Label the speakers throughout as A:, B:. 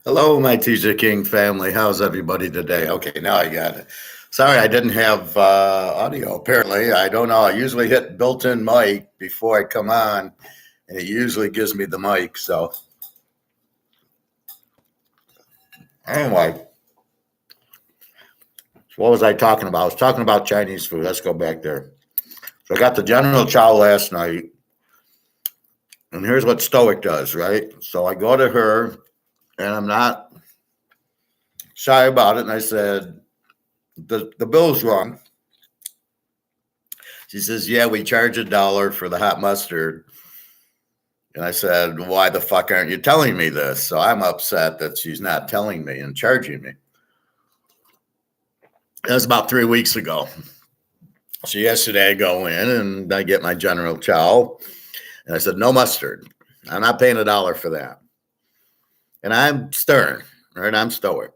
A: Hello, my Teaser King family. How's everybody today? Okay, now I got it. Sorry, I didn't have audio. Apparently, I don't know. I usually hit built-in mic before I come on, and it usually gives me the mic. So, anyway, so what was I talking about? I was talking about Chinese food. Let's go back there. So I got the General Chow last night, and here's what Stoic does, right? So I go to her, and I'm not shy about it, and I said, the bill's wrong. She says, yeah, we charge $1 for the hot mustard. And I said, why the fuck aren't you telling me this? So I'm upset that she's not telling me and charging me. That was about 3 weeks ago. So yesterday I go in and I get my General Chow. And I said, no mustard. I'm not paying $1 for that. And I'm stern, right? I'm stoic.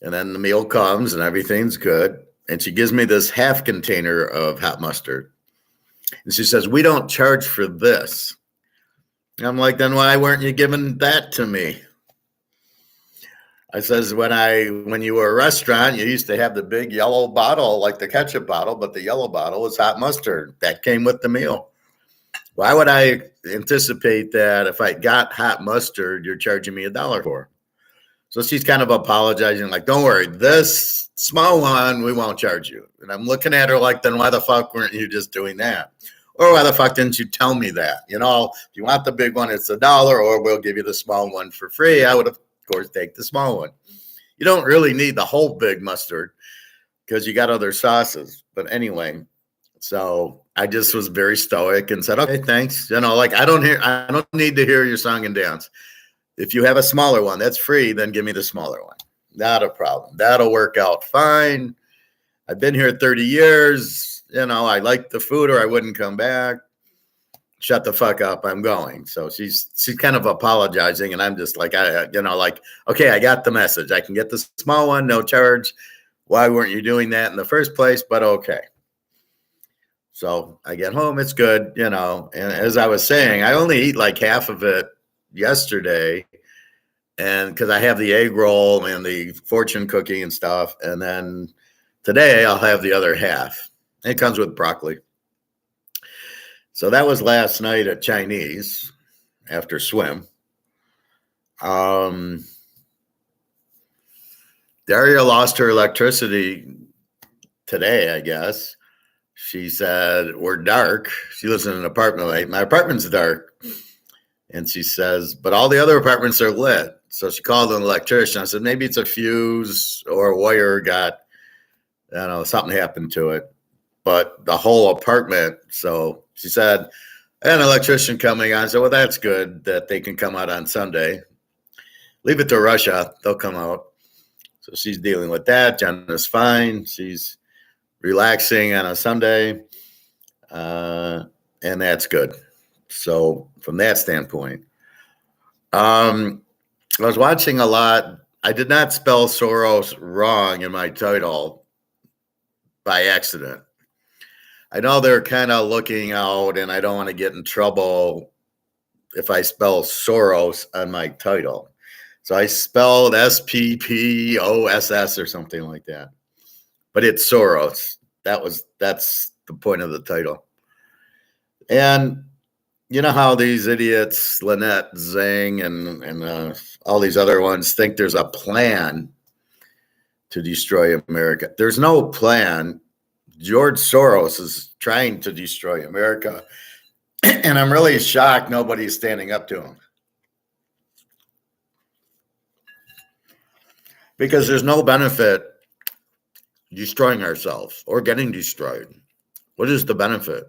A: And then the meal comes and everything's good. And she gives me this half container of hot mustard. And she says, we don't charge for this. And I'm like, then why weren't you giving that to me? I says, when you were a restaurant, you used to have the big yellow bottle, like the ketchup bottle, but the yellow bottle was hot mustard. That came with the meal. Why would I anticipate that if I got hot mustard, you're charging me $1 for? So she's kind of apologizing, like, don't worry, this small one, we won't charge you. And I'm looking at her like, then why the fuck weren't you just doing that? Or why the fuck didn't you tell me that? You know, if you want the big one, it's $1, or we'll give you the small one for free. I would, of course, take the small one. You don't really need the whole big mustard because you got other sauces. But anyway, so I just was very stoic and said, okay, thanks. You know, like I don't need to hear your song and dance. If you have a smaller one that's free, then give me the smaller one. Not a problem. That'll work out fine. I've been here 30 years. You know, I like the food or I wouldn't come back. Shut the fuck up. I'm going. So she's kind of apologizing. And I'm just like, okay, I got the message. I can get the small one, no charge. Why weren't you doing that in the first place? But okay. So I get home. It's good, you know. And as I was saying, I only eat like half of it yesterday, and because I have the egg roll and the fortune cookie and stuff, and then today I'll have the other half. It comes with broccoli. So that was last night at Chinese after swim. Daria lost her electricity today, I guess. She said, we're dark. She lives in an apartment. My apartment's dark. And she says, but all the other apartments are lit. So she called an electrician. I said, maybe it's a fuse or a wire got, something happened to it. But the whole apartment. So she said, an electrician coming on. I said, well, that's good that they can come out on Sunday. Leave it to Russia. They'll come out. So she's dealing with that. Jenna's fine. She's relaxing on a Sunday. And that's good. So from that standpoint, I was watching a lot. I did not spell Soros wrong in my title by accident. I know they're kind of looking out, and I don't want to get in trouble if I spell Soros on my title. So I spelled SPPOSS or something like that. But it's Soros. That's the point of the title. And you know how these idiots, Lynette Zhang and all these other ones, think there's a plan to destroy America. There's no plan. George Soros is trying to destroy America. And I'm really shocked nobody's standing up to him. Because there's no benefit destroying ourselves or getting destroyed. What is the benefit?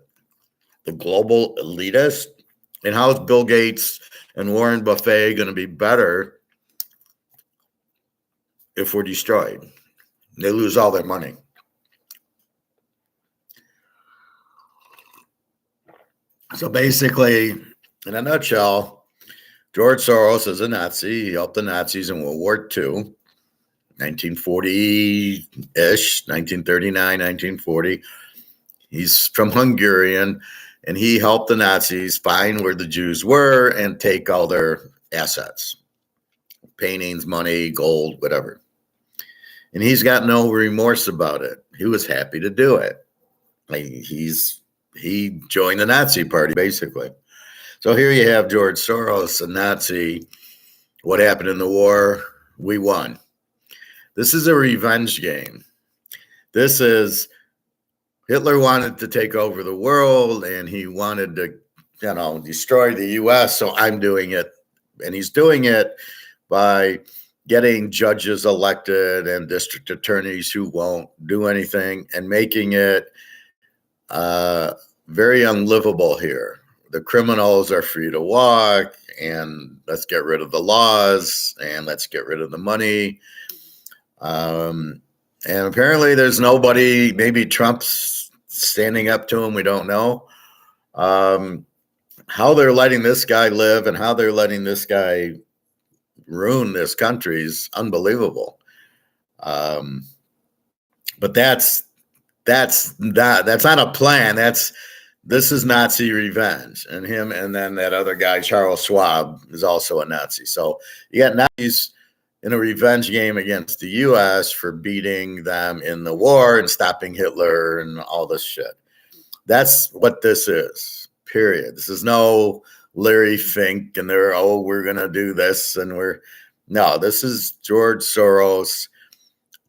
A: The global elitist? And how is Bill Gates and Warren Buffett going to be better if we're destroyed? They lose all their money. So basically, in a nutshell, George Soros is a Nazi. He helped the Nazis in World War II, 1940-ish, 1939, 1940. He's from Hungarian. And he helped the Nazis find where the Jews were and take all their assets. paintings, money, gold, whatever. And he's got no remorse about it. He was happy to do it. He joined the Nazi party, basically. So here you have George Soros, a Nazi. What happened in the war? We won. This is a revenge game. This is Hitler wanted to take over the world, and he wanted to, destroy the U.S., so I'm doing it. And he's doing it by getting judges elected and district attorneys who won't do anything and making it very unlivable here. The criminals are free to walk, and let's get rid of the laws, and let's get rid of the money. And apparently there's nobody, maybe Trump's standing up to him, we don't know. How they're letting this guy live and how they're letting this guy ruin this country is unbelievable. But that's not a plan. This is Nazi revenge, and him, and then that other guy, Charles Schwab, is also a Nazi. So you got Nazis in a revenge game against the U.S. for beating them in the war and stopping Hitler and all this shit. That's what this is. Period. This is no Larry Fink and we're going to do this. And no, this is George Soros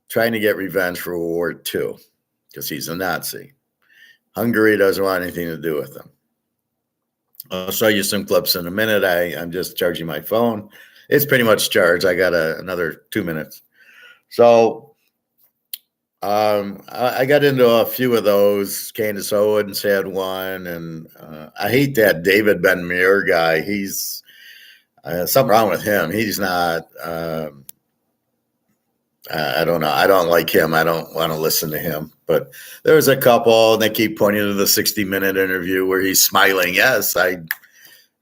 A: trying to get revenge for World War II because he's a Nazi. Hungary doesn't want anything to do with them. I'll show you some clips in a minute. I'm just charging my phone. It's pretty much charged. I got another 2 minutes. So I got into a few of those. Candace Owens had one, and I hate that David Ben Meir guy. He's something wrong with him. He's not. I don't know. I don't like him. I don't want to listen to him. But there was a couple, and they keep pointing to the 60-minute interview where he's smiling. Yes, I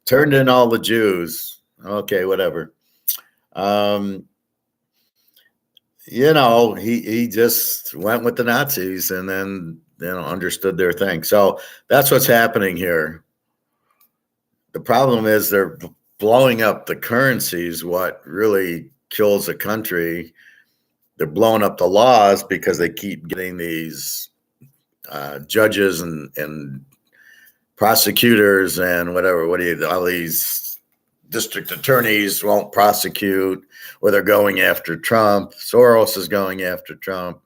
A: turned in all the Jews. Okay, whatever. He just went with the Nazis and then, understood their thing. So that's what's happening here. The problem is they're blowing up the currencies, what really kills a country. They're blowing up the laws because they keep getting these judges and prosecutors and whatever. All these district attorneys won't prosecute, or they're going after Trump. Soros is going after Trump.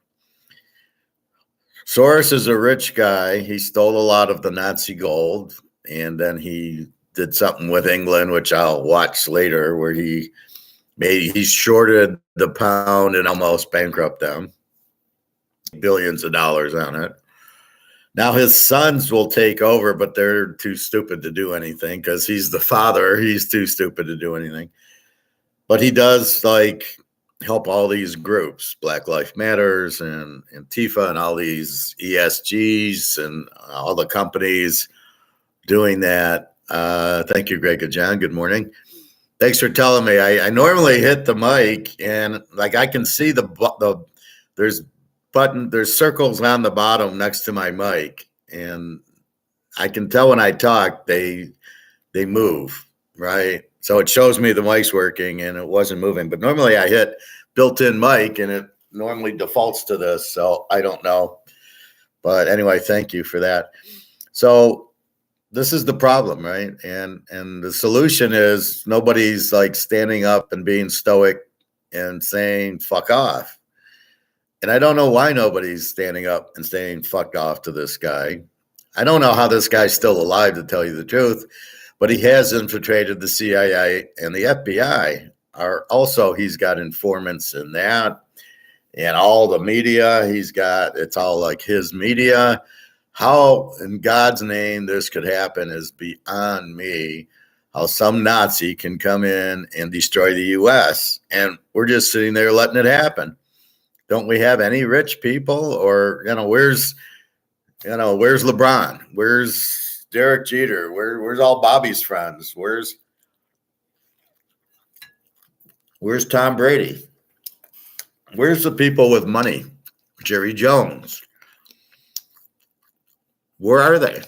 A: Soros is a rich guy. He stole a lot of the Nazi gold, and then he did something with England, which I'll watch later, where he shorted the pound and almost bankrupt them. Billions of dollars on it. Now his sons will take over, but they're too stupid to do anything because he's the father. He's too stupid to do anything. But he does help all these groups, Black Lives Matters and Antifa and all these ESGs and all the companies doing that. Thank you, Greg and John. Good morning. Thanks for telling me. I normally hit the mic and I can see there's circles on the bottom next to my mic, and I can tell when I talk, they move, right? So it shows me the mic's working and it wasn't moving, but normally I hit built-in mic and it normally defaults to this. So I don't know, but anyway, thank you for that. So this is the problem, right? And the solution is nobody's standing up and being stoic and saying, fuck off. And I don't know why nobody's standing up and saying fuck off to this guy. I don't know how this guy's still alive, to tell you the truth, but he has infiltrated the CIA and the FBI. He's got informants in that, and all the media it's all his media. How in God's name this could happen is beyond me. How some Nazi can come in and destroy the U.S. and we're just sitting there letting it happen. Don't we have any rich people? Or where's LeBron? Where's Derek Jeter? Where's all Bobby's friends? Where's Tom Brady? Where's the people with money? Jerry Jones. Where are they?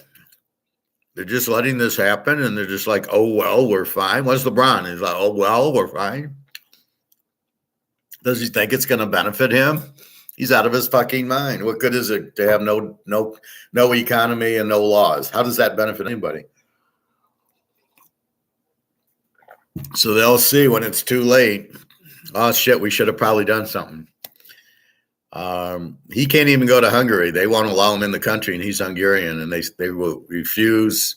A: They're just letting this happen, and they're just oh well, we're fine. What's LeBron? He's oh well, we're fine. Does he think it's going to benefit him? He's out of his fucking mind. What good is it to have no economy and no laws? How does that benefit anybody? So they'll see when it's too late. Oh shit, we should have probably done something. He can't even go to Hungary. They won't allow him in the country, and he's Hungarian, and they will refuse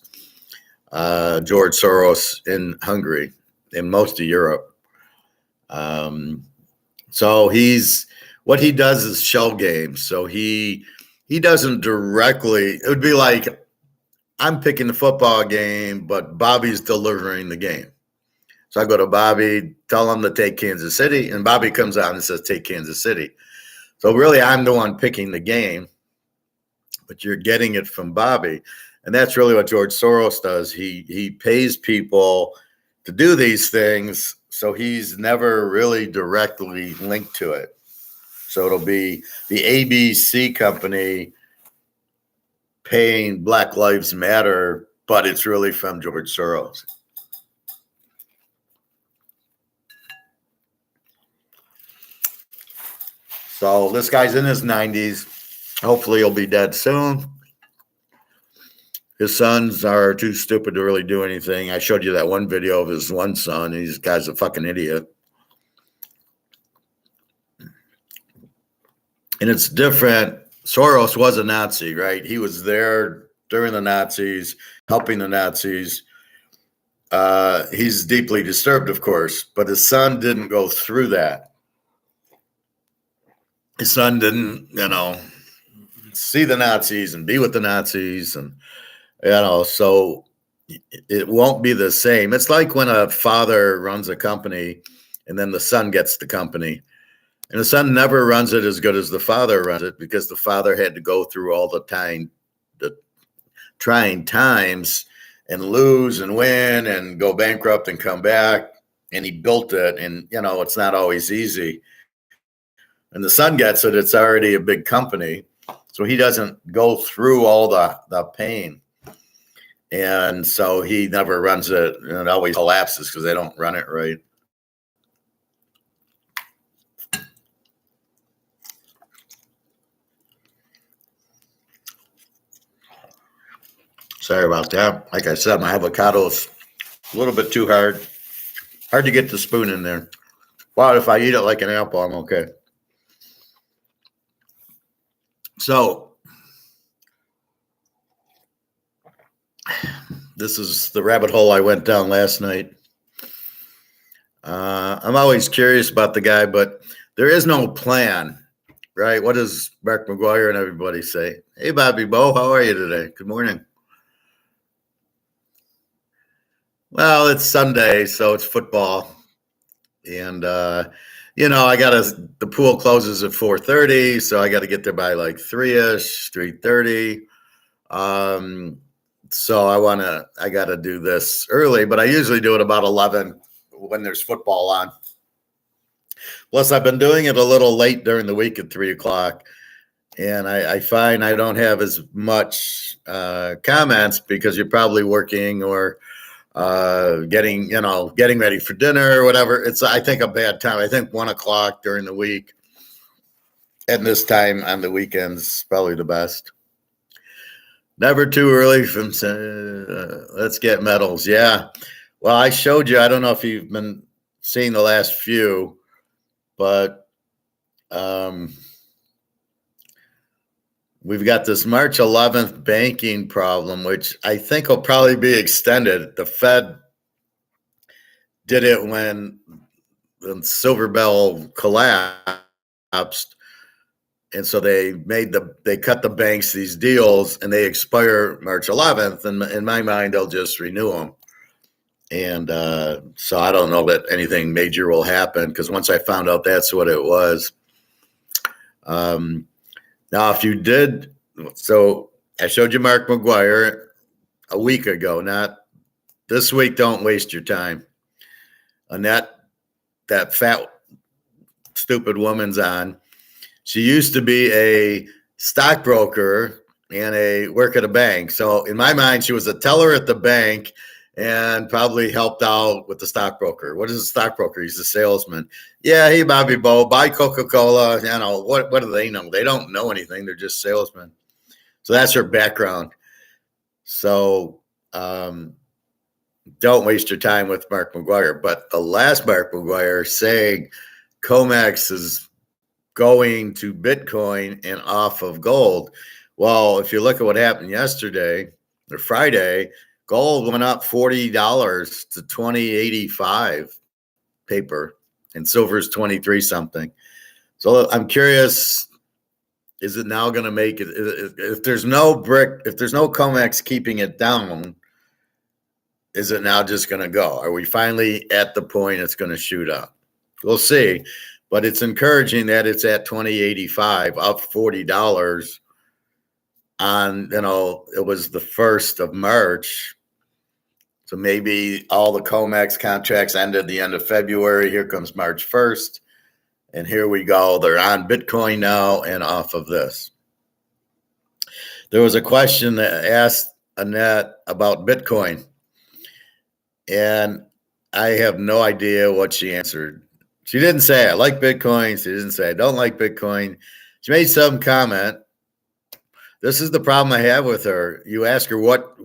A: George Soros in Hungary, in most of Europe. So what he does is shell games. So he doesn't directly. It would be like I'm picking the football game, but Bobby's delivering the game. So I go to Bobby, tell him to take Kansas City, and Bobby comes out and says, take Kansas City. So really, I'm the one picking the game, but you're getting it from Bobby. And that's really what George Soros does. He pays people to do these things, so he's never really directly linked to it. So it'll be the ABC company paying Black Lives Matter, but it's really from George Soros. So this guy's in his 90s. Hopefully he'll be dead soon. His sons are too stupid to really do anything. I showed you that one video of his one son. This guy's a fucking idiot. And it's different. Soros was a Nazi, right? He was there during the Nazis, helping the Nazis. He's deeply disturbed, of course, but his son didn't go through that. His son didn't, see the Nazis and be with the Nazis, and so it won't be the same. It's like when a father runs a company and then the son gets the company, and the son never runs it as good as the father runs it, because the father had to go through all the trying times and lose and win and go bankrupt and come back, and he built it, and it's not always easy. And the son gets it, it's already a big company. So he doesn't go through all the pain. And so he never runs it, and it always collapses because they don't run it right. Sorry about that. Like I said, my avocado's a little bit too hard. Hard to get the spoon in there. But if I eat it like an apple, I'm okay. So this is the rabbit hole I went down last night. I'm always curious about the guy, but there is no plan, right? What does Mark McGuire and everybody say? Hey, Bobby Bo, how are you today? Good morning. Well, it's Sunday, so it's football. And, the pool closes at 4:30, so I got to get there by like 3-ish, 3:30. So I got to do this early, but I usually do it about 11 when there's football on. Plus, I've been doing it a little late during the week at 3 o'clock, and I find I don't have as much comments because you're probably working or getting ready for dinner or whatever. It's, I think, a bad time. I think 1 o'clock during the week, and this time on the weekends, probably the best. Never too early from let's get medals. Yeah. Well, I showed you, I don't know if you've been seeing the last few, but we've got this March 11th banking problem, which I think will probably be extended. The Fed did it when the Silver Bell collapsed. And so they cut the banks these deals, and they expire March 11th. And in my mind, they'll just renew them. And so I don't know that anything major will happen, because once I found out that's what it was. Now, if you did, so I showed you Mark McGuire a week ago, not this week. Don't waste your time. And that fat, stupid woman's on. She used to be a stockbroker and work at a bank. So in my mind, she was a teller at the bank, and probably helped out with the stockbroker. What is a stockbroker? He's a salesman. Yeah, hey, Bobby Bo, buy Coca-Cola. You know, what do they know? They don't know anything. They're just salesmen. So that's her background. So don't waste your time with Mark McGuire. But the last Mark McGuire saying COMEX is going to Bitcoin and off of gold. Well, if you look at what happened yesterday or Friday, gold went up $40 to 2085 paper, and silver's 23 something. So I'm curious, is it now going to make it, if there's no COMEX keeping it down, is it now just going to go? Are we finally at the point it's going to shoot up? We'll see. But it's encouraging that it's at 2085, up $40 on, it was the 1st of March. So maybe all the COMEX contracts ended the end of February. Here comes March 1st. And here we go. They're on Bitcoin now and off of this. There was a question that asked Annette about Bitcoin. And I have no idea what she answered. She didn't say I like Bitcoin. She didn't say I don't like Bitcoin. She made some comment. This is the problem I have with her. You ask her what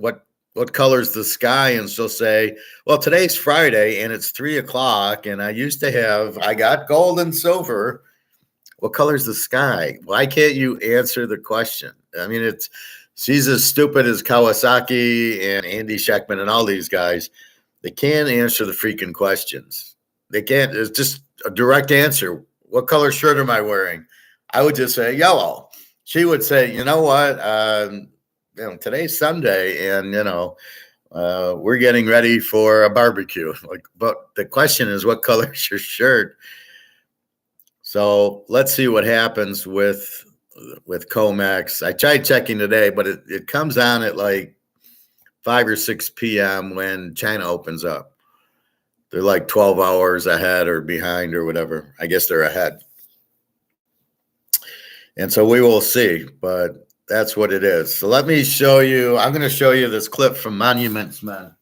A: color's the sky, and she'll say, well, today's Friday and it's 3:00, and I got gold and silver. What color's the sky? Why can't you answer the question? I mean, she's as stupid as Kawasaki and Andy Scheckman and all these guys. They can't answer the freaking questions. They can't. It's just a direct answer. What color shirt am I wearing? I would just say yellow. She would say, you know what? Today's Sunday, and we're getting ready for a barbecue. But the question is, what color is your shirt? So let's see what happens with COMEX. I tried checking today, but it comes on at like 5 or 6 p.m. when China opens up. They're like 12 hours ahead or behind or whatever. I guess they're ahead. And so we will see, but that's what it is. So let me show you. I'm going to show you this clip from Monuments Men.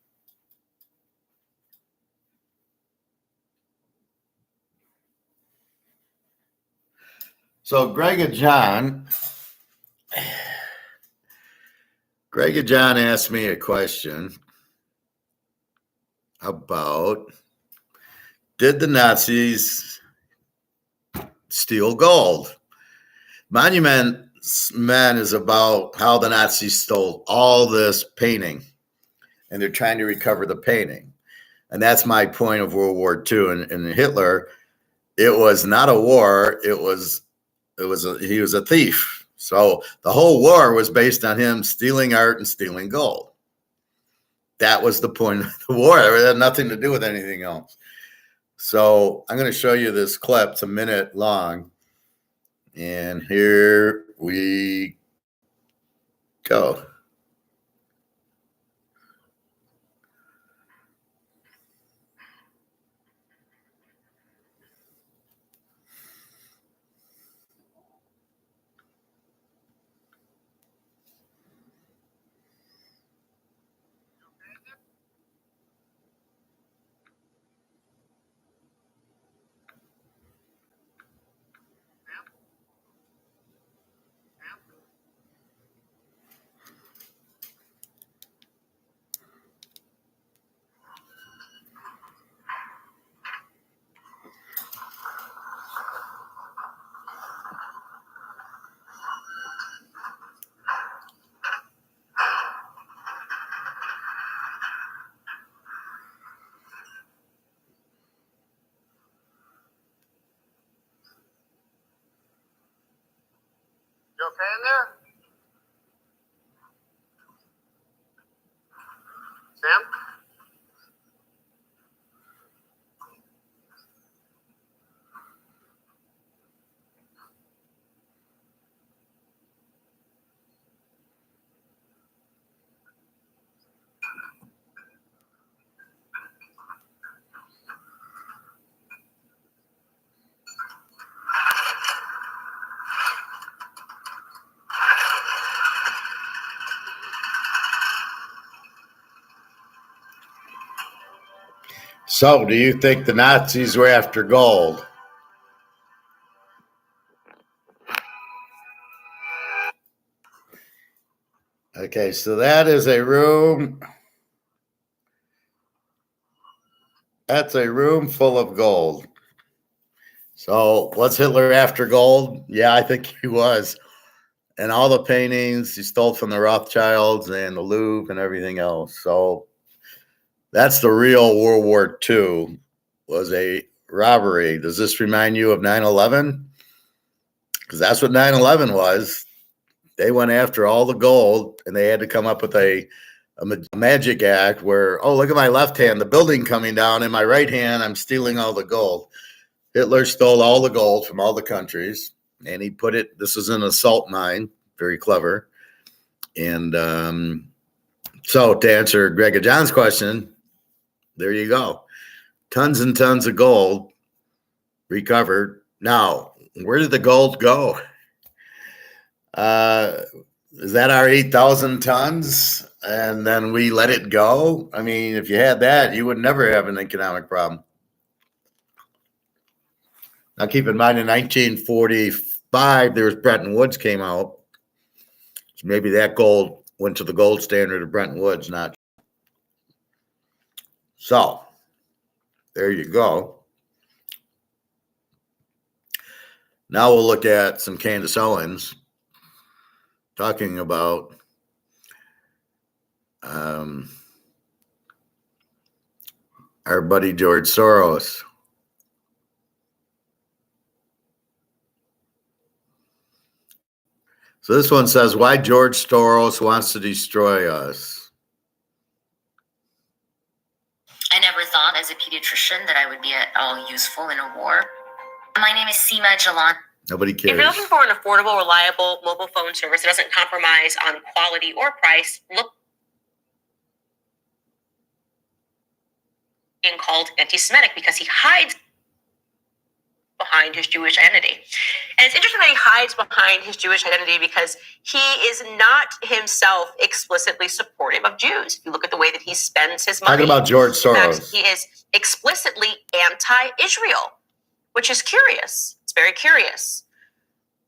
A: So Greg and John asked me a question about, did the Nazis steal gold? Monuments Men is about how the Nazis stole all this painting, and they're trying to recover the painting. And that's my point of World War II. And Hitler, it was not a war. He was a thief. So the whole war was based on him stealing art and stealing gold. That was the point of the war. It had nothing to do with anything else. So I'm going to show you this clip. It's a minute long. And here we go. You okay in there? Sam? So, do you think the Nazis were after gold? Okay, so that is a room. That's a room full of gold. So, was Hitler after gold? Yeah, I think he was. And all the paintings he stole from the Rothschilds and the Louvre and everything else. So, that's the real World War II, was a robbery. Does this remind you of 9/11? Because that's what 9/11 was. They went after all the gold, and they had to come up with a magic act where, oh, look at my left hand, the building coming down. In my right hand, I'm stealing all the gold. Hitler stole all the gold from all the countries, and he put it, this is an assault mine, very clever. And so to answer Greg John's question, there you go. Tons and tons of gold recovered. Now, where did the gold go? Is that our 8,000 tons? And then we let it go? I mean, if you had that, you would never have an economic problem. Now, keep in mind, in 1945, there was Bretton Woods came out. So maybe that gold went to the gold standard of Bretton Woods, not. So, there you go. Now we'll look at some Candace Owens talking about our buddy George Soros. So this one says, why George Soros wants to destroy us.
B: I never thought as a pediatrician that I would be at all useful in a war. My name is Seema Jalan.
A: Nobody cares.
C: If you're looking for an affordable, reliable mobile phone service that doesn't compromise on quality or price, look being called anti-Semitic because he hides behind his Jewish identity. And it's interesting that he hides behind his Jewish identity because he is not himself explicitly supportive of Jews. If you look at the way that he spends his money.
A: Talking about George Soros.
C: He is explicitly anti-Israel, which is curious. It's very curious.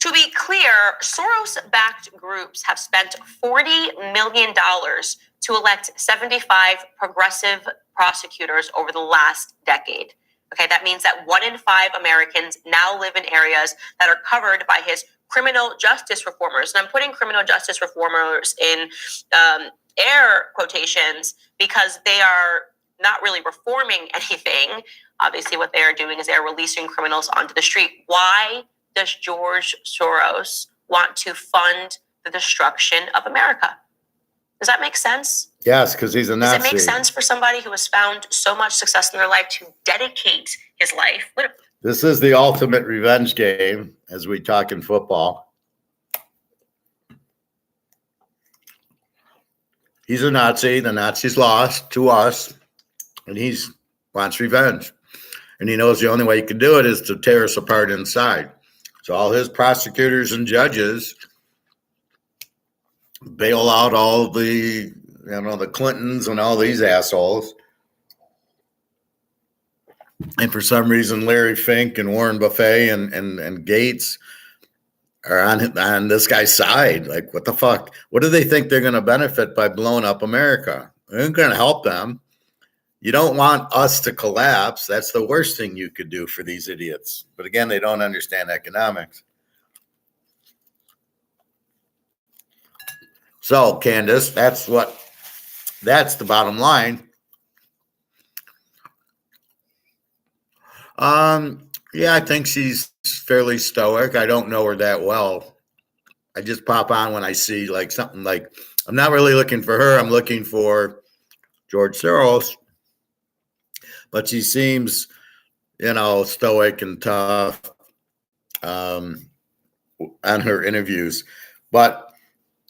C: To be clear, Soros-backed groups have spent $40 million to elect 75 progressive prosecutors over the last decade. Okay, that means that 1 in 5 Americans now live in areas that are covered by his criminal justice reformers. And I'm putting criminal justice reformers in air quotations because they are not really reforming anything. Obviously, what they are doing is they're releasing criminals onto the street. Why does George Soros want to fund the destruction of America? Does that make sense?
A: Yes, because he's a Nazi.
C: Does it make sense for somebody who has found so much success in their life to dedicate his life?
A: This is the ultimate revenge game, as we talk in football. He's a Nazi. The Nazis lost to us, and he wants revenge. And he knows the only way he can do it is to tear us apart inside. So all his prosecutors and judges bail out all the, the Clintons and all these assholes. And for some reason, Larry Fink and Warren Buffett and Gates are on this guy's side. Like, what the fuck? What do they think they're going to benefit by blowing up America? It ain't going to help them. You don't want us to collapse. That's the worst thing you could do for these idiots. But again, they don't understand economics. So, Candace, that's the bottom line. Yeah, I think she's fairly stoic. I don't know her that well. I just pop on when I see like something like, I'm not really looking for her. I'm looking for George Soros. But she seems, stoic and tough on her interviews. But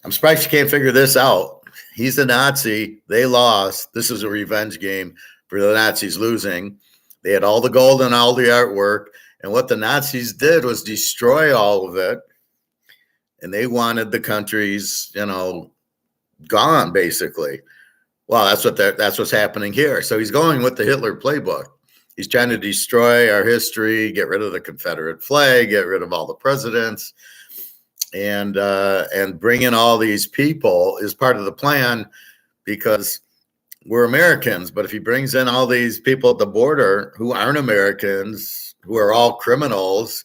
A: I'm surprised she can't figure this out. He's a Nazi. They lost. This is a revenge game for the Nazis losing. They had all the gold and all the artwork. And what the Nazis did was destroy all of it. And they wanted the countries, gone, basically. Well, that's what's happening here. So he's going with the Hitler playbook. He's trying to destroy our history, get rid of the Confederate flag, get rid of all the presidents, and bring in all these people is part of the plan because we're Americans. But if he brings in all these people at the border who aren't Americans, who are all criminals,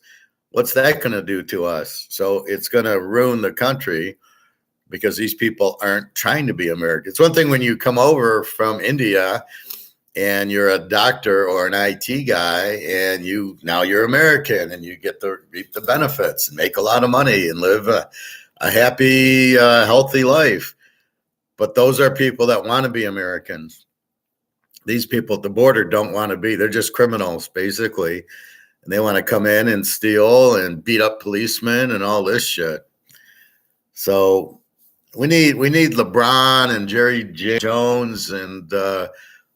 A: what's that going to do to us? So it's going to ruin the country because these people aren't trying to be American. It's one thing when you come over from India and you're a doctor or an IT guy and now you're American and you get to reap the benefits and make a lot of money and live a happy, healthy life. But those are people that want to be Americans. These people at the border don't want to be. They're just criminals, basically. And they want to come in and steal and beat up policemen and all this shit. So we need LeBron and Jerry Jones and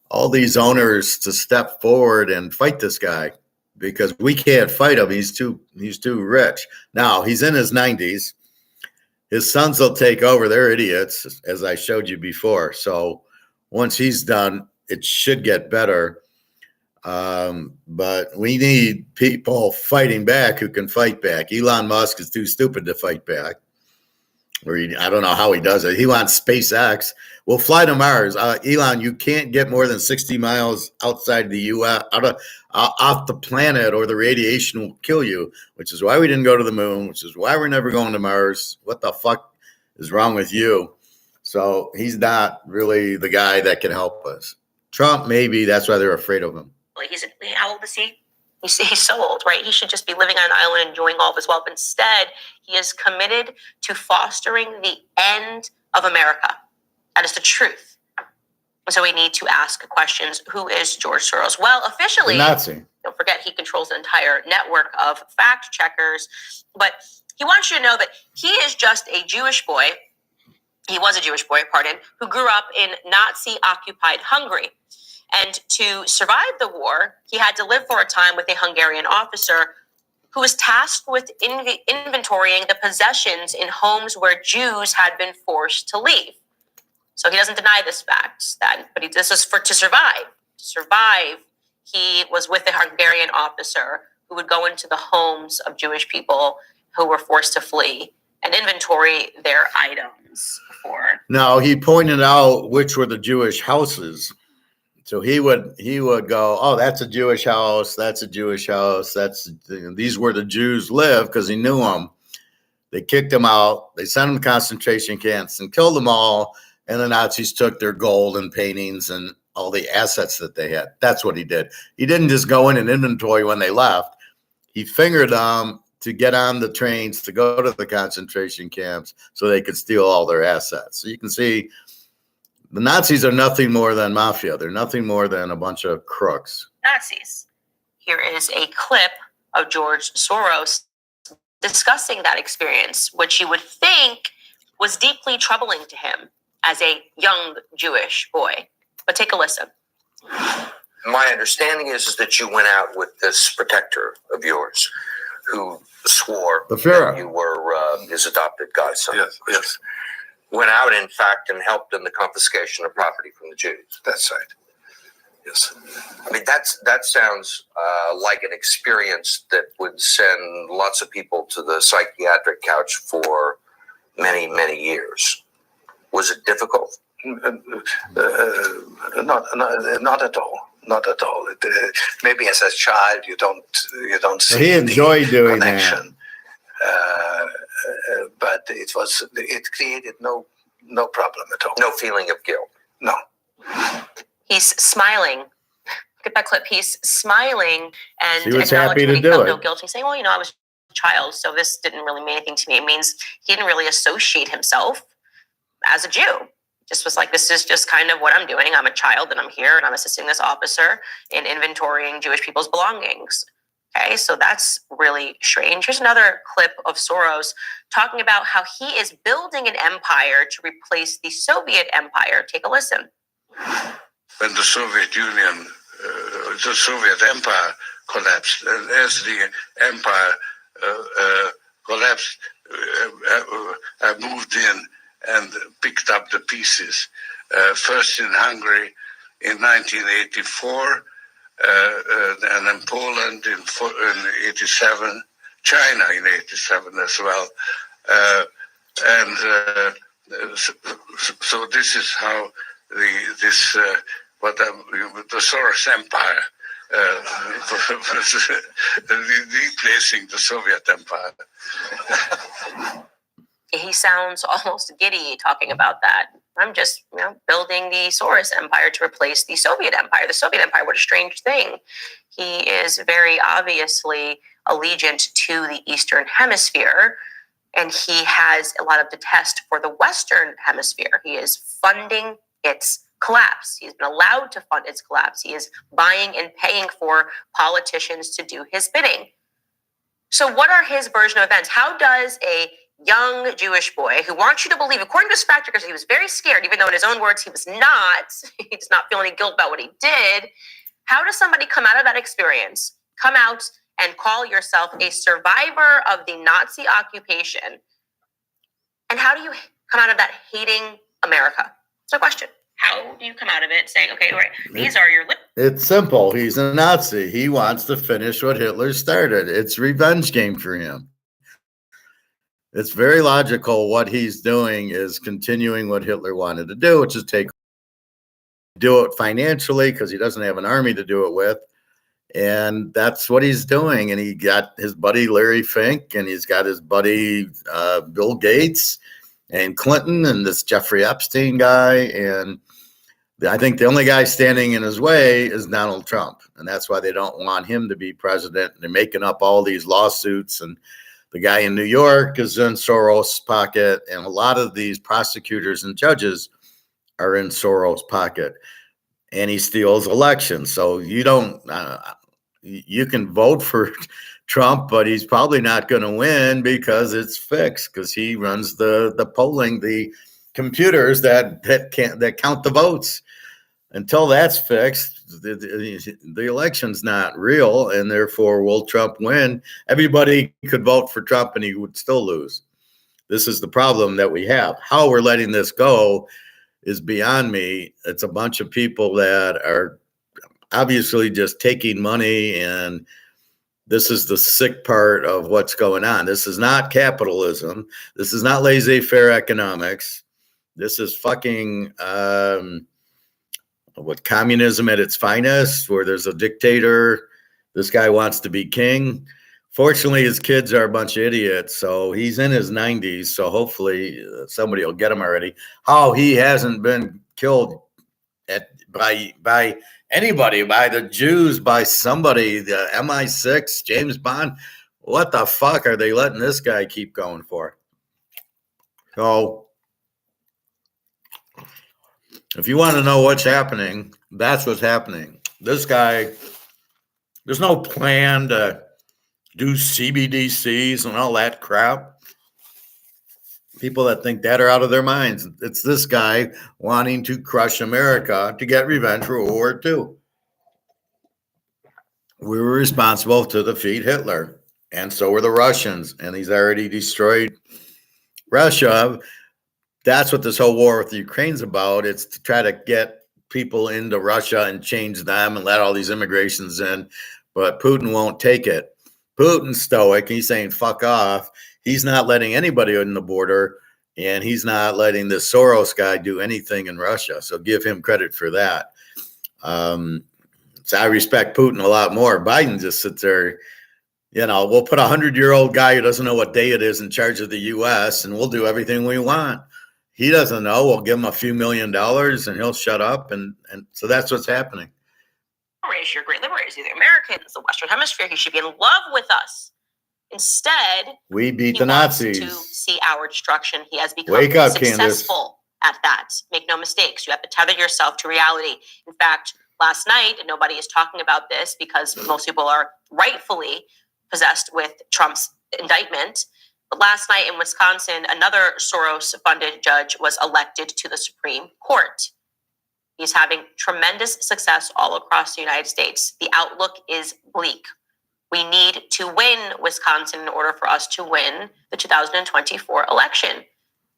A: all these owners to step forward and fight this guy because we can't fight him. He's too rich. Now he's in his 90s. His sons will take over. They're idiots, as I showed you before. So once he's done, it should get better. But we need people fighting back who can fight back. Elon Musk is too stupid to fight back. I don't know how he does it. He wants SpaceX. We'll fly to Mars. Elon, you can't get more than 60 miles outside the U.S., off the planet, or the radiation will kill you, which is why we didn't go to the moon, which is why we're never going to Mars. What the fuck is wrong with you? So he's not really the guy that can help us. Trump, maybe. That's why they're afraid of him.
C: How old is he? He's so old, right? He should just be living on an island enjoying all of his wealth. Instead, he is committed to fostering the end of America. That is the truth. So we need to ask questions. Who is George Soros? Well, officially,
A: Nazi.
C: Don't forget, he controls an entire network of fact checkers. But he wants you to know that he is just a Jewish boy. He was a Jewish boy, who grew up in Nazi-occupied Hungary. And to survive the war, he had to live for a time with a Hungarian officer who was tasked with inventorying the possessions in homes where Jews had been forced to leave. So he doesn't deny this fact. This is to survive. To survive, he was with a Hungarian officer who would go into the homes of Jewish people who were forced to flee and inventory their items for.
A: No, he pointed out which were the Jewish houses. So he would go, oh, that's a Jewish house. That's a Jewish house. These where the Jews live, because he knew them. They kicked them out. They sent them to concentration camps and killed them all. And the Nazis took their gold and paintings and all the assets that they had. That's what he did. He didn't just go in and inventory when they left. He fingered them to get on the trains to go to the concentration camps so they could steal all their assets. So you can see the Nazis are nothing more than mafia. They're nothing more than a bunch of crooks.
C: Nazis. Here is a clip of George Soros discussing that experience, which you would think was deeply troubling to him as a young Jewish boy. But take a listen.
D: My understanding is that you went out with this protector of yours who swore that you were his adopted godson.
E: Yes.
D: Went out, in fact, and helped in the confiscation of property from the Jews.
E: That's right. Yes.
D: I mean, that sounds like an experience that would send lots of people to the psychiatric couch for many, many years. Was it difficult?
E: Not at all. Not at all. Maybe as a child you don't see.
A: He enjoyed doing
E: connection. But it created no problem at all.
D: No feeling of guilt.
E: No.
C: He's smiling. Look at that clip. He's smiling and
A: he was happy to
C: he
A: do
C: felt
A: it.
C: no guilt. He's saying, well, I was a child, so this didn't really mean anything to me. It means he didn't really associate himself as a Jew. Just was like, this is just kind of what I'm doing. I'm a child and I'm here and I'm assisting this officer in inventorying Jewish people's belongings. Okay, so that's really strange. Here's another clip of Soros talking about how he is building an empire to replace the Soviet empire. Take a listen.
F: When the Soviet Union, the Soviet Empire collapsed, and as the empire collapsed, I moved in and picked up the pieces first in Hungary in 1984, and then Poland in 87, China in 87 as well. So this is how the Soros Empire was replacing the Soviet Empire.
C: He sounds almost giddy talking about that. I'm just, building the Soros Empire to replace the Soviet Empire. The Soviet Empire, what a strange thing. He is very obviously allegiant to the Eastern Hemisphere, and he has a lot of detest for the Western Hemisphere. He is funding its collapse. He's been allowed to fund its collapse. He is buying and paying for politicians to do his bidding. So what are his version of events? How does a young Jewish boy who wants you to believe, according to his fact checkers, he was very scared, even though in his own words he was not, he does not feel any guilt about what he did. How does somebody come out of that experience, come out and call yourself a survivor of the Nazi occupation? And how do you come out of that hating America? It's a question. How do you come out of it saying, okay, all right, these are your...
A: It's simple. He's a Nazi. He wants to finish what Hitler started. It's a revenge game for him. It's very logical. What he's doing is continuing what Hitler wanted to do, which is do it financially because he doesn't have an army to do it with. And that's what he's doing. And he got his buddy Larry Fink, and he's got his buddy Bill Gates and Clinton and this Jeffrey Epstein guy. And I think the only guy standing in his way is Donald Trump. And that's why they don't want him to be president. They're making up all these lawsuits, and the guy in New York is in Soros' pocket, and a lot of these prosecutors and judges are in Soros' pocket, and he steals elections. So you don't, you can vote for Trump, but he's probably not going to win because it's fixed, because he runs the polling, the computers that count the votes. Until that's fixed, the election's not real, and therefore, will Trump win? Everybody could vote for Trump and he would still lose. This is the problem that we have. How we're letting this go is beyond me. It's a bunch of people that are obviously just taking money, and this is the sick part of what's going on. This is not capitalism. This is not laissez-faire economics. This is fucking... what communism at its finest, where there's a dictator. This guy wants to be king. Fortunately, his kids are a bunch of idiots, so he's in his 90s, so hopefully somebody will get him already. How he hasn't been killed by anybody, by the Jews, by somebody, the MI6, James Bond. What the fuck are they letting this guy keep going for? So if you want to know what's happening, that's what's happening. This guy, there's no plan to do CBDCs and all that crap. People that think that are out of their minds. It's this guy wanting to crush America to get revenge for World War II. We were responsible to defeat Hitler, and so were the Russians, and he's already destroyed Russia. That's what this whole war with Ukraine's about. It's to try to get people into Russia and change them and let all these immigrations in. But Putin won't take it. Putin's stoic. He's saying, fuck off. He's not letting anybody in the border, and he's not letting this Soros guy do anything in Russia. So give him credit for that. So I respect Putin a lot more. Biden just sits there. We'll put a 100-year-old guy who doesn't know what day it is in charge of the U.S., and we'll do everything we want. He doesn't know. We'll give him a few $1 million and he'll shut up. And so that's what's happening.
C: You're great liberators, the Americans, the Western Hemisphere. He should be in love with us. Instead,
A: we beat the Nazis.
C: To see our destruction. He has become
A: Wake up,
C: successful
A: Candace.
C: At that. Make no mistakes. You have to tether yourself to reality. In fact, last night, and nobody is talking about this because most people are rightfully possessed with Trump's indictment. But last night in Wisconsin, another Soros-funded judge was elected to the Supreme Court. He's having tremendous success all across the United States. The outlook is bleak. We need to win Wisconsin in order for us to win the 2024 election.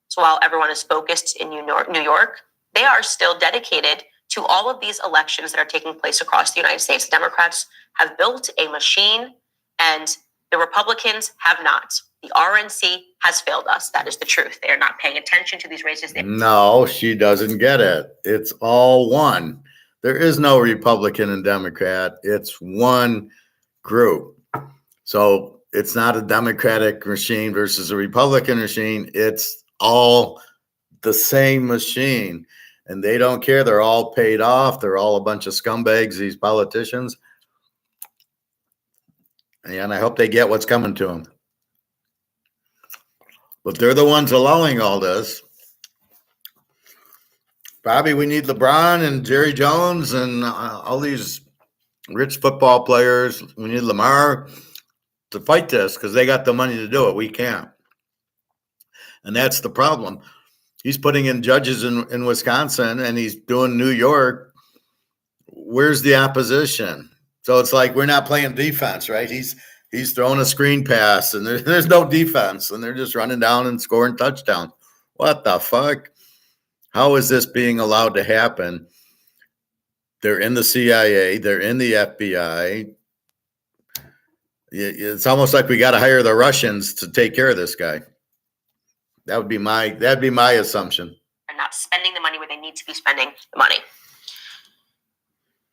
C: So while everyone is focused in New York, they are still dedicated to all of these elections that are taking place across the United States. The Democrats have built a machine, and the Republicans have not. The RNC has failed us. That is the truth. They are not paying attention to these races.
A: No, she doesn't get it. It's all one. There is no Republican and Democrat. It's one group. So it's not a Democratic machine versus a Republican machine. It's all the same machine. And they don't care. They're all paid off. They're all a bunch of scumbags, these politicians. And I hope they get what's coming to them. But they're the ones allowing all this. Bobby, we need LeBron and Jerry Jones and all these rich football players. We need Lamar to fight this because they got the money to do it. We can't. And that's the problem. He's putting in judges in Wisconsin and he's doing New York. Where's the opposition? So it's like we're not playing defense, right? He's throwing a screen pass and there's no defense and they're just running down and scoring touchdowns. What the fuck? How is this being allowed to happen? They're in the CIA. They're in the FBI. It's almost like we got to hire the Russians to take care of this guy. That'd be my assumption.
C: And not spending the money where they need to be spending the money.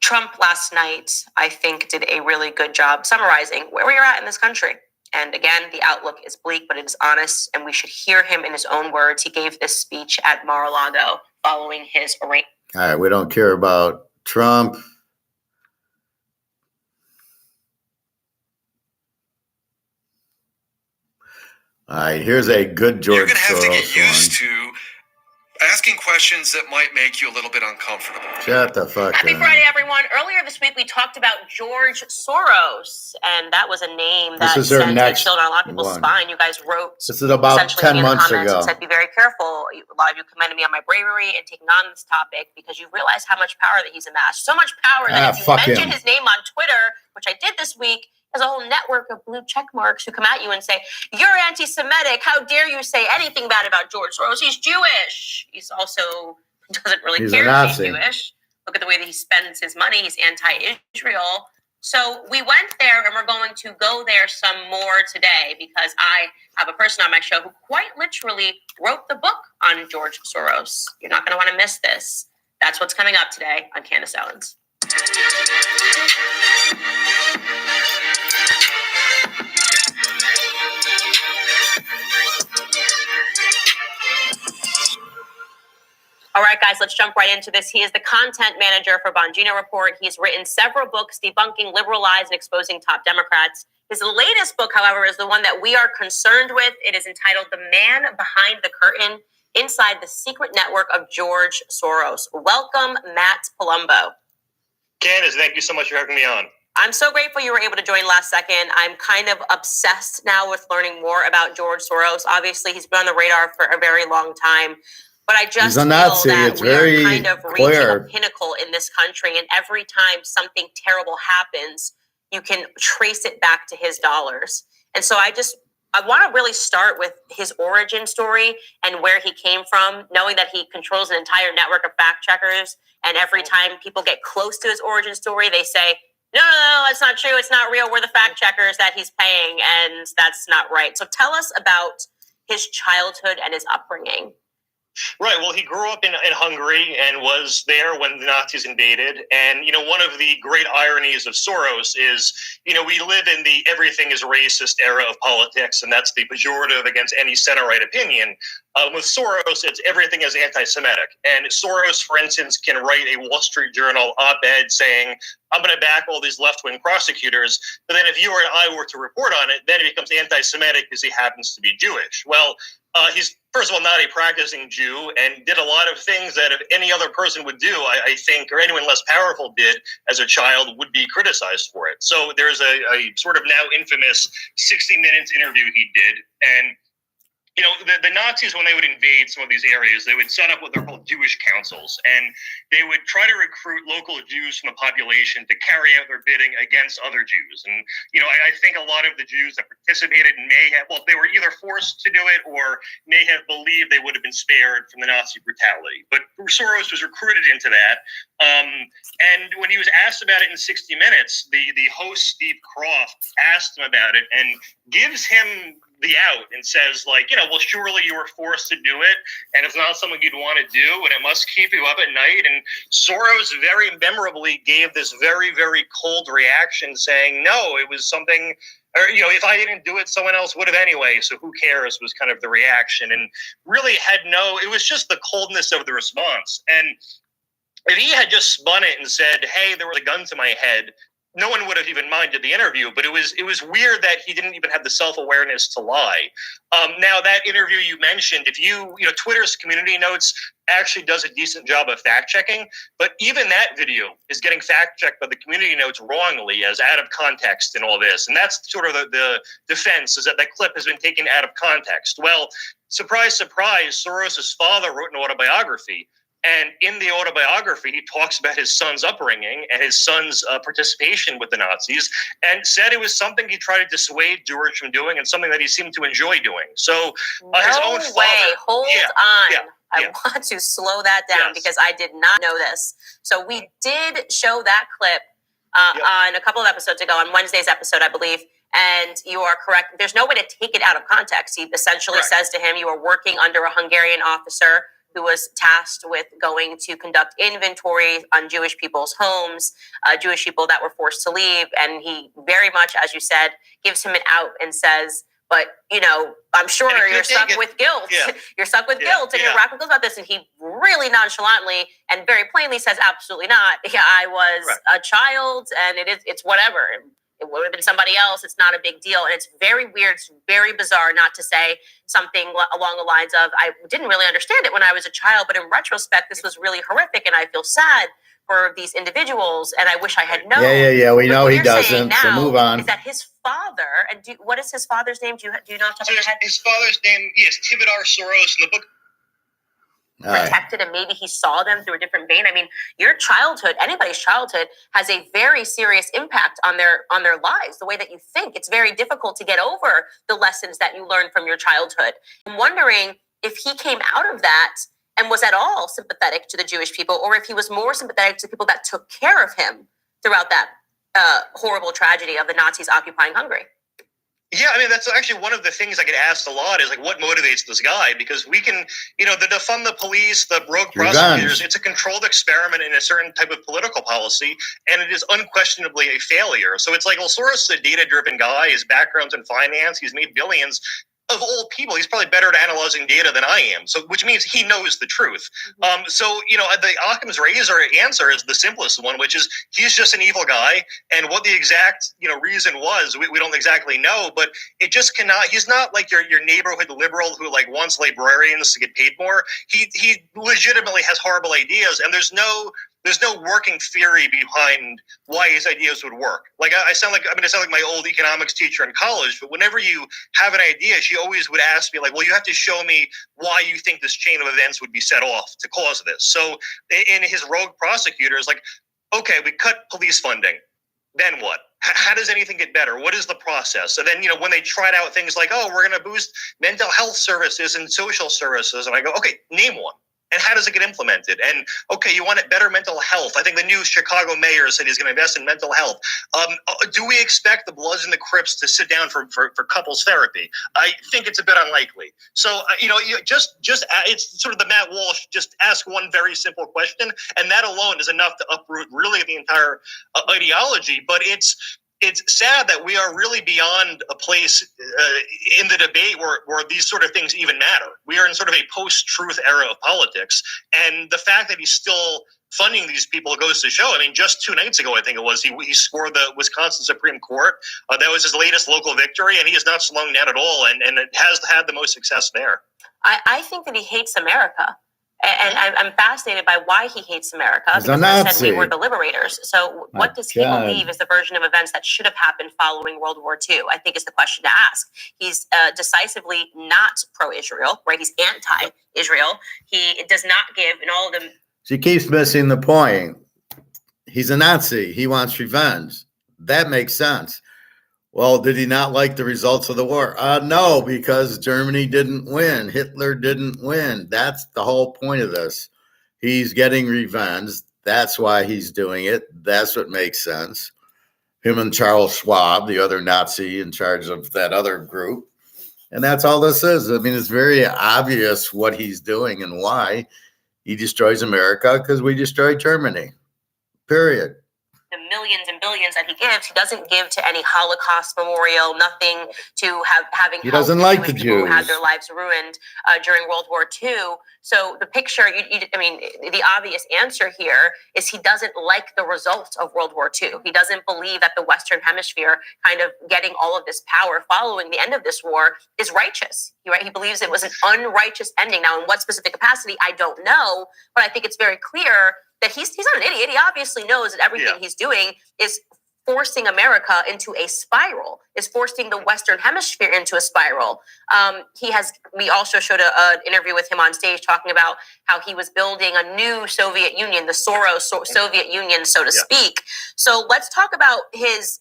C: Trump last night, I think, did a really good job summarizing where we are at in this country. And again, the outlook is bleak, but it is honest, and we should hear him in his own words. He gave this speech at Mar-a-Lago following his arraignment.
A: All right, we don't care about Trump. All right, here's a good George Soros.
G: You're going to have to get used
A: one.
G: to asking questions that might make you a little bit uncomfortable.
A: Shut the fuck
C: Happy
A: up.
C: Friday, everyone. Earlier this week, we talked about George Soros, and that was a name that
A: This is her
C: sent
A: next
C: a chill down a lot of people's
A: one.
C: spine. You guys wrote
A: This is about
C: essentially
A: 10
C: in the
A: months
C: comments
A: ago.
C: and said, be very careful. A lot of you commended me on my bravery and taking on this topic because you realize how much power that he's amassed. So much power that if you
A: fuck
C: mention
A: him.
C: his name on Twitter, which I did this week, there's a whole network of blue check marks who come at you and say, you're anti-Semitic. How dare you say anything bad about George Soros? He's Jewish. He's also doesn't really
A: He's
C: care
A: a
C: if he's
A: Nazi.
C: Jewish. Look at the way that he spends his money. He's anti-Israel. So we went there and we're going to go there some more today because I have a person on my show who quite literally wrote the book on George Soros. You're not going to want to miss this. That's what's coming up today on Candace Owens. All right, guys, let's jump right into this. He is the content manager for Bongino Report. He's written several books debunking liberal lies and exposing top Democrats. His latest book, however, is the one that we are concerned with. It is entitled The Man Behind the Curtain, Inside the Secret Network of George Soros. Welcome, Matt Palumbo.
H: Candace, thank you so much for having me on.
C: I'm so grateful you were able to join last second. I'm kind of obsessed now with learning more about George Soros. Obviously, he's been on the radar for a very long time. But I just feel
A: Nazi.
C: that
A: It's
C: we are
A: very
C: kind of
A: clear.
C: reaching a pinnacle in this country. And every time something terrible happens, you can trace it back to his dollars. And so I want to really start with his origin story and where he came from, knowing that he controls an entire network of fact checkers. And every time people get close to his origin story, they say, no, that's not true. It's not real. We're the fact checkers that he's paying. And that's not right. So tell us about his childhood and his upbringing.
H: Right. Well, he grew up in Hungary and was there when the Nazis invaded. And, one of the great ironies of Soros is, we live in the everything is racist era of politics, and that's the pejorative against any center-right opinion. With Soros, it's everything is anti-Semitic. And Soros, for instance, can write a Wall Street Journal op-ed saying, I'm going to back all these left-wing prosecutors. But then if you or I were to report on it, then it becomes anti-Semitic because he happens to be Jewish. Well, he's, first of all, not a practicing Jew and did a lot of things that if any other person would do, I think, or anyone less powerful did as a child, would be criticized for it. So there's a sort of now infamous 60 Minutes interview he did. And the Nazis, when they would invade some of these areas, they would set up what they're called Jewish councils, and they would try to recruit local Jews from the population to carry out their bidding against other Jews. And, I think a lot of the Jews that participated they were either forced to do it or may have believed they would have been spared from the Nazi brutality. But Soros was recruited into that. And when he was asked about it in 60 Minutes, the host, Steve Croft, asked him about it and gives him the out and says, well, surely you were forced to do it, and it's not something you'd want to do, and it must keep you up at night. And Soros very memorably gave this very, very cold reaction saying, no, it was something, or, if I didn't do it, someone else would have anyway, so who cares, was kind of the reaction. And really it was just the coldness of the response. And if he had just spun it and said, hey, there was a gun to my head, no one would have even minded the interview. But it was weird that he didn't even have the self-awareness to lie. Now, that interview you mentioned, if Twitter's community notes actually does a decent job of fact-checking, but even that video is getting fact-checked by the community notes wrongly as out of context and all this. And that's sort of the defense, is that clip has been taken out of context. Well, surprise, surprise, Soros' father wrote an autobiography. And in the autobiography, he talks about his son's upbringing and his son's participation with the Nazis, and said it was something he tried to dissuade George from doing and something that he seemed to enjoy doing. So his own father...
C: Hold on. I want to slow that down because I did not know this. So we did show that clip on a couple of episodes ago, on Wednesday's episode, I believe. And you are correct. There's no way to take it out of context. He essentially says to him, you are working under a Hungarian officer who was tasked with going to conduct inventory on Jewish people's homes, Jewish people that were forced to leave. And he very much, as you said, gives him an out and says, but, I'm sure you're stuck with guilt. Yeah. You're stuck with guilt, and you're racked with guilt about this. And he really nonchalantly and very plainly says, absolutely not. Yeah, I was a child, and it's whatever. It would have been somebody else. It's not a big deal. And it's very weird. It's very bizarre, not to say something along the lines of, I didn't really understand it when I was a child, but in retrospect, this was really horrific, and I feel sad for these individuals, and I wish I had known.
A: Yeah. We know he doesn't, so move on.
C: Is that his father, and what is his father's name? Do you know off the top of your head?
H: His father's name, yes, Tivadar Soros in the book.
C: Protected, and maybe he saw them through a different vein. I mean, your childhood, anybody's childhood, has a very serious impact on their lives. The way that you think, it's very difficult to get over the lessons that you learned from your childhood. I'm wondering if he came out of that and was at all sympathetic to the Jewish people, or if he was more sympathetic to people that took care of him throughout that horrible tragedy of the Nazis occupying Hungary.
H: Yeah, I mean, that's actually one of the things I get asked a lot is, what motivates this guy? Because we can, the defund the police, the rogue prosecutors, it's a controlled experiment in a certain type of political policy, and it is unquestionably a failure. So it's Soros is a data-driven guy. His background's in finance. He's made billions. Of all people, he's probably better at analyzing data than I am. So, which means he knows the truth. The Occam's razor answer is the simplest one, which is he's just an evil guy. And what the exact, reason was, we don't exactly know. But it just cannot. He's not like your neighborhood liberal who wants librarians to get paid more. He legitimately has horrible ideas, and there's no working theory behind why his ideas would work. I sound like my old economics teacher in college, but whenever you have an idea, she always would ask me well, you have to show me why you think this chain of events would be set off to cause this. So in his rogue prosecutors, okay, we cut police funding. Then what? How does anything get better? What is the process? And then, when they tried out things we're going to boost mental health services and social services. And I go, okay, name one. And how does it get implemented? And, okay, you want better mental health. I think the new Chicago mayor said he's going to invest in mental health. Do we expect the Bloods and the Crips to sit down for couples therapy? I think it's a bit unlikely. So, it's sort of the Matt Walsh, just ask one very simple question, and that alone is enough to uproot really the entire ideology. But it's sad that we are really beyond a place in the debate where these sort of things even matter. We are in sort of a post-truth era of politics. And the fact that he's still funding these people goes to show. I mean, just 2 nights ago, I think it was, he scored the Wisconsin Supreme Court. That was his latest local victory, and he is not slowing down at all, and it has had the most success there.
C: I think that he hates America. And I'm fascinated by why he hates America.
A: He's a
C: because I said
A: Nazi.
C: we were the liberators. So
A: My
C: what does he
A: God.
C: believe is the version of events that should have happened following World War II? I think is the question to ask. He's decisively not pro-Israel, right? He's anti-Israel. He does not give, in all of them.
A: She keeps missing the point. He's a Nazi. He wants revenge. That makes sense. Well, did he not like the results of the war? No, because Germany didn't win. Hitler didn't win. That's the whole point of this. He's getting revenge. That's why he's doing it. That's what makes sense. Him and Charles Schwab, the other Nazi in charge of that other group. And that's all this is. I mean, it's very obvious what he's doing and why. He destroys America because we destroyed Germany. Period.
C: The millions and billions that he gives, he doesn't give to any Holocaust memorial, nothing to having.
A: He doesn't like the
C: people who had
A: Jews.
C: their lives ruined during World War II. So the picture, I mean, the obvious answer here is he doesn't like the results of World War II. He doesn't believe that the Western Hemisphere kind of getting all of this power following the end of this war is righteous. He believes it was an unrighteous ending. Now, in what specific capacity, I don't know, but I think it's very clear that he's not an idiot. He obviously knows that everything he's doing is forcing America into a spiral, is forcing the Western Hemisphere into a spiral. We also showed an interview with him on stage talking about how he was building a new Soviet Union, the Soros Soviet Union, so to speak. So let's talk about his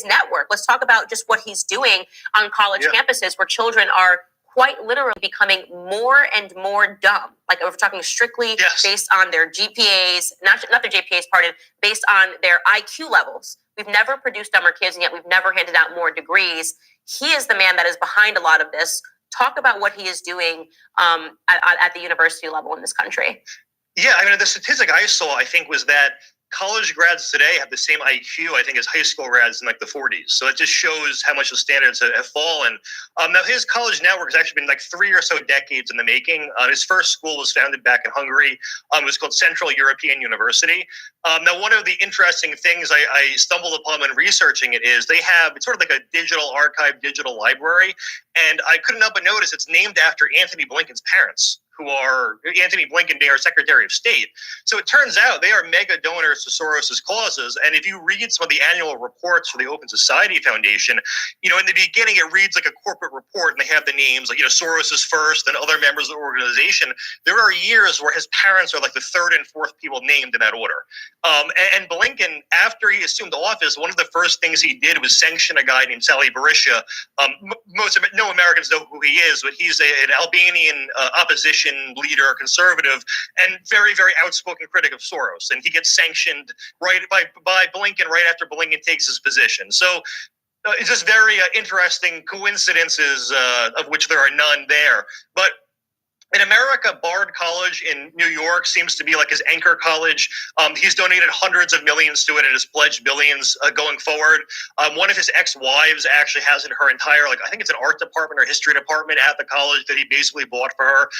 C: network. Let's talk about just what he's doing on college campuses where children are quite literally becoming more and more dumb. Like we're talking strictly based on their GPAs, not their GPAs, pardon, based on their IQ levels. We've never produced dumber kids, and yet we've never handed out more degrees. He is the man that is behind a lot of this. Talk about what he is doing at the university level in this country.
H: Yeah, I mean, the statistic I saw, I think, was that college grads today have the same IQ, I think, as high school grads in like the 40s. So it just shows how much the standards have fallen. Now, his college network has actually been like 3 or so decades in the making. His first school was founded back in Hungary. It was called Central European University. Now, one of the interesting things I stumbled upon when researching it is it's sort of like a digital archive, digital library. And I couldn't help but notice it's named after Antony Blinken's parents, who are Antony Blinken being our Secretary of State. So it turns out they are mega donors to Soros's causes. And if you read some of the annual reports for the Open Society Foundation, in the beginning, it reads like a corporate report and they have the names like, Soros is first and other members of the organization. There are years where his parents are like the third and fourth people named in that order. And Blinken, after he assumed office, one of the first things he did was sanction a guy named Sali Berisha. No Americans know who he is, but he's an Albanian opposition leader, conservative, and very, very outspoken critic of Soros. And he gets sanctioned by Blinken right after Blinken takes his position. So it's just very interesting coincidences, of which there are none there. But in America, Bard College in New York seems to be like his anchor college. He's donated hundreds of millions to it and has pledged billions going forward. One of his ex-wives actually has her entire, I think it's an art department or history department at the college that he basically bought for her.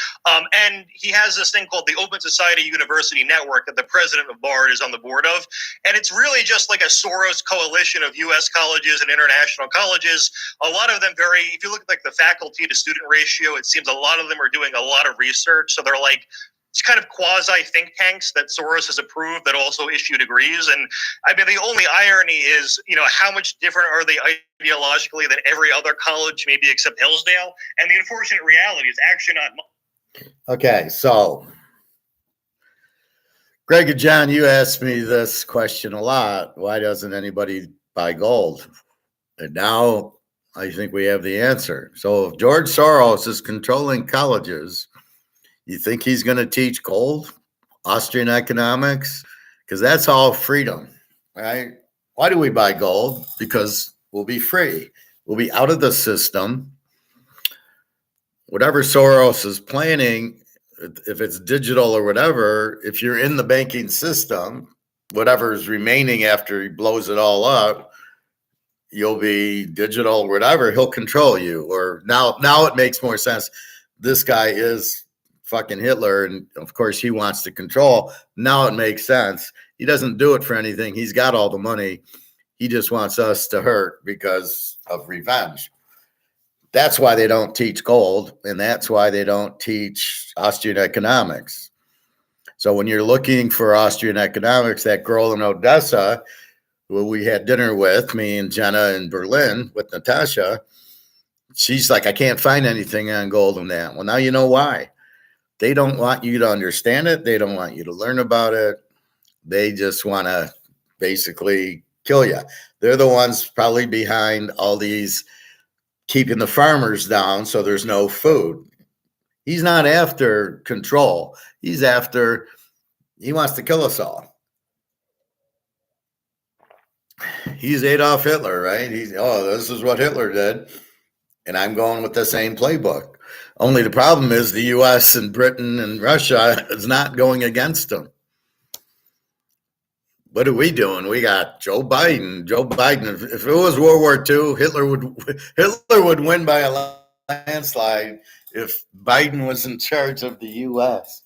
H: And he has this thing called the Open Society University Network that the president of Bard is on the board of. And it's really just like a Soros coalition of U.S. colleges and international colleges. A lot of them if you look at like the faculty to student ratio, it seems a lot of them are doing a lot of research. So they're like, it's kind of quasi think tanks that Soros has approved that also issue degrees. And I mean, the only irony is, how much different are they ideologically than every other college, maybe except Hillsdale? And the unfortunate reality is actually not much.
A: Okay, so Greg and John, you asked me this question a lot. Why doesn't anybody buy gold? And now I think we have the answer. So if George Soros is controlling colleges, you think he's going to teach gold, Austrian economics? Because that's all freedom, right? Why do we buy gold? Because we'll be free. We'll be out of the system. Whatever Soros is planning, if it's digital or whatever, if you're in the banking system, whatever's remaining after he blows it all up, you'll be digital, whatever, he'll control you. Or now it makes more sense. This guy is fucking Hitler, and of course he wants to control. Now it makes sense. He doesn't do it for anything. He's got all the money. He just wants us to hurt because of revenge. That's why they don't teach gold, and that's why they don't teach Austrian economics. So when you're looking for Austrian economics, that girl in Odessa, who we had dinner with, me and Jenna in Berlin with Natasha, she's like, I can't find anything on gold in that. Well, now you know why. They don't want you to understand it. They don't want you to learn about it. They just want to basically kill you. They're the ones probably behind all these keeping the farmers down so there's no food. He's not after control. He wants to kill us all. He's Adolf Hitler, right? This is what Hitler did. And I'm going with the same playbook. Only the problem is the US and Britain and Russia is not going against him. What are we doing? We got Joe Biden. If it was World War II, Hitler would win by a landslide if Biden was in charge of the US.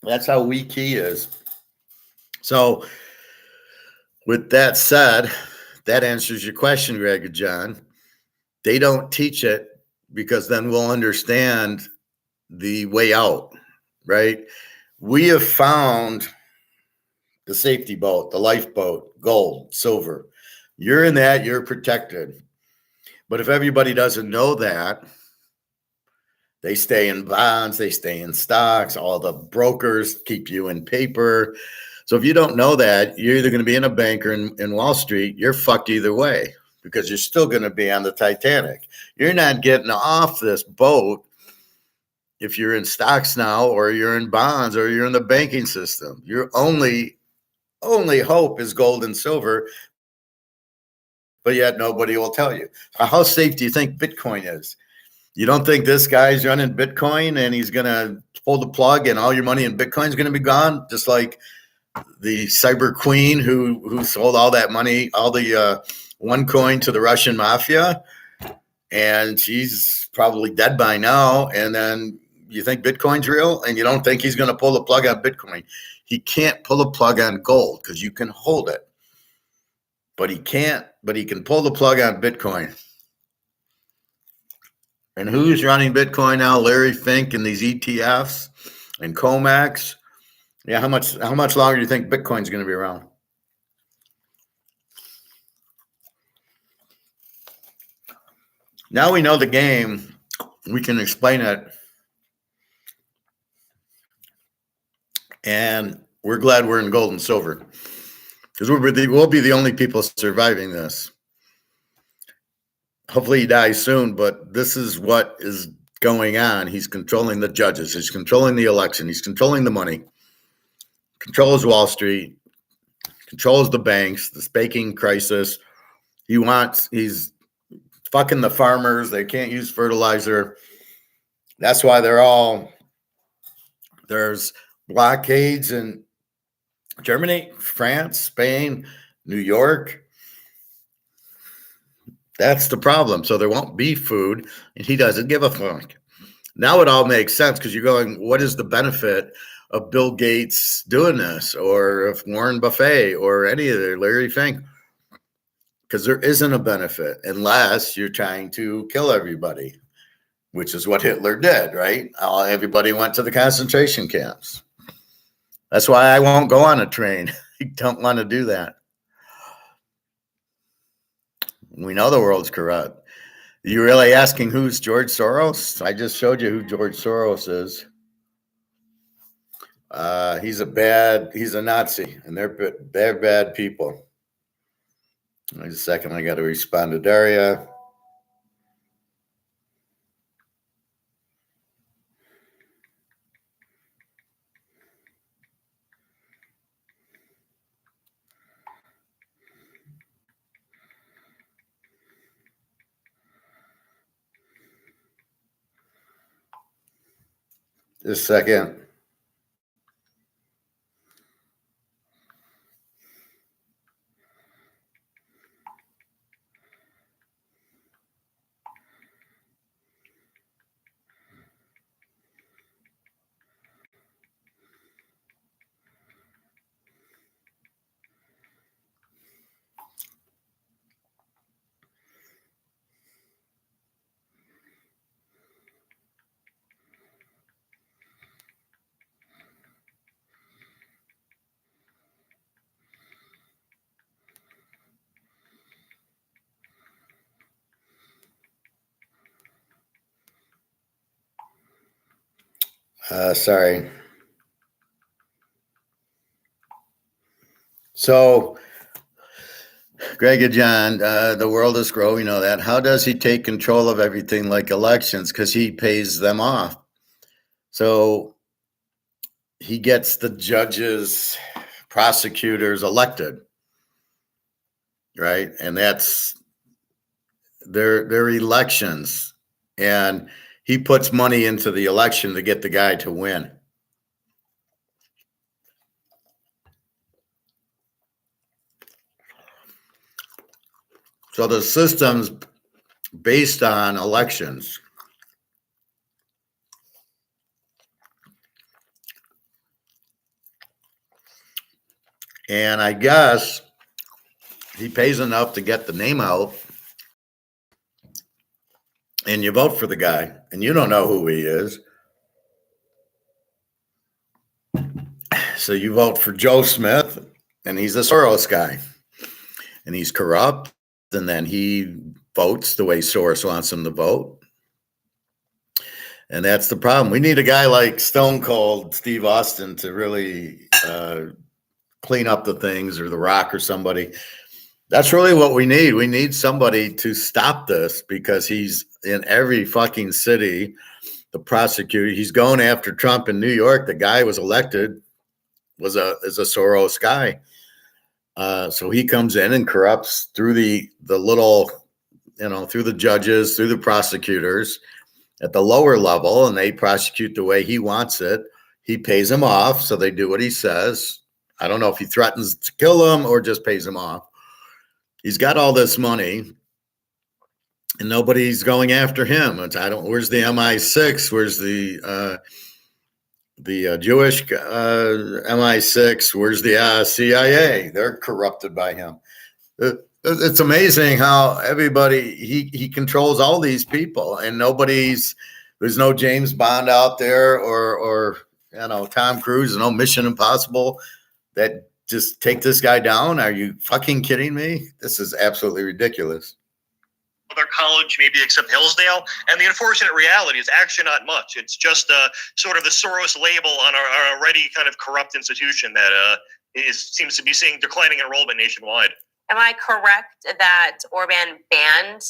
A: That's how weak he is. So, with that said, that answers your question, Greg and John. They don't teach it because then we'll understand the way out, right? We have found the safety boat, the lifeboat, gold, silver. You're in that, you're protected. But if everybody doesn't know that, they stay in bonds, they stay in stocks, all the brokers keep you in paper. So if you don't know that, you're either going to be in a banker in Wall Street, you're fucked either way because you're still going to be on the Titanic. You're not getting off this boat if you're in stocks now or you're in bonds or you're in the banking system. Your only hope is gold and silver, but yet nobody will tell you. How safe do you think Bitcoin is? You don't think this guy's running Bitcoin and he's going to pull the plug and all your money in Bitcoin is going to be gone? Just like the cyber queen who sold all that money, all the OneCoin to the Russian mafia, and she's probably dead by now. And then you think Bitcoin's real and you don't think he's going to pull the plug on Bitcoin. He can't pull the plug on gold because you can hold it, but he can pull the plug on Bitcoin. And who's running Bitcoin now? Larry Fink and these ETFs and COMEX. Yeah, how much longer do you think Bitcoin's going to be around? Now we know the game. We can explain it. And we're glad we're in gold and silver because we'll be the only people surviving this. Hopefully he dies soon, but this is what is going on. He's controlling the judges. He's controlling the election. He's controlling the money. Controls Wall Street. Controls the banks, the banking crisis. He's fucking the farmers. They can't use fertilizer. That's why there's blockades in Germany, France, Spain, New York. That's the problem. So there won't be food, and he doesn't give a fuck. Now it all makes sense because you're going, what is the benefit of Bill Gates doing this, or of Warren Buffett, or any of the Larry Fink? Because there isn't a benefit unless you're trying to kill everybody, which is what Hitler did, right? Everybody went to the concentration camps. That's why I won't go on a train. I don't want to do that. We know the world's corrupt. You really asking who's George Soros? I just showed you who George Soros is. He's a Nazi, and they're bad people. Wait a second, I got to respond to Daria. Just a second. Sorry. So, Greg and John, the world is growing. You know that. How does he take control of everything like elections? Because he pays them off. So he gets the judges, prosecutors elected, right? And that's their elections. And he puts money into the election to get the guy to win. So the system's based on elections. And I guess he pays enough to get the name out, and you vote for the guy, and you don't know who he is. So you vote for Joe Smith, and he's a Soros guy, and he's corrupt, and then he votes the way Soros wants him to vote. And that's the problem. We need a guy like Stone Cold Steve Austin to really clean up the things, or The Rock or somebody. That's really what we need. We need somebody to stop this, because he's in every fucking city. The prosecutor, he's going after Trump in New York. The guy was elected, is a Soros guy. So he comes in and corrupts through the little, through the judges, through the prosecutors at the lower level, and they prosecute the way he wants it. He pays them off, so they do what he says. I don't know if he threatens to kill them or just pays them off. He's got all this money, and nobody's going after him. Where's the MI6? Where's the Jewish MI6? Where's the CIA? They're corrupted by him. It's amazing how everybody, he controls all these people, and there's no James Bond out there or Tom Cruise, no Mission Impossible that just take this guy down. Are you fucking kidding me? This is absolutely ridiculous.
H: Other college, maybe except Hillsdale, and the unfortunate reality is actually not much. It's just sort of the Soros label on our already kind of corrupt institution that seems to be seeing declining enrollment nationwide.
C: Am I correct that Orban banned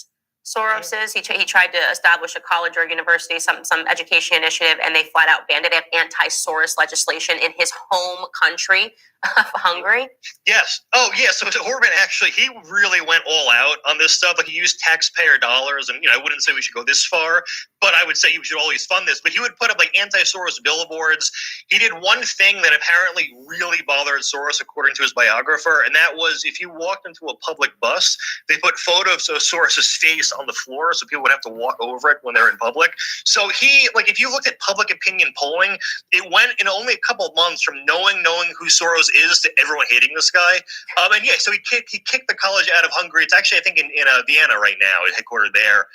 C: Soros's? He tried to establish a college or university, some education initiative, and they flat out banned it. They have anti-Soros legislation in his home country of Hungary.
H: Yes. Oh, yeah. So Orban actually, he really went all out on this stuff. Like, he used taxpayer dollars, and I wouldn't say we should go this far, but I would say you should always fund this. But he would put up like anti-Soros billboards. He did one thing that apparently really bothered Soros, according to his biographer, and that was if you walked into a public bus, they put photos of Soros's face on the floor so people would have to walk over it when they're in public. So if you looked at public opinion polling, it went in only a couple of months from knowing who Soros is to everyone hating this guy. So he kicked the college out of Hungary. It's actually, I think, in Vienna right now, headquartered there.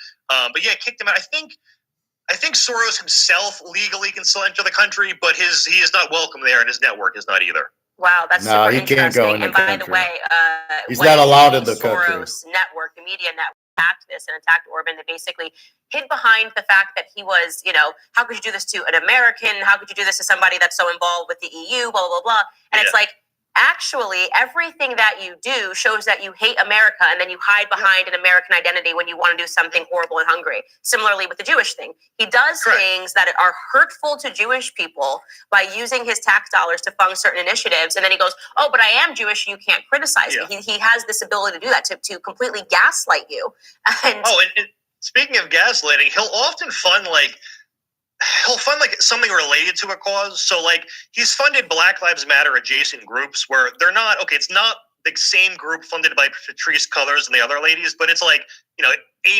H: Kicked him out. I think Soros himself legally can still enter the country, but he is not welcome there, and his network is not either.
C: Wow, that's super
A: he can't go in
C: interesting. And
A: the
C: by
A: country.
C: the way,
A: He's not allowed in the
C: Soros
A: country.
C: network, the media network, attacked this and attacked Orban. They basically hid behind the fact that he was, how could you do this to an American? How could you do this to somebody that's so involved with the EU? Blah blah blah. And it's like, actually, everything that you do shows that you hate America, and then you hide behind an American identity when you want to do something horrible in Hungary. Similarly with the Jewish thing. He does things that are hurtful to Jewish people by using his tax dollars to fund certain initiatives, and then he goes, oh, but I am Jewish, and you can't criticize me. He has this ability to do that, to completely gaslight you. And
H: speaking of gaslighting, he'll often fund something related to a cause. So he's funded Black Lives Matter adjacent groups where they're not, it's not the same group funded by Patrice Cullors and the other ladies, but it's a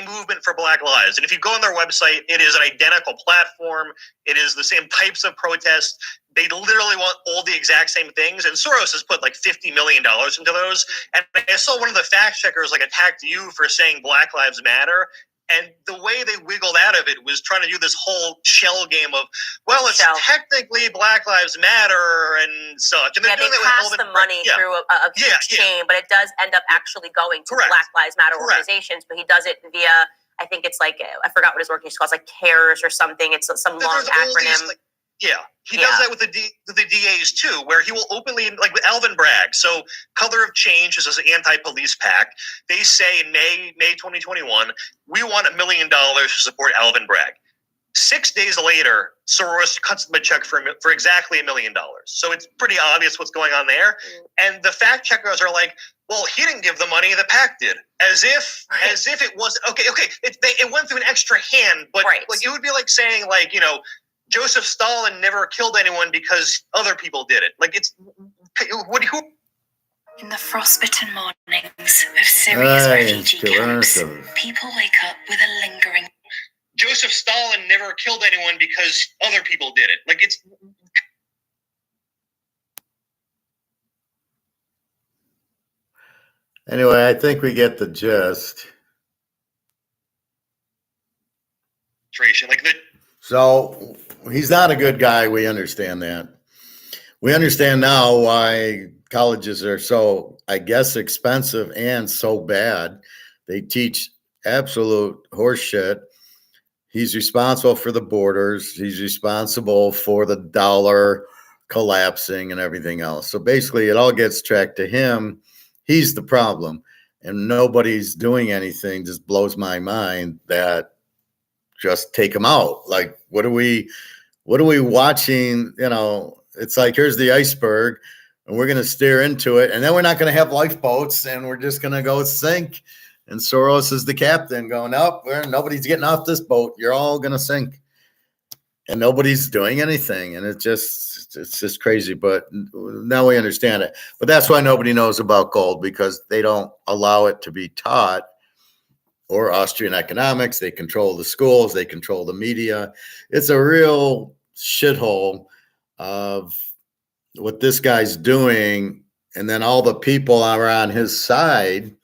H: movement for Black Lives. And if you go on their website, it is an identical platform. It is the same types of protests. They literally want all the exact same things. And Soros has put $50 million into those. And I saw one of the fact checkers attacked you for saying Black Lives Matter. And the way they wiggled out of it was trying to do this whole shell game of, it's technically Black Lives Matter and such. And
C: they pass the money through a huge chain, but it does end up actually going to Black Lives Matter organizations. But he does it via, I think it's I forgot what his organization is called. It's CARES or something. It's some long acronym.
H: Yeah, he does that with the DAs too, where he will openly, like with Alvin Bragg. So, Color of Change is an anti-police PAC. They say in May 2021, we want $1 million to support Alvin Bragg. 6 days later, Soros cuts them a check for exactly $1 million. So it's pretty obvious what's going on there. And the fact checkers are like, well, he didn't give the money, the PAC did, as if it was okay. It went through an extra hand, but like it would be like saying, like, you know, Joseph Stalin never killed anyone because other people did it. Like, it's who?
B: In the frostbitten mornings of Syria's refugee camps, people wake up with a lingering.
H: Joseph Stalin never killed anyone because other people did it. Like, it's.
A: Anyway, I think we get the gist. So he's not a good guy. We understand that. We understand now why colleges are so, I guess, expensive and so bad. They teach absolute horseshit. He's responsible for the borders. He's responsible for the dollar collapsing and everything else. So basically, it all gets tracked to him. He's the problem, and nobody's doing anything. Just blows my mind that just take him out. Like, what are we watching? You know, it's like, here's the iceberg, and we're going to steer into it, and then we're not going to have lifeboats, and we're just going to go sink. And Soros is the captain going, nope, nobody's getting off this boat. You're all going to sink. And nobody's doing anything. And it's just crazy. But now we understand it. But that's why nobody knows about gold, because they don't allow it to be taught. Or Austrian economics. They control the schools. They control the media. It's a real shithole of what this guy's doing. And then all the people are on his side,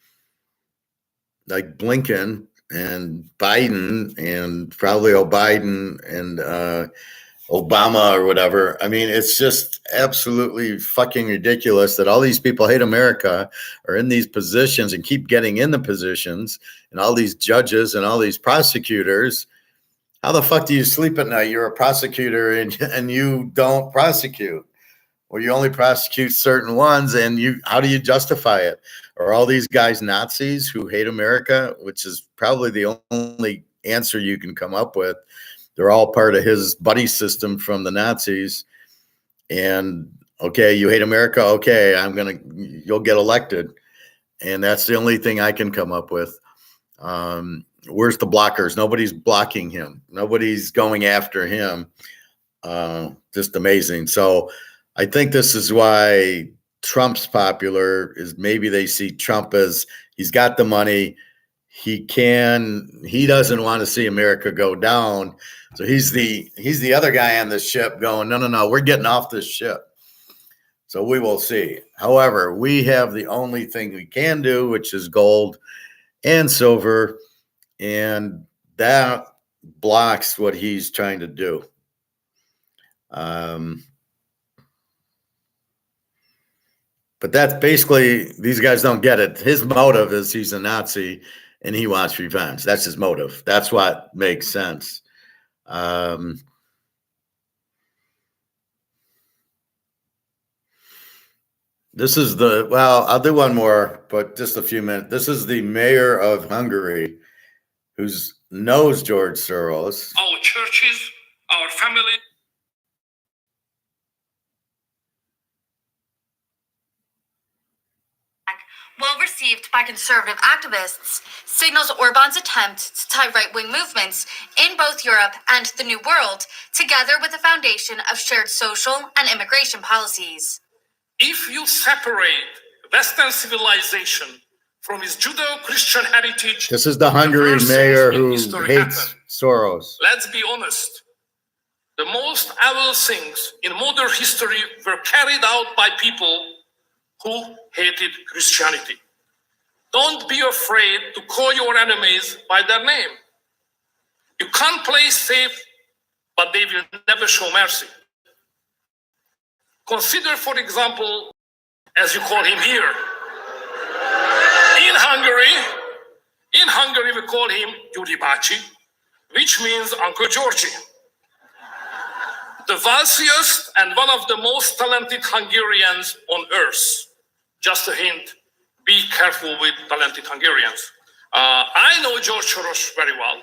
A: like Blinken and Biden and probably O'Biden and Obama or whatever. I mean, it's just absolutely fucking ridiculous that all these people hate America, are in these positions and keep getting in the positions, and all these judges and all these prosecutors. How the fuck do you sleep at night? You're a prosecutor and you don't prosecute. Or you only prosecute certain ones, and how do you justify it? Are all these guys Nazis who hate America, which is probably the only answer you can come up with? They're all part of his buddy system from the Nazis. And okay, you hate America. Okay, you'll get elected. And that's the only thing I can come up with. Where's the blockers? Nobody's blocking him. Nobody's going after him. Just amazing. So I think this is why Trump's popular, is maybe they see Trump as, he's got the money. He doesn't want to see America go down. So he's the other guy on the ship going, no, we're getting off this ship. So we will see. However, we have the only thing we can do, which is gold and silver. And that blocks what he's trying to do. But that's basically, these guys don't get it. His motive is he's a Nazi and he wants revenge. That's his motive. That's what makes sense. This is I'll do one more, but just a few minutes. This is the mayor of Hungary, who knows George Soros.
I: Our churches, our family.
B: Well received by conservative activists, signals Orban's attempt to tie right-wing movements in both Europe and the New World together with the foundation of shared social and immigration policies.
I: If you separate Western civilization from its Judeo-Christian heritage,
A: this is the Hungary mayor who hates Soros.
I: Let's be honest. The most evil things in modern history were carried out by people who hated Christianity. Don't be afraid to call your enemies by their name. You can't play safe, but they will never show mercy. Consider, for example, as you call him here. In Hungary, we call him Gyuri Bácsi, which means Uncle Georgie. the wealthiest and one of the most talented Hungarians on earth. Just a hint, be careful with talented Hungarians. I know George Soros very well.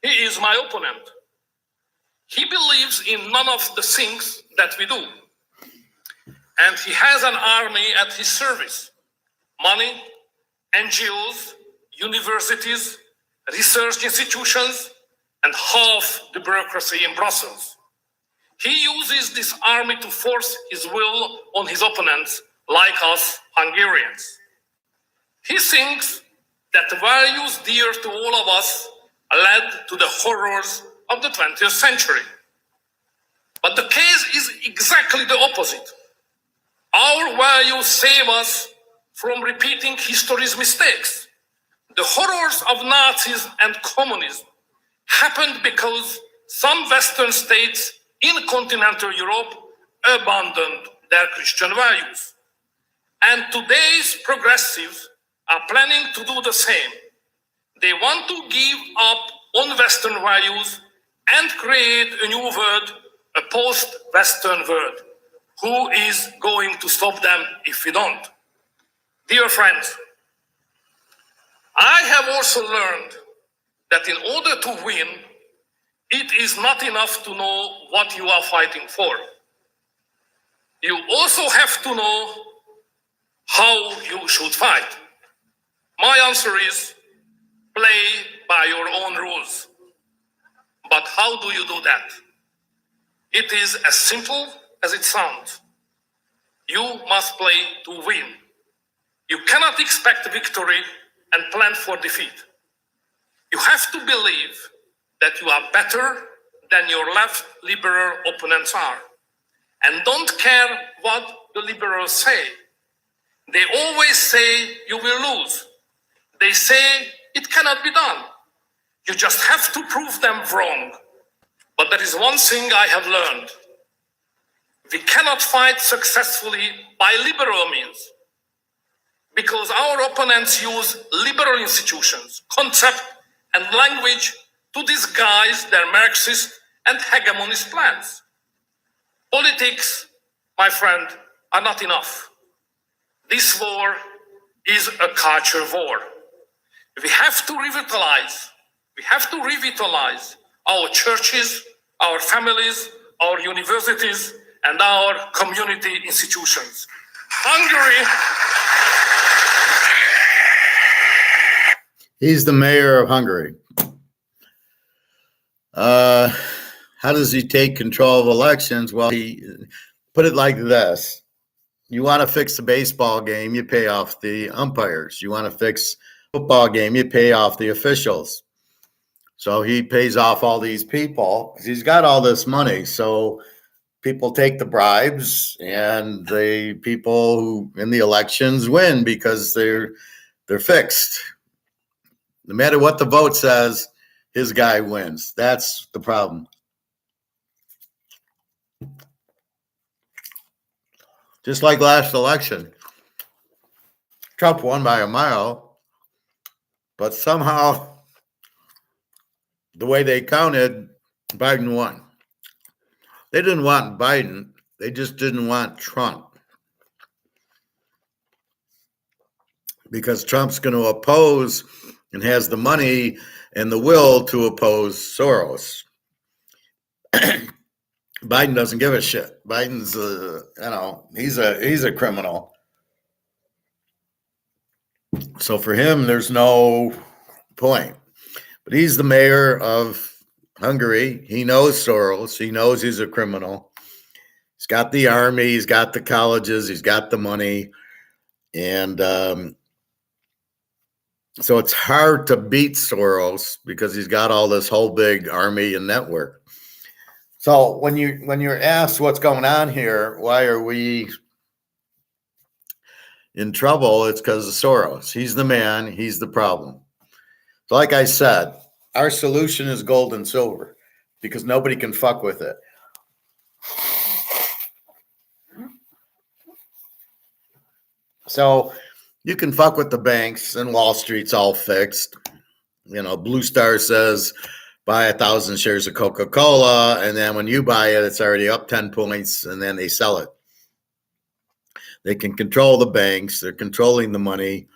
I: He is my opponent. He believes in none of the things that we do. And he has an army at his service. Money, NGOs, universities, research institutions, and half the bureaucracy in Brussels. He uses this army to force his will on his opponents, like us Hungarians. He thinks that the values dear to all of us led to the horrors of the 20th century. But the case is exactly the opposite. Our values save us from repeating history's mistakes. The horrors of Nazis and communism happened because some Western states in continental Europe abandoned their Christian values. And today's progressives are planning to do the same. They want to give up on Western values and create a new world, a post-Western world. Who is going to stop them if we don't? Dear friends, I have also learned that in order to win, it is not enough to know what you are fighting for. You also have to know how you should fight. My answer is play by your own rules. But how do you do that? It is as simple as it sounds. You must play to win. You cannot expect victory and plan for defeat. You have to believe that you are better than your left liberal opponents are. And don't care what the liberals say. They always say you will lose. They say it cannot be done. You just have to prove them wrong. But there is one thing I have learned. We cannot fight successfully by liberal means, because our opponents use liberal institutions, concept, and language to disguise their Marxist and hegemonist plans. Politics, my friend, are not enough. This war is a culture war. We have to revitalize our churches, our families, our universities, and our community institutions. Hungary.
A: He's the mayor of Hungary. How does he take control of elections? Well, he put it like this. You want to fix a baseball game, you pay off the umpires. You want to fix a football game, you pay off the officials. So he pays off all these people because he's got all this money. So people take the bribes, and the people who in the elections win because they're fixed. No matter what the vote says, his guy wins. That's the problem. Just like last election, Trump won by a mile, but somehow the way they counted, Biden won. They didn't want Biden. They just didn't want Trump. Because Trump's going to oppose and has the money and the will to oppose Soros. Biden doesn't give a shit. Biden's, he's a criminal. So for him, there's no point. But he's the mayor of Hungary. He knows Soros. He knows he's a criminal. He's got the army. He's got the colleges. He's got the money. And so it's hard to beat Soros because he's got all this whole big army and network. So when you're asked what's going on here, why are we in trouble? It's because of Soros. He's the man. He's the problem. So like I said, our solution is gold and silver because nobody can fuck with it. So you can fuck with the banks and Wall Street's all fixed. Blue Star says buy 1,000 shares of Coca-Cola, and then when you buy it, it's already up 10 points, and then they sell it. They can control the banks. They're controlling the money.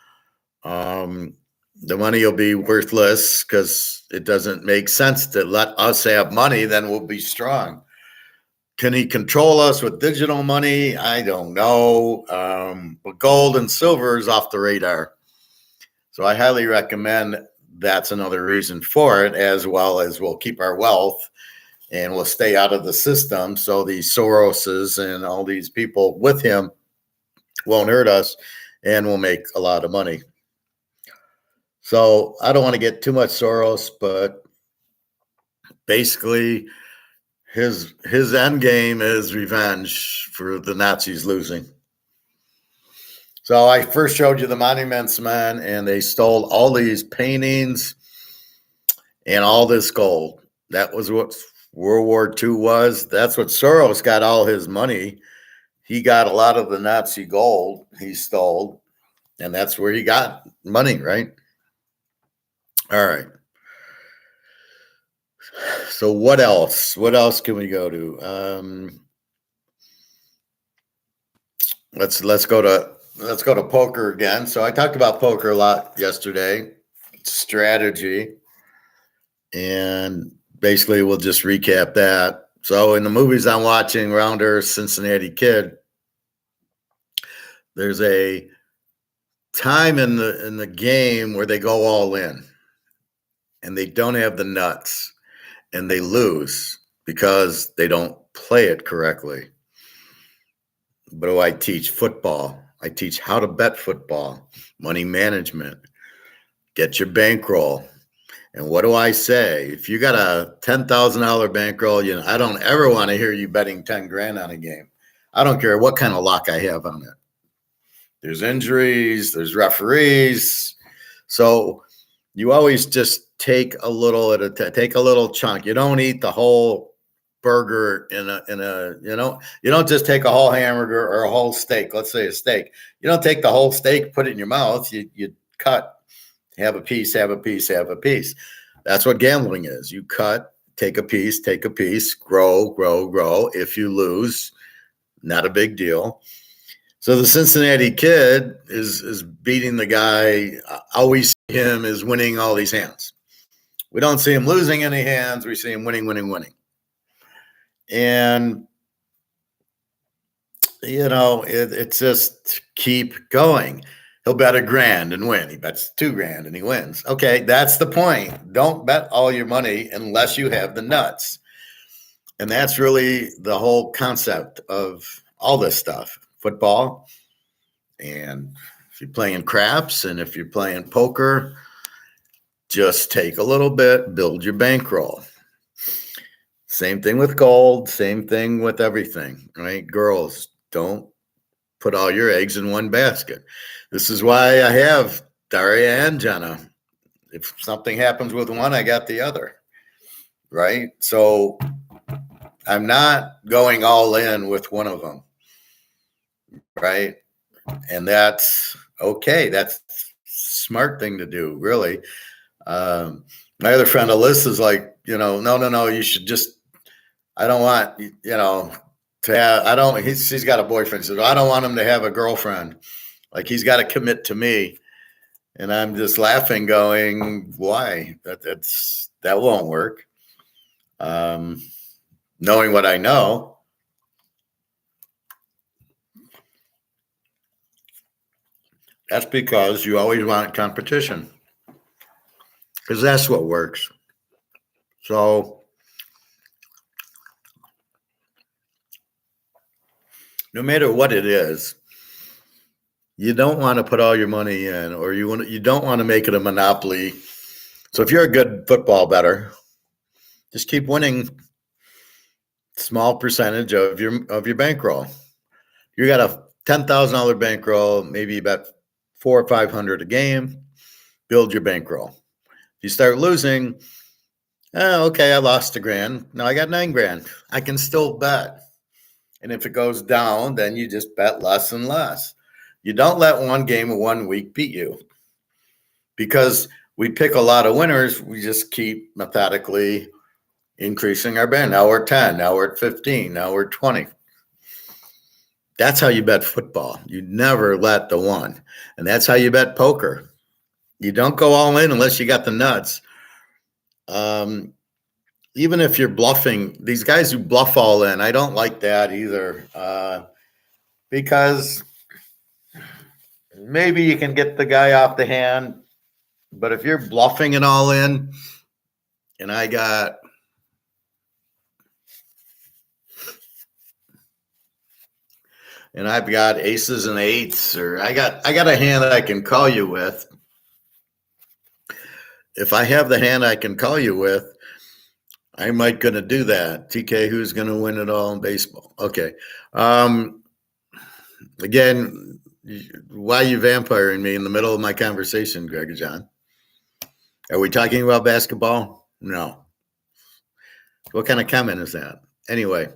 A: The money will be worthless because it doesn't make sense to let us have money. Then we'll be strong. Can he control us with digital money? I don't know. But gold and silver is off the radar. So I highly recommend that's another reason for it, as well as we'll keep our wealth and we'll stay out of the system. So these Soroses and all these people with him won't hurt us, and we'll make a lot of money. So I don't want to get too much Soros, but basically his end game is revenge for the Nazis losing. So I first showed you the Monuments Men, and they stole all these paintings and all this gold. That was what World War II was. That's what Soros got all his money. He got a lot of the Nazi gold he stole, and that's where he got money, right? All right. So what else? What else can we go to? Let's go to poker again. So I talked about poker a lot yesterday, strategy, and basically we'll just recap that. So in the movies I'm watching, Rounder, Cincinnati Kid, there's a time in the game where they go all in and they don't have the nuts and they lose because they don't play it correctly. What do I teach? Football. I teach how to bet football, money management, get your bankroll. And what do I say? If you got a $10,000 bankroll, I don't ever want to hear you betting 10 grand on a game. I don't care what kind of luck I have on it. There's injuries, there's referees. So you always just take a little take a little chunk. You don't eat the whole burger in a you don't just take a whole hamburger or a whole steak. Let's say a steak. You don't take the whole steak, put it in your mouth. You cut, have a piece, have a piece, have a piece. That's what gambling is. You cut, take a piece, grow. If you lose, not a big deal. So the Cincinnati Kid is beating the guy. All we see him is winning all these hands. We don't see him losing any hands. We see him winning. And, it's just keep going. He'll bet $1,000 and win. He bets $2,000 and he wins. Okay, that's the point. Don't bet all your money unless you have the nuts. And that's really the whole concept of all this stuff. Football, and if you're playing craps and if you're playing poker, just take a little bit, build your bankroll. Same thing with gold, same thing with everything, right? Girls, don't put all your eggs in one basket. This is why I have Daria and Jenna. If something happens with one, I got the other, right? So I'm not going all in with one of them. Right. And that's okay. That's smart thing to do, really. My other friend Alyssa's like, no, you should just, I don't want, to have, she's got a boyfriend. She says, I don't want him to have a girlfriend. Like he's got to commit to me. And I'm just laughing going, why? That won't work. Knowing what I know, that's because you always want competition, because that's what works. So no matter what it is, you don't want to put all your money in, or you don't want to make it a monopoly. So if you're a good football bettor, just keep winning small percentage of your bankroll. You got a $10,000 bankroll, maybe about $400 or $500 a game. Build your bankroll. If you start losing, okay, I lost $1,000. Now I got $9,000. I can still bet. And if it goes down, then you just bet less and less. You don't let one game of 1 week beat you, because we pick a lot of winners. We just keep methodically increasing our bet. Now we're 10. Now we're at 15. Now we're 20. That's how you bet football. You never let the one. And that's how you bet poker. You don't go all in unless you got the nuts. Even if you're bluffing, these guys who bluff all in, I don't like that either. Because maybe you can get the guy off the hand, but if you're bluffing it all in, and I've got aces and eights, or I got a hand that I can call you with. If I have the hand I can call you with, I might gonna do that. TK, who's gonna win it all in baseball? Okay. Again, why are you vampiring me in the middle of my conversation, Greg John? Are we talking about basketball? No. What kind of comment is that? Anyway,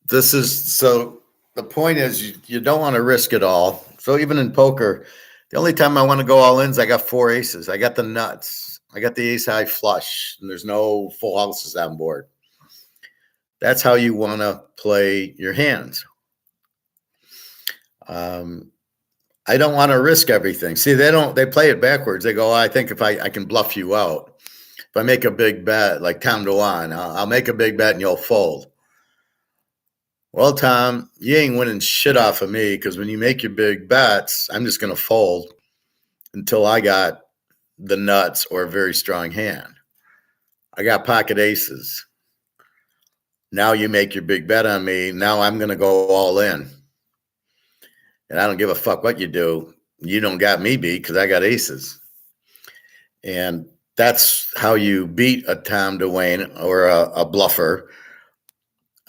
A: this is, so the point is you don't want to risk it all. So even in poker, the only time I want to go all in is I got 4 aces. I got the nuts. I got the ace high flush, and there's no full houses on board. That's how you want to play your hands. I don't want to risk everything. See, they play it backwards. They go, I think if I can bluff you out. If I make a big bet, like Tom DeWan, I'll make a big bet and you'll fold. Well, Tom, you ain't winning shit off of me, because when you make your big bets, I'm just going to fold until I got the nuts or a very strong hand. I got pocket aces. Now you make your big bet on me. Now I'm going to go all in. And I don't give a fuck what you do. You don't got me beat because I got aces. And that's how you beat a Tom DeWayne or a bluffer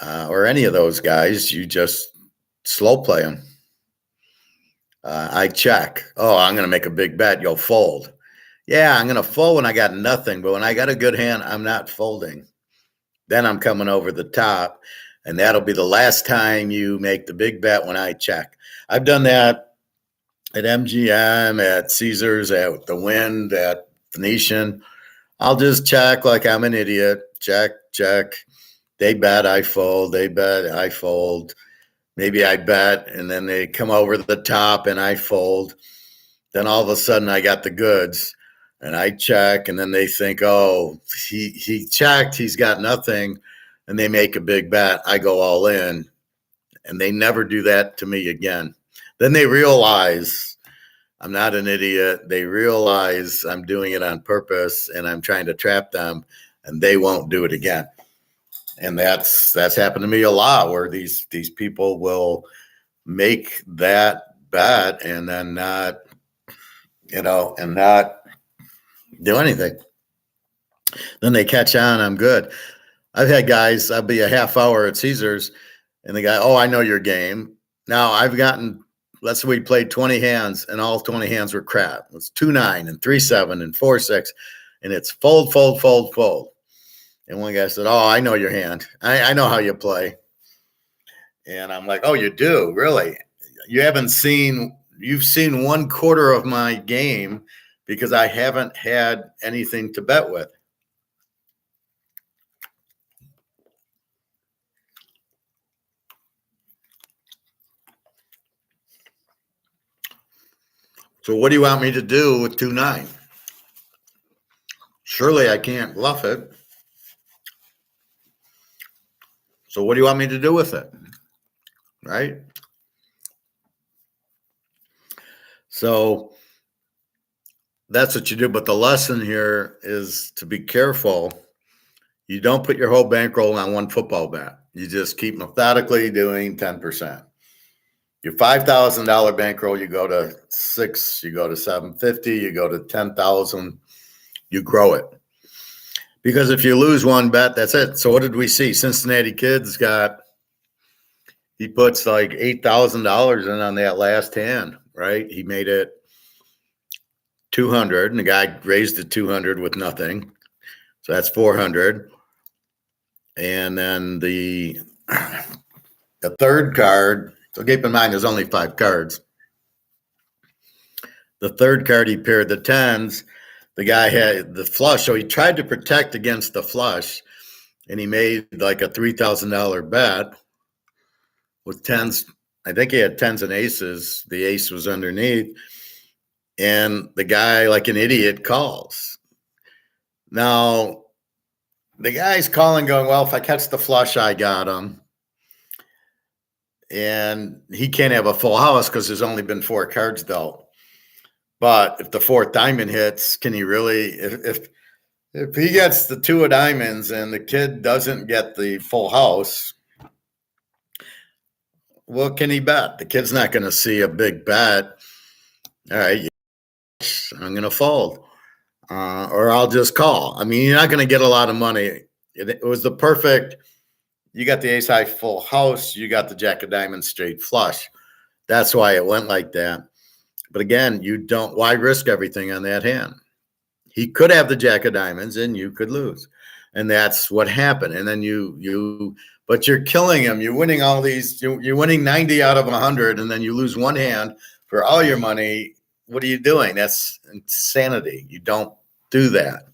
A: or any of those guys. You just slow play them. I check. Oh, I'm going to make a big bet. You'll fold. Yeah, I'm going to fold when I got nothing. But when I got a good hand, I'm not folding. Then I'm coming over the top. And that'll be the last time you make the big bet when I check. I've done that at MGM, at Caesars, at the Wind, at Venetian. I'll just check like I'm an idiot. Check. They bet, I fold. They bet, I fold. Maybe I bet, and then they come over the top and I fold. Then all of a sudden I got the goods, and I check, and then they think, oh, he checked, he's got nothing, and they make a big bet. I go all in, and they never do that to me again. Then they realize I'm not an idiot. They realize I'm doing it on purpose, and I'm trying to trap them, and they won't do it again. And that's happened to me a lot, where these people will make that bet and then not do anything. Then they catch on. I'm good. I've had guys, I'll be a half hour at Caesars, and the guy, oh, I know your game. Now I've gotten, let's say we played 20 hands, and all 20 hands were crap. It's 2-9 and 3-7 and 4-6, and it's fold. And one guy said, oh, I know your hand. I know how you play. And I'm like, oh, you do? Really? You've seen 1/4 of my game because I haven't had anything to bet with. So what do you want me to do with 2-9? Surely I can't bluff it. So what do you want me to do with it? Right? So that's what you do. But the lesson here is to be careful. You don't put your whole bankroll on one football bet. You just keep methodically doing 10%. Your $5,000 bankroll, you go to 6, you go to 750, you go to 10,000, you grow it. Because if you lose one bet, that's it. So what did we see? Cincinnati Kid's he puts like $8,000 in on that last hand, right? He made it 200, and the guy raised it 200 with nothing. So that's 400. And then the third card, so keep in mind there's only 5 cards. The third card he paired the tens. The guy had the flush, so he tried to protect against the flush, and he made like a $3,000 bet with tens. I think he had tens and aces. The ace was underneath, and the guy, like an idiot, calls. Now, the guy's calling, going, well, if I catch the flush, I got him. And he can't have a full house because there's only been 4 cards dealt. But if the 4th diamond hits, can he really? If he gets the 2 of diamonds and the kid doesn't get the full house, what can he bet? The kid's not going to see a big bet. All right, I'm going to fold, or I'll just call. I mean, you're not going to get a lot of money. It was the perfect. You got the ace high full house. You got the jack of diamonds straight flush. That's why it went like that. But again, you don't. Why risk everything on that hand? He could have the jack of diamonds, and you could lose, and that's what happened. And then but you're killing him. You're winning all these. You're winning 90 out of 100, and then you lose one hand for all your money. What are you doing? That's insanity. You don't do that.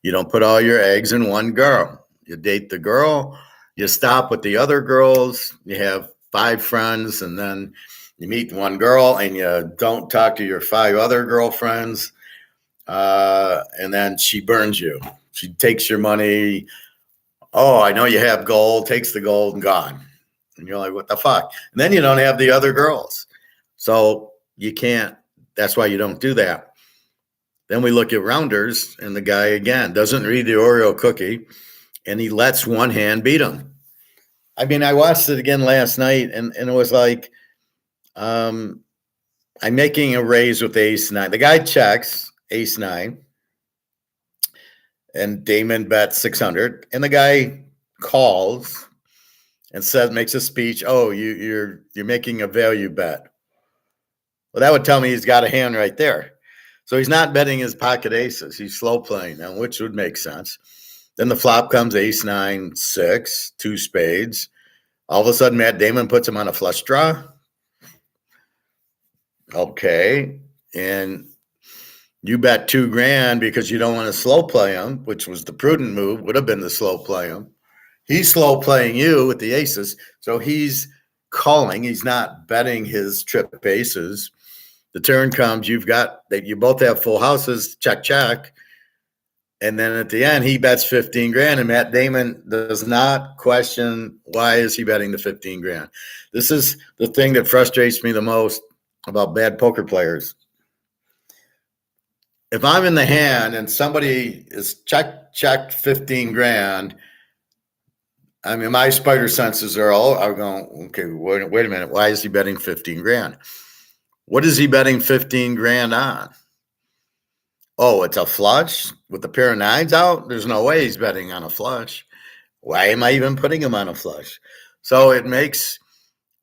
A: You don't put all your eggs in one girl. You date the girl. You stop with the other girls. You have 5 friends, and then you meet one girl, and you don't talk to your 5 other girlfriends. And then she burns you. She takes your money. Oh, I know you have gold, takes the gold and gone. And you're like, what the fuck? And then you don't have the other girls. So you can't, that's why you don't do that. Then we look at rounders, and the guy, again, doesn't read the Oreo cookie, and he lets one hand beat him. I mean, I watched it again last night, and it was like, I'm making a raise with ace 9. The guy checks ace 9, and Damon bets 600, and the guy calls and makes a speech. Oh, you're making a value bet. Well, that would tell me he's got a hand right there. So he's not betting his pocket aces. He's slow playing now, which would make sense. Then the flop comes ace 9, 6, 2 spades. All of a sudden, Matt Damon puts him on a flush draw. Okay. And you bet $2,000 because you don't want to slow play him, which was the prudent move, would have been to slow play him. He's slow playing you with the aces. So he's calling. He's not betting his trip aces. The turn comes, you both have full houses, check, check. And then at the end, he bets $15,000, and Matt Damon does not question why is he betting the $15,000. This is the thing that frustrates me the most about bad poker players. If I'm in the hand and somebody is checked $15,000, I mean, my spider senses are going, okay, wait a minute. Why is he betting $15,000? What is he betting $15,000 on? Oh, it's a flush with a pair of 9s out? There's no way he's betting on a flush. Why am I even putting him on a flush? So it makes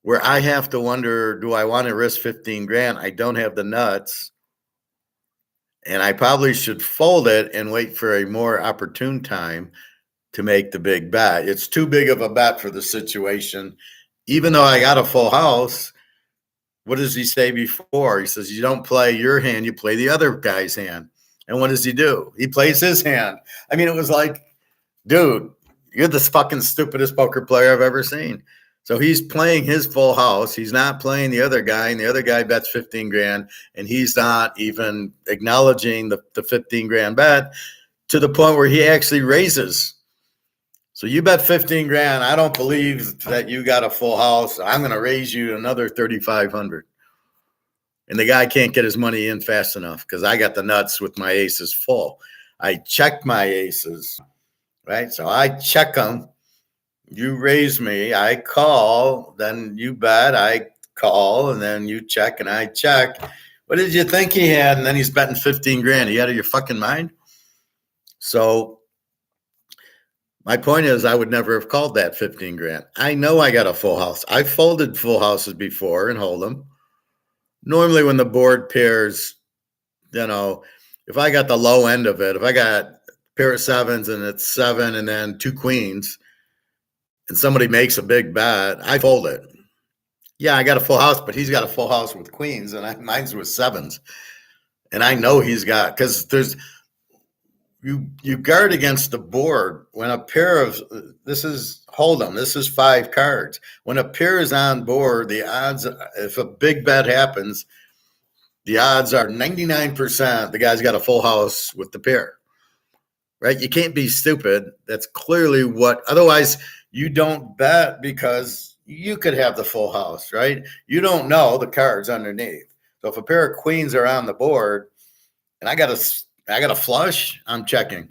A: where I have to wonder, do I want to risk $15,000? I don't have the nuts. And I probably should fold it and wait for a more opportune time to make the big bet. It's too big of a bet for the situation. Even though I got a full house, what does he say before? He says, you don't play your hand, you play the other guy's hand. And what does he do? He plays his hand. I mean, it was like, dude, you're the fucking stupidest poker player I've ever seen. So he's playing his full house. He's not playing the other guy, and the other guy bets $15,000, and he's not even acknowledging the $15,000 bet to the point where he actually raises. So you bet $15,000. I don't believe that you got a full house. I'm going to raise you another $3,500. And the guy can't get his money in fast enough because I got the nuts with my aces full. I check my aces, right? So I check them. You raise me. I call. Then you bet. I call. And then you check and I check. What did you think he had? And then he's betting $15,000. Are you out of your fucking mind? So my point is I would never have called that $15,000. I know I got a full house. I folded full houses before and hold them. Normally when the board pairs, if I got the low end of it, if I got a pair of 7s and it's 7 and then 2 queens and somebody makes a big bet, I fold it. Yeah, I got a full house, but he's got a full house with queens, and mine's with sevens. And I know he's got, because you guard against the board when a pair of, this is hold'em, this is 5 cards. When a pair is on board, the odds, if a big bet happens, the odds are 99% the guy's got a full house with the pair, right? You can't be stupid. That's clearly what, otherwise you don't bet, because you could have the full house, right? You don't know the cards underneath. So if a pair of queens are on the board and I got a flush, I'm checking.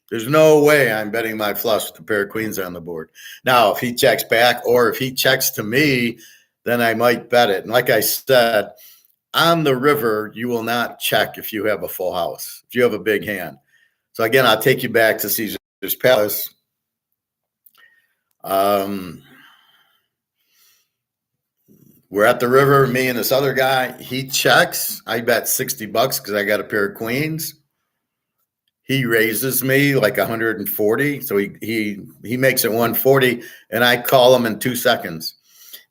A: There's no way I'm betting my flush with a pair of queens on the board. Now, if he checks back or if he checks to me, then I might bet it. And like I said, on the river, you will not check if you have a full house, if you have a big hand. So again, I'll take you back to Caesar's Palace. We're at the river, me and this other guy. He checks. I bet $60 because I got a pair of queens. He raises me like 140, so he makes it 140, and I call him in 2 seconds,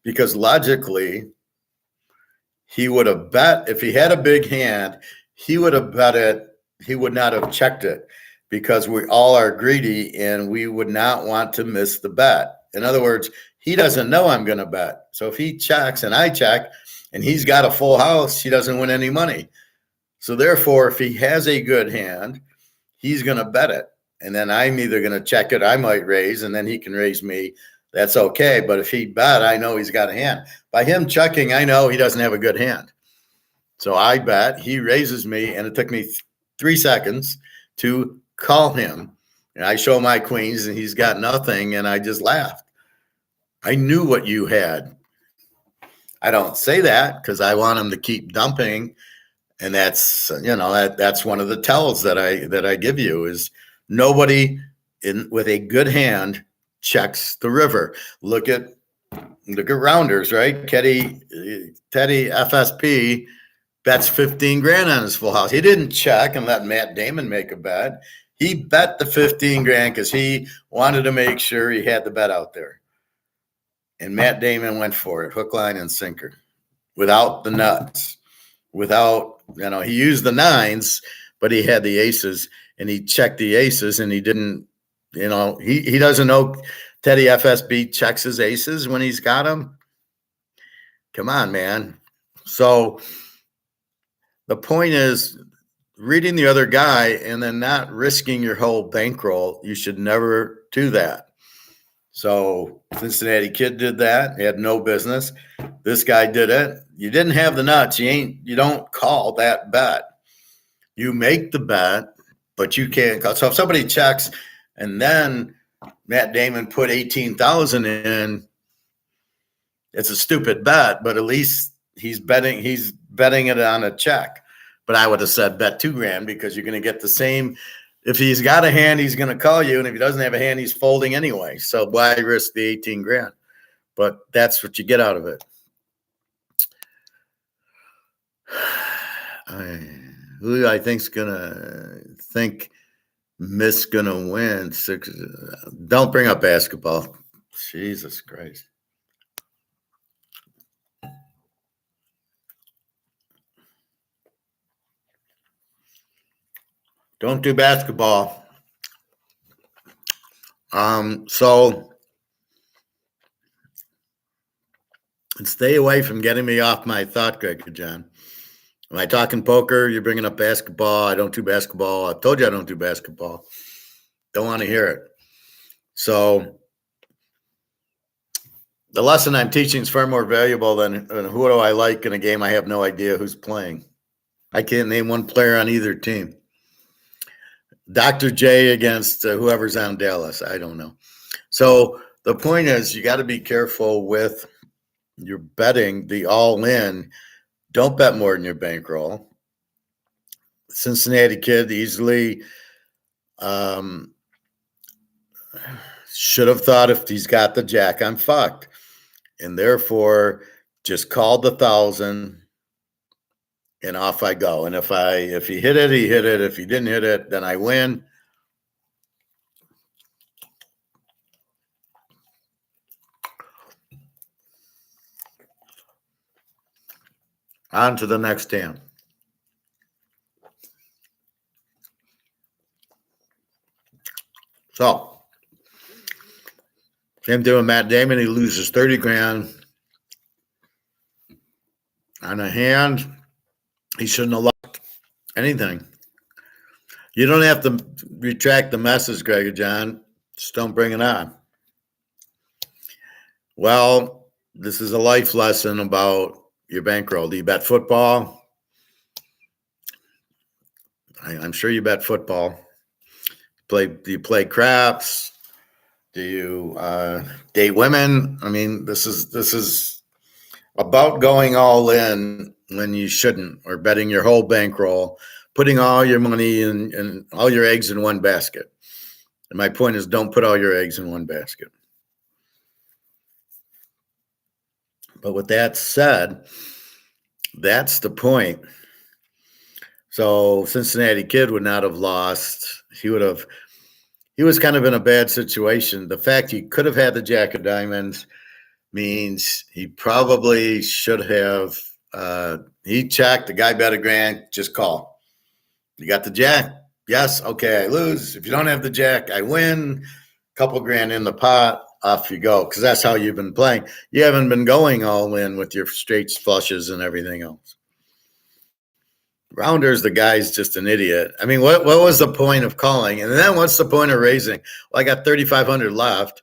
A: because logically he would have bet, if he had a big hand, he would have bet it. He would not have checked it, because we all are greedy and we would not want to miss the bet. In other words, he doesn't know I'm going to bet. So if he checks and I check and he's got a full house, he doesn't win any money. So therefore, if he has a good hand, he's going to bet it. And then I'm either going to check it, I might raise, and then he can raise me. That's okay. But if he bet, I know he's got a hand. By him checking, I know he doesn't have a good hand. So I bet, he raises me, and it took me 3 seconds to call him. And I show my queens, and he's got nothing, and I just laughed. I knew what you had. I don't say that because I want him to keep dumping. And that's, that's one of the tells that I give you, is nobody with a good hand checks the river. Look at rounders, right? Teddy FSP bets 15 grand on his full house. He didn't check and let Matt Damon make a bet. He bet the 15 grand because he wanted to make sure he had the bet out there. And Matt Damon went for it, hook, line, and sinker, without the nuts, without, he used the nines, but he had the aces, and he checked the aces, and he didn't, he doesn't know Teddy FSB checks his aces when he's got them. Come on, man. So the point is, reading the other guy and then not risking your whole bankroll. You should never do that. So Cincinnati Kid did that. He had no business. This guy did it. You didn't have the nuts. You don't call that bet. You make the bet, but you can't call. So if somebody checks and then Matt Damon put 18,000 in, it's a stupid bet, but at least he's betting it on a check. But I would have said bet 2 grand, because you're going to get the same. If he's got a hand, he's going to call you. And if he doesn't have a hand, he's folding anyway. So why risk the 18 grand? But that's what you get out of it. Who do I think's going to think Miss going to win? Don't bring up basketball. Jesus Christ. Don't do basketball. So stay away from getting me off my thought, Greg John. Am I talking poker? You're bringing up basketball. I don't do basketball. I told you I don't do basketball. Don't want to hear it. So the lesson I'm teaching is far more valuable than who do I like in a game I have no idea who's playing. I can't name one player on either team. Dr. J against whoever's on Dallas. I don't know. So the point is, you got to be careful with your betting, the all-in. Don't bet more than your bankroll. Cincinnati Kid easily should have thought, if he's got the jack, I'm fucked. And therefore, just called the 1,000. And off I go. And if he hit it, he hit it. If he didn't hit it, then I win. On to the next hand. So, same thing with Matt Damon. He loses 30 grand on a hand. He shouldn't have lost anything. You don't have to retract the message, Greg and John. Just don't bring it on. Well, this is a life lesson about your bankroll. Do you bet football? I'm sure you bet football. Do you play craps? Do you date women? I mean, this is about going all in when you shouldn't, or betting your whole bankroll, putting all your money and all your eggs in one basket. And my point is, don't put all your eggs in one basket. But with that said, that's the point. So Cincinnati Kid would not have lost. He was kind of in a bad situation. The fact he could have had the Jack of Diamonds means he probably should have. He checked. The guy bet $1,000. Just call. You got the Jack? Yes. Okay, I lose. If you don't have the Jack, I win. Couple grand in the pot. Off you go, because that's how you've been playing. You haven't been going all in with your straights, flushes, and everything else. Rounders, the guy's just an idiot. I mean, what was the point of calling? And then what's the point of raising? Well, I got 3,500 left.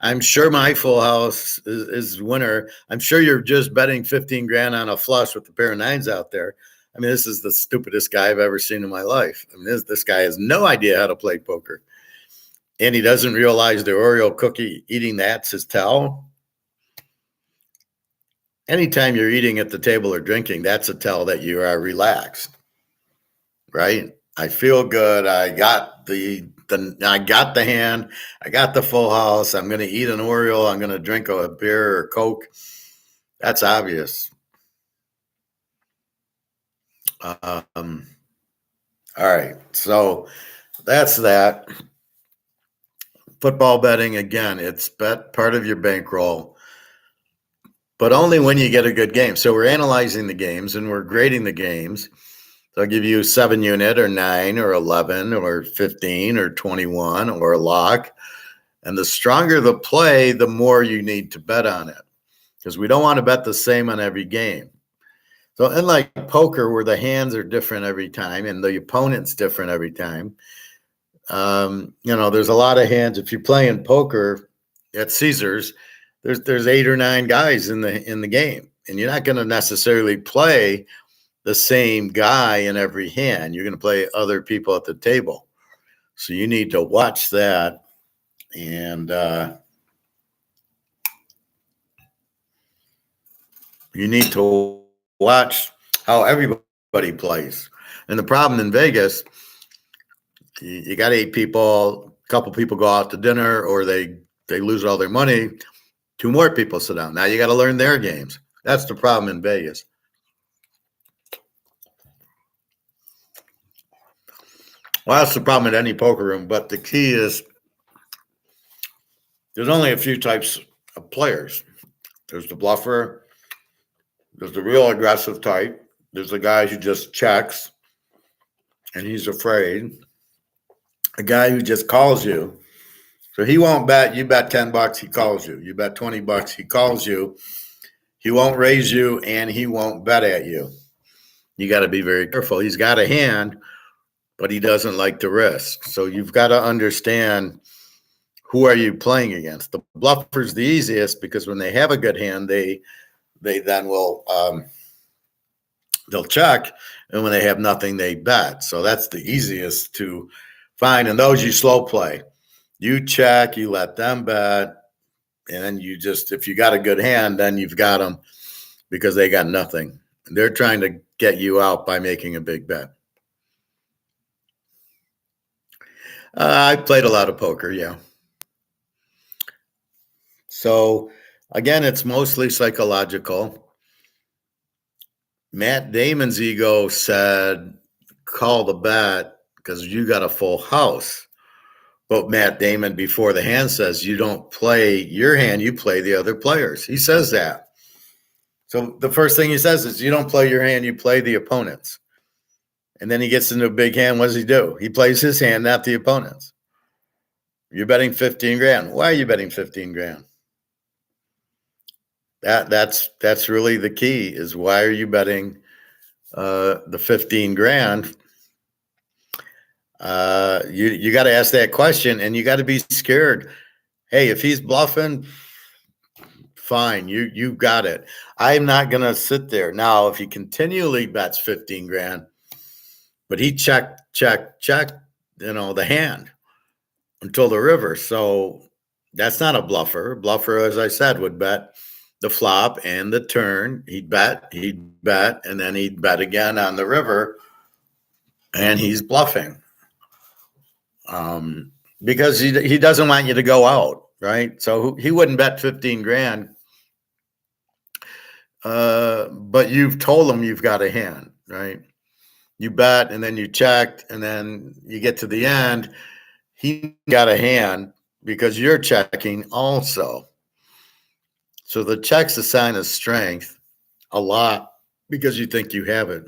A: I'm sure my full house is winner. I'm sure you're just betting 15 grand on a flush with a pair of nines out there. I mean, this is the stupidest guy I've ever seen in my life. I mean, this guy has no idea how to play poker. And he doesn't realize the Oreo cookie eating that's his tell. Anytime you're eating at the table or drinking, that's a tell that you are relaxed, right? I feel good. I got the hand. I got the full house. I'm going to eat an Oreo. I'm going to drink a beer or Coke. That's obvious. All right. So that's that. Football betting, again, it's bet part of your bankroll, but only when you get a good game. So we're analyzing the games and we're grading the games. So I'll give you 7 unit or 9 or 11 or 15 or 21 or a lock. And the stronger the play, the more you need to bet on it, because we don't want to bet the same on every game. So unlike poker, where the hands are different every time and the opponent's different every time, there's a lot of hands. If you're playing poker at Caesars, there's 8 or 9 guys in the game, and you're not going to necessarily play the same guy in every hand. You're going to play other people at the table, so you need to watch that, and you need to watch how everybody plays. And the problem in Vegas, you got 8 people, a couple people go out to dinner, or they lose all their money. 2 more people sit down. Now you got to learn their games. That's the problem in Vegas. Well, that's the problem at any poker room, but the key is there's only a few types of players. There's the bluffer. There's the real aggressive type. There's the guy who just checks and he's afraid. A guy who just calls you. So he won't bet. You bet $10, he calls you. You bet $20, he calls you. He won't raise you and he won't bet at you. You got to be very careful. He's got a hand, but he doesn't like to risk. So you've got to understand, who are you playing against? The bluffer's the easiest, because when they have a good hand, they then will they'll check, and when they have nothing, they bet. So that's the easiest to find. And those you slow play. You check, you let them bet, and then you just, if you got a good hand, then you've got them, because they got nothing. And they're trying to get you out by making a big bet. I played a lot of poker, yeah. So again, it's mostly psychological. Matt Damon's ego said, call the bet because you got a full house. But Matt Damon, before the hand, says you don't play your hand, you play the other players. He says that. So the first thing he says is, you don't play your hand, you play the opponent's. And then he gets into a big hand. What does he do? He plays his hand, not the opponent's. You're betting 15 grand. Why are you betting 15 grand? That's really the key, is why are you betting the 15 grand? You got to ask that question, and you got to be scared. Hey, if he's bluffing, fine, you got it. I'm not gonna sit there. Now, if he continually bets 15 grand, but he check, the hand until the river. So that's not a bluffer. A bluffer, as I said, would bet the flop and the turn. He'd bet, and then he'd bet again on the river, and he's bluffing. Because he doesn't want you to go out, right? So he wouldn't bet 15 grand, but you've told him you've got a hand, right? You bet, and then you checked, and then you get to the end, he got a hand because you're checking also. So the check's a sign of strength a lot because you think you have it.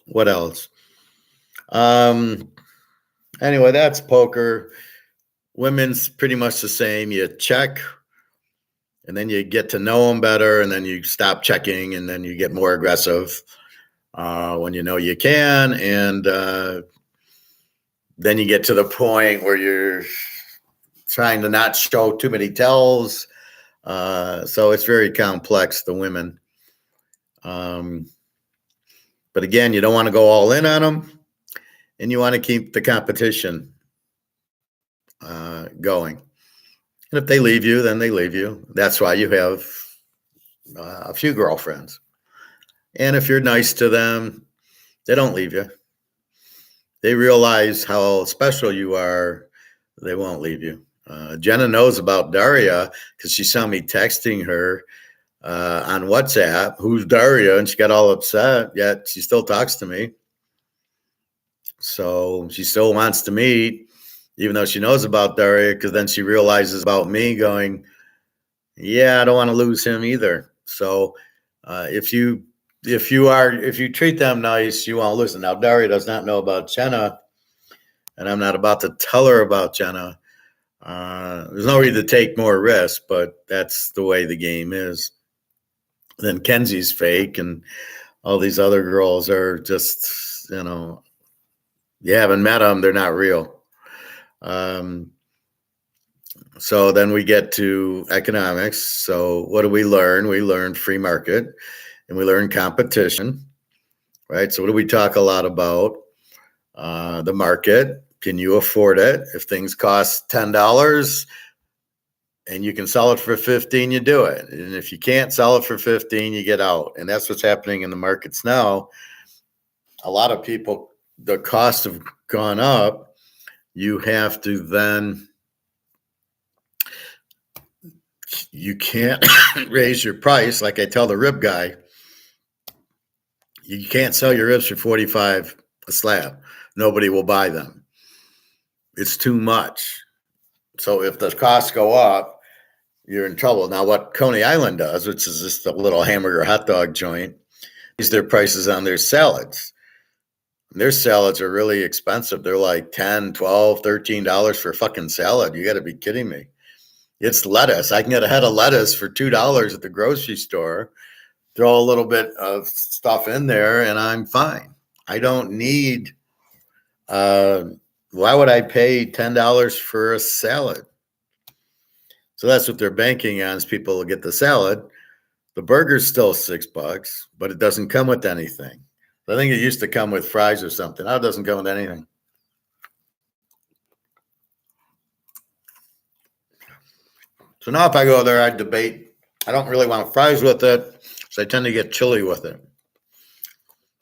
A: What else? Anyway, that's poker. Women's pretty much the same. You check, and then you get to know them better, and then you stop checking, and then you get more aggressive when you know you can, and then you get to the point where you're trying to not show too many tells. So it's very complex, the women. But again, you don't want to go all in on them, and you want to keep the competition going. And if they leave you, then they leave you. That's why you have a few girlfriends. And if you're nice to them, they don't leave you. They realize how special you are. They won't leave you. Jenna knows about Daria because she saw me texting her on WhatsApp, who's Daria, and she got all upset, yet she still talks to me. So she still wants to meet, even though she knows about Daria, because then she realizes about me going, yeah, I don't want to lose him either. So if you treat them nice, you won't lose them. Now, Daria does not know about Jenna, and I'm not about to tell her about Jenna. There's no reason to take more risks, but that's the way the game is. Then Kenzie's fake, and all these other girls are just, you haven't met them, they're not real. So then we get to economics. So what do we learn? We learn free market, and we learn competition, right? So what do we talk a lot about? The market. Can you afford it? If things cost $10 and you can sell it for 15, you do it. And if you can't sell it for 15, you get out. And that's what's happening in the markets now. A lot of people, the costs have gone up. You have to then, you can't raise your price. Like I tell the rib guy, you can't sell your ribs for $45 a slab. Nobody will buy them. It's too much. So if the costs go up, you're in trouble. Now, what Coney Island does, which is just a little hamburger hot dog joint, is their prices on their salads. Their salads are really expensive. They're like $10, $12, $13 for a fucking salad. You got to be kidding me. It's lettuce. I can get a head of lettuce for $2 at the grocery store, throw a little bit of stuff in there, and I'm fine. I don't need, why would I pay $10 for a salad? So that's what they're banking on, is people will get the salad. The burger's still $6, but it doesn't come with anything. I think it used to come with fries or something. Now it doesn't come with anything. So now if I go there, I debate. I don't really want fries with it, so I tend to get chili with it.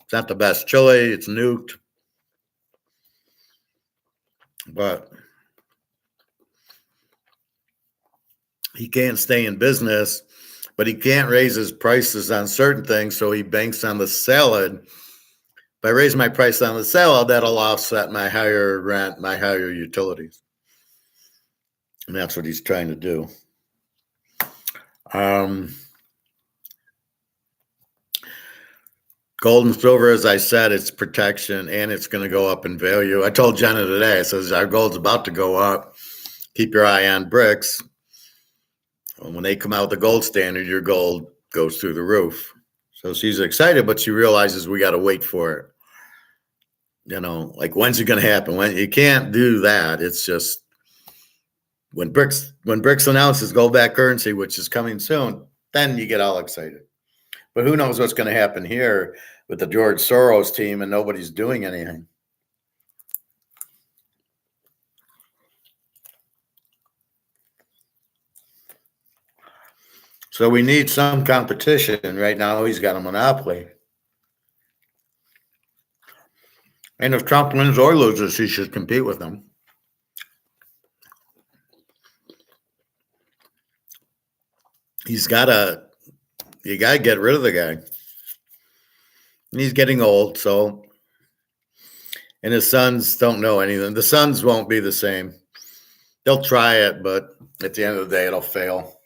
A: It's not the best chili. It's nuked. But he can't stay in business, but he can't raise his prices on certain things, so he banks on the salad. If I raise my price on the salad, that'll offset my higher rent, my higher utilities. And that's what he's trying to do. Gold and silver, as I said, it's protection and it's going to go up in value. I told Jenna today, I says, our gold's about to go up. Keep your eye on brics. When they come out with the gold standard, your gold goes through the roof. So she's excited, but she realizes we got to wait for it. You know, like, when's it going to happen? When you can't do that. It's just when brics announces gold-backed currency, which is coming soon, then you get all excited. But who knows what's going to happen here with the George Soros team and nobody's doing anything. So we need some competition. Right now, he's got a monopoly. And if Trump wins or loses, he should compete with them. You got to get rid of the guy. And he's getting old, so, and his sons don't know anything. The sons won't be the same. They'll try it, but at the end of the day, it'll fail.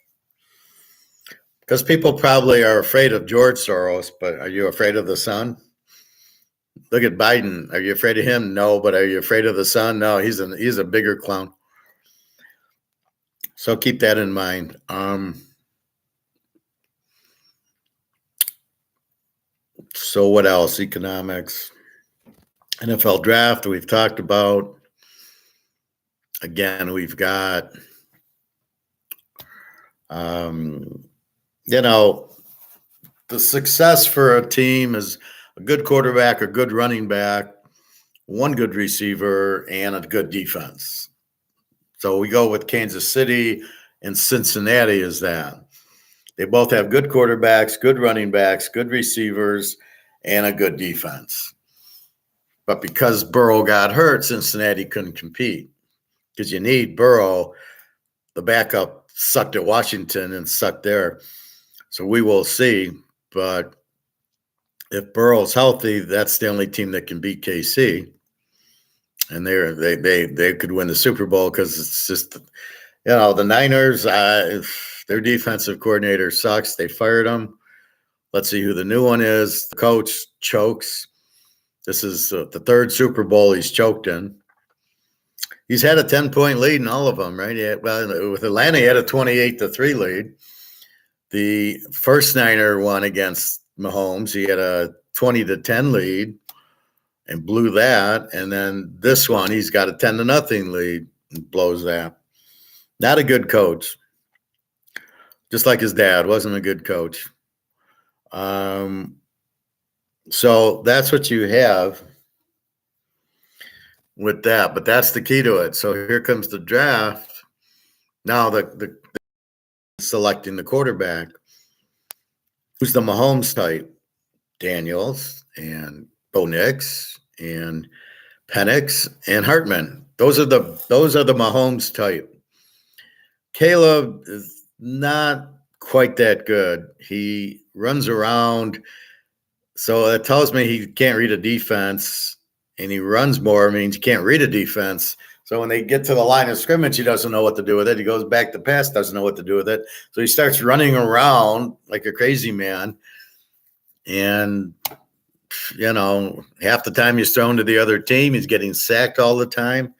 A: Because people probably are afraid of George Soros, but are you afraid of the son? Look at Biden. Are you afraid of him? No, but are you afraid of the son? No, he's a bigger clown. So keep that in mind. So what else? Economics. NFL draft we've talked about. Again, we've got, you know, the success for a team is a good quarterback, a good running back, one good receiver, and a good defense. So we go with Kansas City and Cincinnati as that. They both have good quarterbacks, good running backs, good receivers, and a good defense. But because Burrow got hurt, Cincinnati couldn't compete. Because you need Burrow. The backup sucked at Washington and sucked there. So we will see. But if Burrow's healthy, that's the only team that can beat KC. And they could win the Super Bowl because it's just, you know, the Niners, their defensive coordinator sucks. They fired him. Let's see who the new one is. The coach chokes. This is the third Super Bowl he's choked in. He's had a 10-point lead in all of them, right? With Atlanta, he had a 28-3 lead. The first Niner won against Mahomes. He had a 20-10 lead and blew that. And then this one, he's got a 10-0 lead and blows that. Not a good coach. Just like his dad, wasn't a good coach. So that's what you have with that, but that's the key to it. So here comes the draft. Now the selecting the quarterback. Who's the Mahomes type? Daniels and Bo Nix and Penix and Hartman. Those are the Mahomes type. Caleb is not quite that good. He runs around. So it tells me he can't read a defense, and he runs more, means he can't read a defense. So when they get to the line of scrimmage, he doesn't know what to do with it. He goes back to pass, doesn't know what to do with it. So he starts running around like a crazy man. And, you know, half the time he's thrown to the other team. He's getting sacked all the time.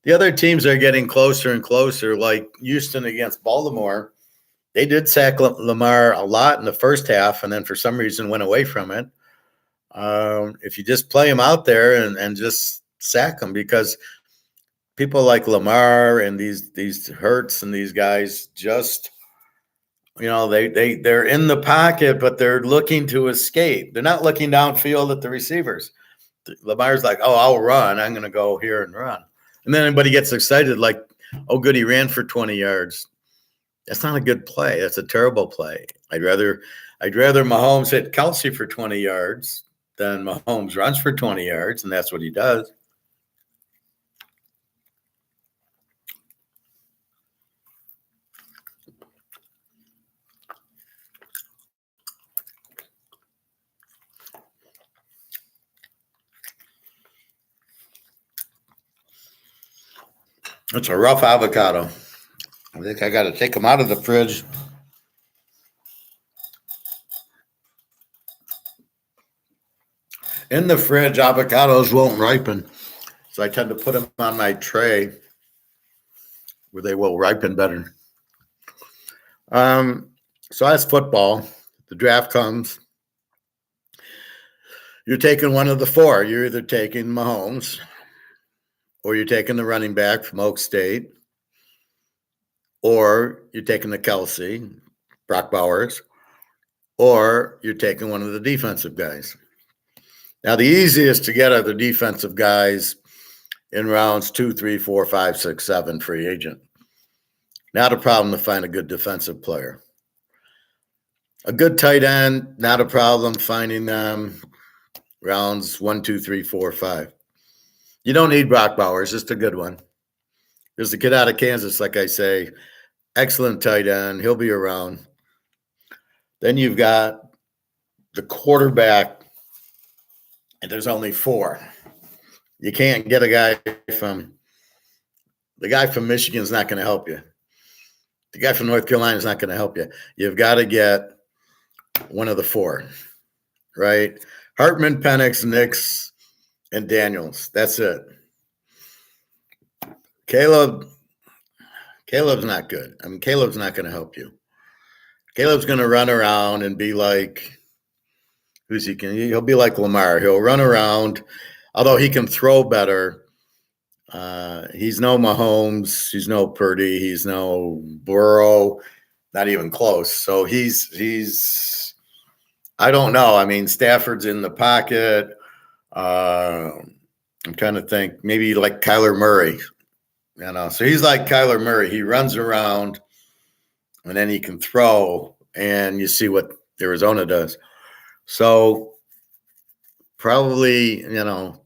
A: The other teams are getting closer and closer, like Houston against Baltimore. They did sack Lamar a lot in the first half, and then for some reason went away from it. If you just play him out there and just sack him, because people like Lamar and these Hurts and these guys just, you know, they're in the pocket, but they're looking to escape. They're not looking downfield at the receivers. Lamar's like, oh, I'll run. I'm going to go here and run. And then everybody gets excited like, oh, good, he ran for 20 yards. That's not a good play. That's a terrible play. I'd rather Mahomes hit Kelsey for 20 yards than Mahomes runs for 20 yards, and that's what he does. It's a rough avocado. I think I got to take them out of the fridge. In the fridge, avocados won't ripen. So I tend to put them on my tray where they will ripen better. So that's football. The draft comes. You're taking one of the four. You're either taking Mahomes or you're taking the running back from Oak State, or you're taking the Kelsey, Brock Bowers, or you're taking one of the defensive guys. Now, the easiest to get are the defensive guys in rounds 2, 3, 4, 5, 6, 7, free agent. Not a problem to find a good defensive player. A good tight end, not a problem finding them rounds 1, 2, 3, 4, 5. You don't need Brock Bowers, just a good one. There's a kid out of Kansas, like I say, excellent tight end. He'll be around. Then you've got the quarterback, and there's only 4. You can't get a guy from – the guy from Michigan's not going to help you. The guy from North Carolina is not going to help you. You've got to get one of the 4, right? Hartman, Penix, Nix, and Daniels. That's it. Caleb's not good. I mean, Caleb's not going to help you. Caleb's going to run around and be like – he'll be like Lamar. He'll run around, although he can throw better. He's no Mahomes. He's no Purdy. He's no Burrow. Not even close. So he's I don't know. I mean, Stafford's in the pocket. I'm trying to think. Maybe like Kyler Murray. So he's like Kyler Murray. He runs around, and then he can throw, and you see what Arizona does. So probably,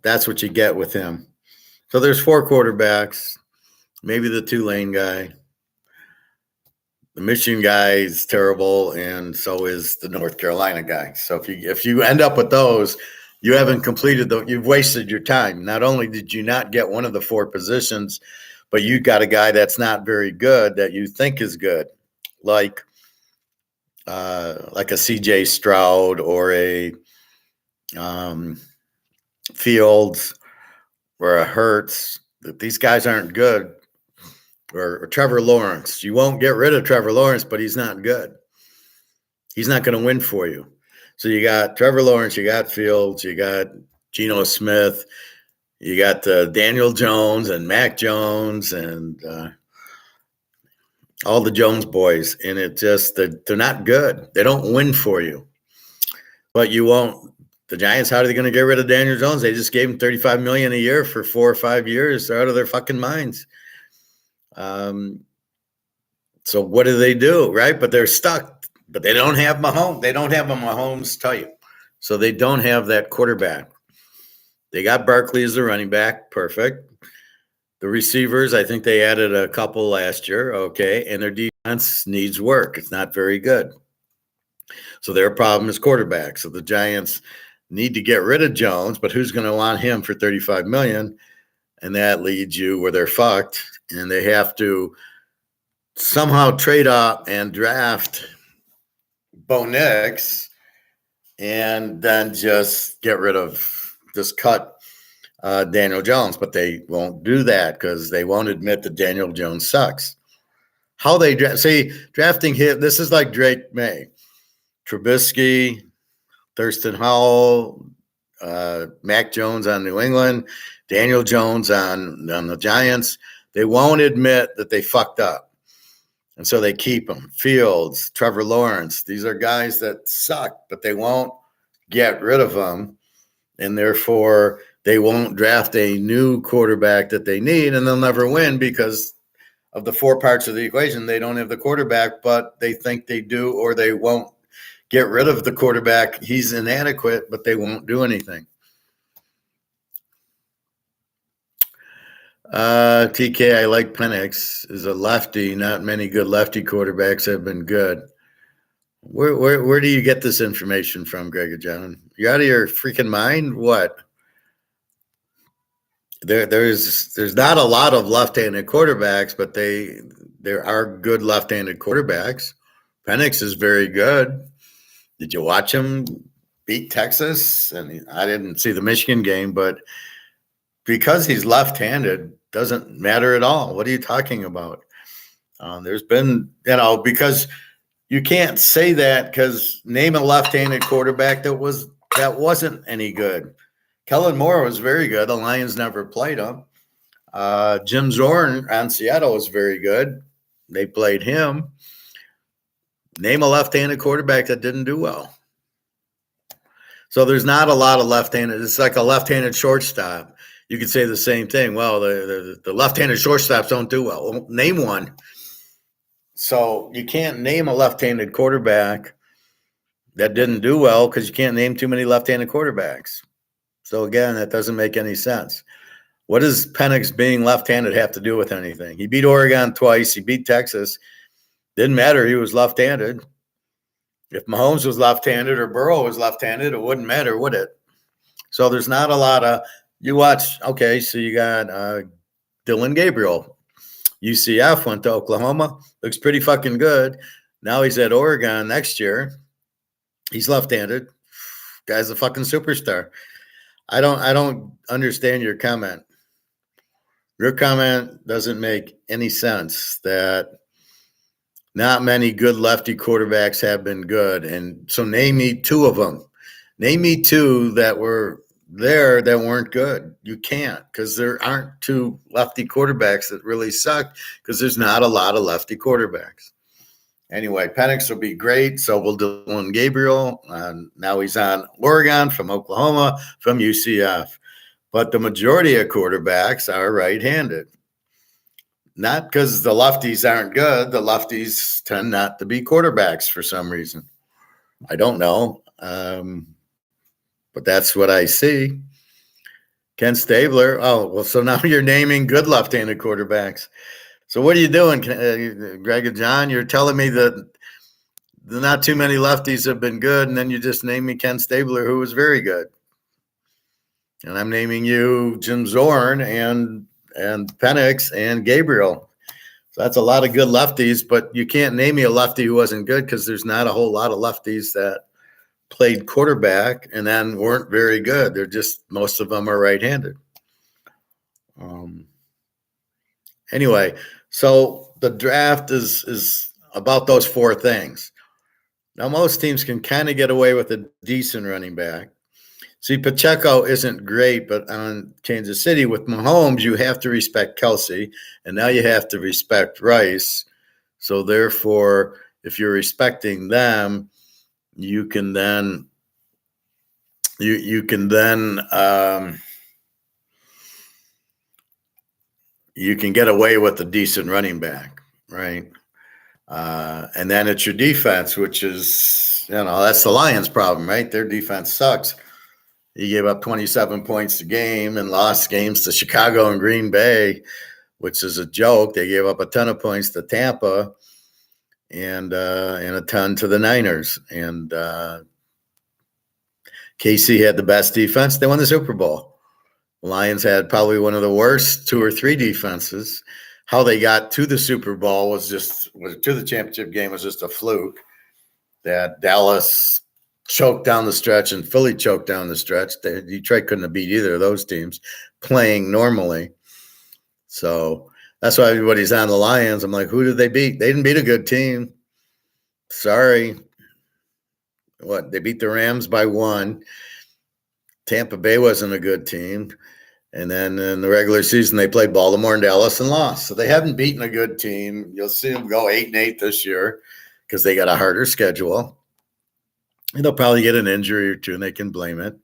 A: that's what you get with him. So there's 4 quarterbacks, maybe the Tulane guy. The Michigan guy is terrible, and so is the North Carolina guy. So if you end up with those, you haven't completed you've wasted your time. Not only did you not get one of the 4 positions, but you got a guy that's not very good that you think is good, like a C.J. Stroud or a Fields or a Hurts. These guys aren't good. Or Trevor Lawrence. You won't get rid of Trevor Lawrence, but he's not good. He's not going to win for you. So you got Trevor Lawrence, you got Fields, you got Geno Smith, you got Daniel Jones and Mac Jones and all the Jones boys. And it just, they're not good. They don't win for you. But you won't. The Giants, how are they going to get rid of Daniel Jones? They just gave him $35 million a year for 4 or 5 years. They're out of their fucking minds. So what do? Right? But they're stuck. But they don't have Mahomes. They don't have a Mahomes type. So they don't have that quarterback. They got Barkley as the running back. Perfect. The receivers, I think they added a couple last year. Okay. And their defense needs work. It's not very good. So their problem is quarterback. So the Giants need to get rid of Jones, but who's going to want him for $35 million? And that leads you where they're fucked. And they have to somehow trade up and draft Bo Nix and then just cut Daniel Jones. But they won't do that because they won't admit that Daniel Jones sucks. How they drafting him, this is like Drake May, Trubisky, Thurston Howell, Mac Jones on New England, Daniel Jones on the Giants. They won't admit that they fucked up. And so they keep them. Fields, Trevor Lawrence. These are guys that suck, but they won't get rid of them. And therefore, they won't draft a new quarterback that they need, and they'll never win because of the 4 parts of the equation. They don't have the quarterback, but they think they do, or they won't get rid of the quarterback. He's inadequate, but they won't do anything. TK, I like Penix is a lefty. Not many good lefty quarterbacks have been good. Where do you get this information from, Greg John? You out of your freaking mind? What? There's not a lot of left-handed quarterbacks, but there are good left-handed quarterbacks. Penix is very good. Did you watch him beat Texas, and I didn't see the Michigan game, but because he's left-handed, doesn't matter at all. What are you talking about? There's been, because you can't say that, because name a left-handed quarterback that wasn't any good. Kellen Moore was very good. The Lions never played him. Jim Zorn on Seattle was very good. They played him. Name a left-handed quarterback that didn't do well. So there's not a lot of left-handed. It's like a left-handed shortstop. You could say the same thing. Well, the left-handed shortstops don't do well. Name one. So you can't name a left-handed quarterback that didn't do well because you can't name too many left-handed quarterbacks. So again, that doesn't make any sense. What does Penix being left-handed have to do with anything? He beat Oregon twice. He beat Texas. Didn't matter. He was left-handed. If Mahomes was left-handed or Burrow was left-handed, it wouldn't matter, would it? So there's not a lot of – you watch – okay, so you got Dylan Gabriel. UCF went to Oklahoma. Looks pretty fucking good. Now he's at Oregon next year. He's left-handed. Guy's a fucking superstar. I don't understand your comment. Your comment doesn't make any sense that not many good lefty quarterbacks have been good. And so name me two of them. Name me two that were there that weren't good. You can't, because there aren't two lefty quarterbacks that really suck, because there's not a lot of lefty quarterbacks. Anyway, Penix will be great. So will Dylan Gabriel. Now he's on Oregon from Oklahoma, from UCF. But the majority of quarterbacks are right-handed. Not because the lefties aren't good. The lefties tend not to be quarterbacks for some reason. I don't know. But that's what I see. Ken Stabler. Oh, well, so now you're naming good left-handed quarterbacks. So what are you doing, Greg and John? You're telling me that not too many lefties have been good, and then you just named me Ken Stabler, who was very good. And I'm naming you Jim Zorn and Penix and Gabriel. So that's a lot of good lefties, but you can't name me a lefty who wasn't good, because there's not a whole lot of lefties that played quarterback and then weren't very good. They're just, most of them are right-handed. Anyway, so the draft is about those four things. Now, most teams can kind of get away with a decent running back. See, Pacheco isn't great, but on Kansas City with Mahomes, you have to respect Kelsey, and now you have to respect Rice. So therefore, if you're respecting them, you can then you can get away with a decent running back, right? And then it's your defense, which is, that's the Lions' problem, right? Their defense sucks. He gave up 27 points a game and lost games to Chicago and Green Bay, which is a joke. They gave up a ton of points to Tampa and a ton to the Niners. And KC had the best defense. They won the Super Bowl. The Lions had probably one of the worst 2 or 3 defenses. How they got to the Super Bowl to the championship game was just a fluke. That Dallas choked down the stretch and Philly choked down the stretch. Detroit couldn't have beat either of those teams playing normally. So that's why everybody's on the Lions. I'm like, who did they beat? They didn't beat a good team. Sorry. What? They beat the Rams by 1. Tampa Bay wasn't a good team. And then in the regular season, they played Baltimore and Dallas and lost. So they haven't beaten a good team. You'll see them go 8-8 this year because they got a harder schedule. And they'll probably get an injury or two, and they can blame it.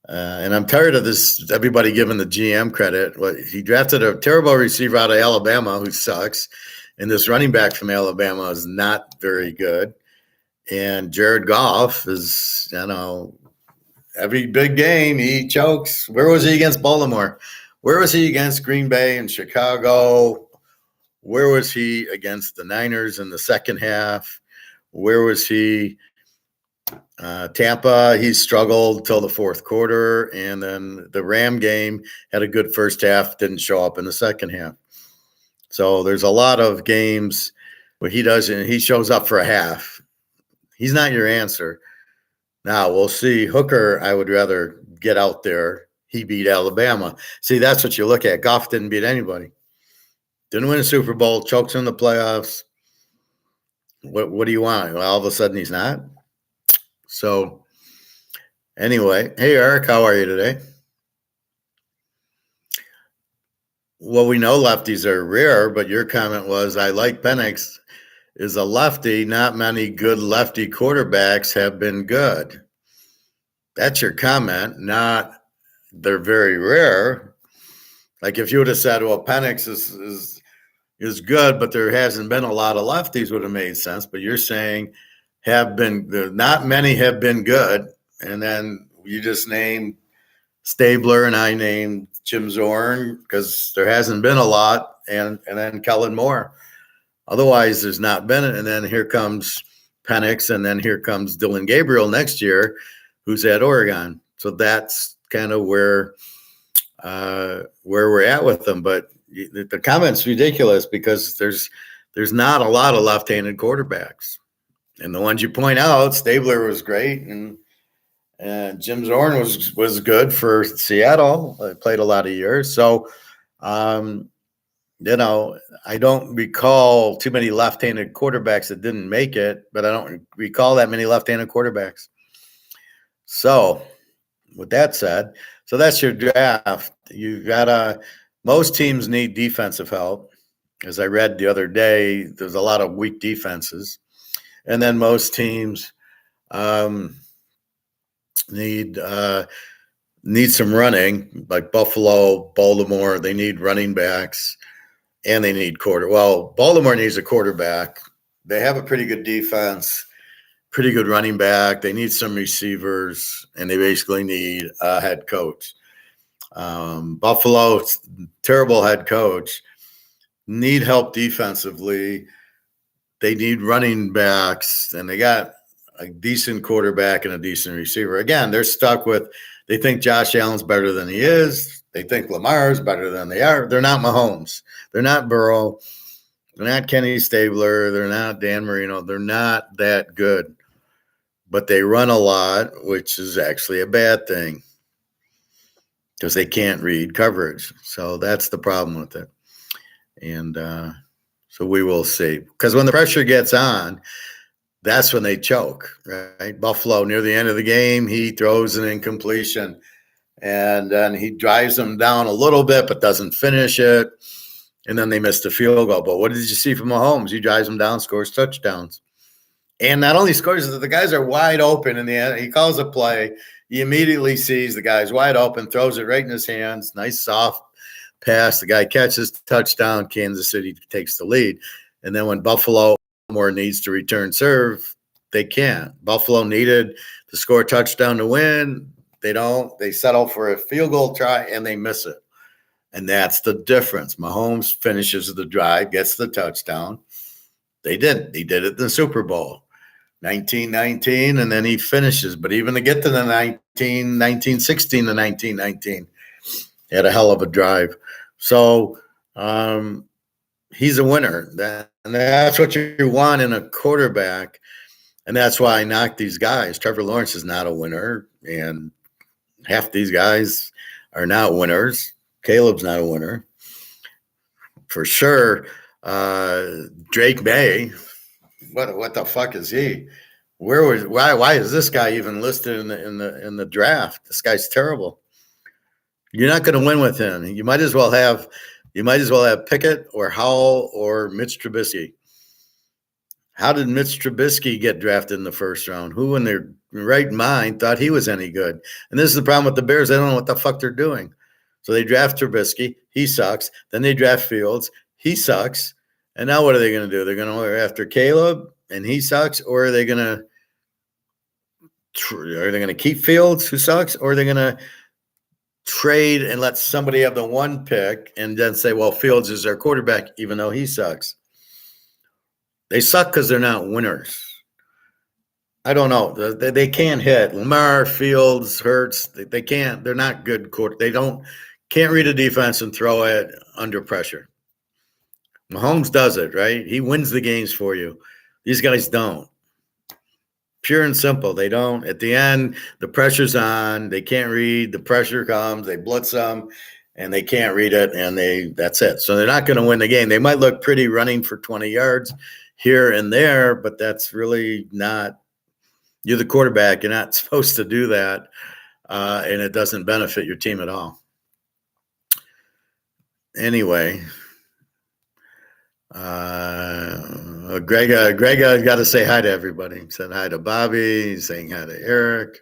A: And I'm tired of this, everybody giving the GM credit. He drafted a terrible receiver out of Alabama who sucks, and this running back from Alabama is not very good. And Jared Goff is, every big game he chokes. Where was he against Baltimore? Where was he against Green Bay and Chicago? Where was he against the Niners in the second half? Where was he? Tampa, he struggled till the fourth quarter, and then the Ram game had a good first half, didn't show up in the second half. So there's a lot of games where he shows up for a half. He's not your answer. Now we'll see. Hooker, I would rather get out there. He beat Alabama. See, that's what you look at. Goff didn't beat anybody. Didn't win a Super Bowl, chokes in the playoffs. What do you want? Well, all of a sudden he's not. So anyway, hey Eric, how are you today? Well, we know lefties are rare, but your comment was, I like Penix is a lefty. Not many good lefty quarterbacks have been good. That's your comment, not they're very rare. Like if you would have said, well, Penix is good, but there hasn't been a lot of lefties, would have made sense. But you're saying not many have been good. And then you just named Stabler and I named Jim Zorn because there hasn't been a lot, and then Kellen Moore. Otherwise, there's not been it. And then here comes Penix, and then here comes Dylan Gabriel next year, who's at Oregon. So that's kind of where we're at with them. But the comment's ridiculous because there's not a lot of left-handed quarterbacks, and the ones you point out, Stabler was great, and Jim Zorn was good for Seattle. Played a lot of years, so I don't recall too many left-handed quarterbacks that didn't make it, but I don't recall that many left-handed quarterbacks. So, with that said, so that's your draft. You got most teams need defensive help. As I read the other day, there's a lot of weak defenses, and then most teams need some running, like Buffalo, Baltimore. They need running backs, and they need Baltimore needs a quarterback. They have a pretty good defense, pretty good running back. They need some receivers, and they basically need a head coach. Buffalo, terrible head coach, need help defensively. They need running backs, and they got a decent quarterback and a decent receiver. Again, they're stuck with, they think Josh Allen's better than he is. They think Lamar is better than they are. They're not Mahomes. They're not Burrow. They're not Kenny Stabler. They're not Dan Marino. They're not that good. But they run a lot, which is actually a bad thing because they can't read coverage. So that's the problem with it. And so we will see. Because when the pressure gets on, that's when they choke, right? Buffalo, near the end of the game, he throws an incompletion, and then he drives them down a little bit but doesn't finish it, and then they missed a field goal. But what did you see from Mahomes? He drives them down, scores touchdowns. And not only scores, the guys are wide open in the end. He calls a play. He immediately sees the guy's wide open, throws it right in his hands. Nice soft pass. The guy catches, touchdown. Kansas City takes the lead. And then when Baltimore needs to return serve, they can't. Buffalo needed to score a touchdown to win. They don't. They settle for a field goal try, and they miss it. And that's the difference. Mahomes finishes the drive, gets the touchdown. They didn't. He did it in the Super Bowl. 1919, and then he finishes. But even to get to the 1916 to 1919, he had a hell of a drive. So he's a winner. And that's what you want in a quarterback. And that's why I knock these guys. Trevor Lawrence is not a winner, and half these guys are not winners. Caleb's not a winner. For sure, Drake May, what the fuck is he? Why is this guy even listed in the draft? This guy's terrible. You're not going to win with him. You might as well have Pickett or Howell or Mitch Trubisky. How did Mitch Trubisky get drafted in the first round? Who in their right mind thought he was any good? And this is the problem with the Bears. They don't know what the fuck they're doing. So they draft Trubisky. He sucks. Then they draft Fields. He sucks. And now what are they going to do? They're going to go after Caleb, and he sucks, or are they going to keep Fields, who sucks, or are they going to trade and let somebody have the one pick and then say, well, Fields is their quarterback, even though he sucks? They suck because they're not winners. I don't know. They can't hit. Lamar, Fields, Hurts, they can't. They're not good quarter. They can't read a defense and throw it under pressure. Mahomes does it, right? He wins the games for you. These guys don't. Pure and simple. They don't, at the end, the pressure's on. They can't read. The pressure comes. They blitz them, and they can't read it, and that's it. So they're not going to win the game. They might look pretty running for 20 yards here and there, but that's really not – you're the quarterback. You're not supposed to do that, and it doesn't benefit your team at all. Anyway – Greg got to say hi to everybody. He said hi to Bobby. He's saying hi to Eric.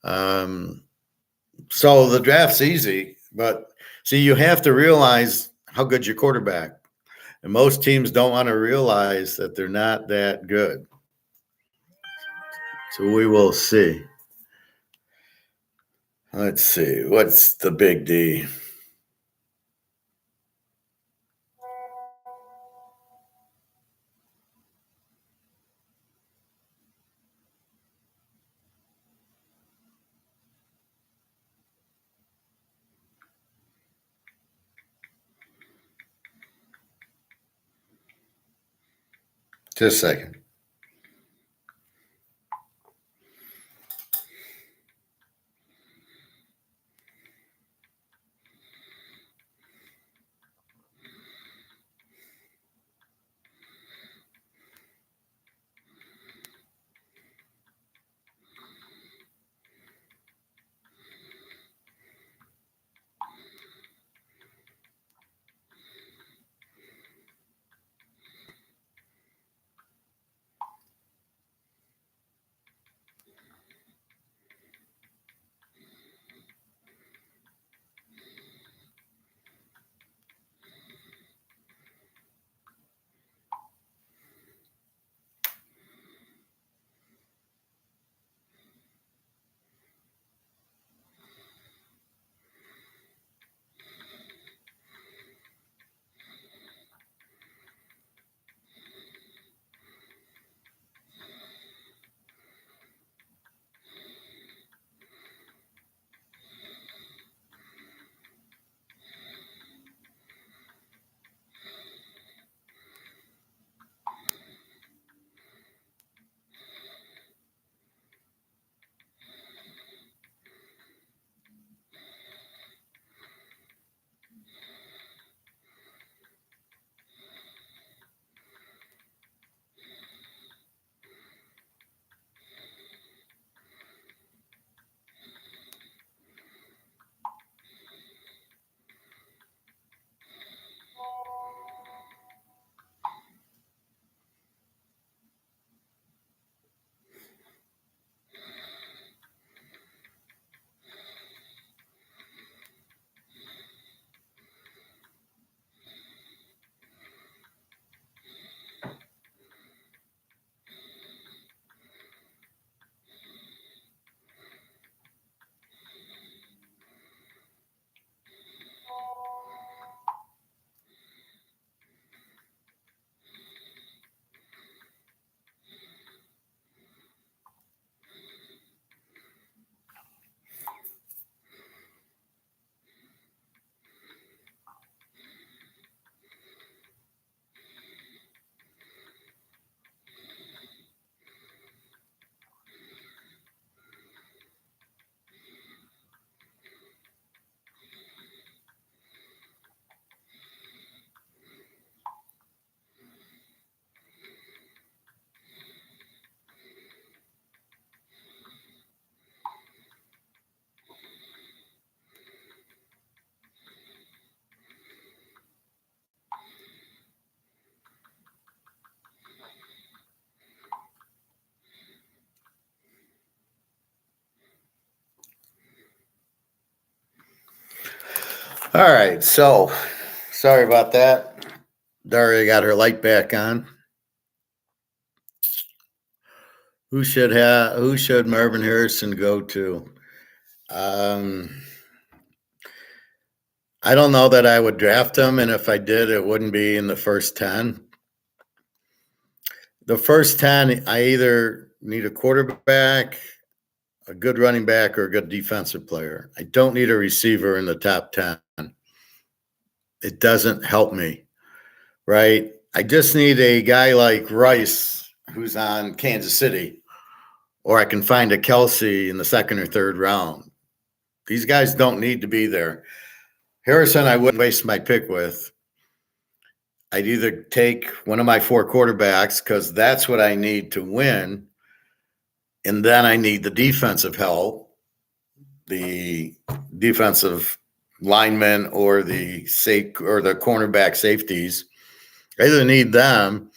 A: So the draft's easy, but see, you have to realize how good your quarterback. And most teams don't want to realize that they're not that good. So we will see. Let's see. What's the big D? Just a second. All right, so sorry about that. Daria got her light back on. Who should Marvin Harrison go to? I don't know that I would draft him, and if I did, it wouldn't be in the first 10. The first 10, I either need a quarterback, a good running back, or a good defensive player. I don't need a receiver in the top 10. It doesn't help me, right? I just need a guy like Rice who's on Kansas City, or I can find a Kelsey in the second or third round. These guys don't need to be there. Harrison, I wouldn't waste my pick with. I'd either take one of my 4 quarterbacks because that's what I need to win. And then I need the defensive help, the defensive linemen or the cornerback safeties. I either need them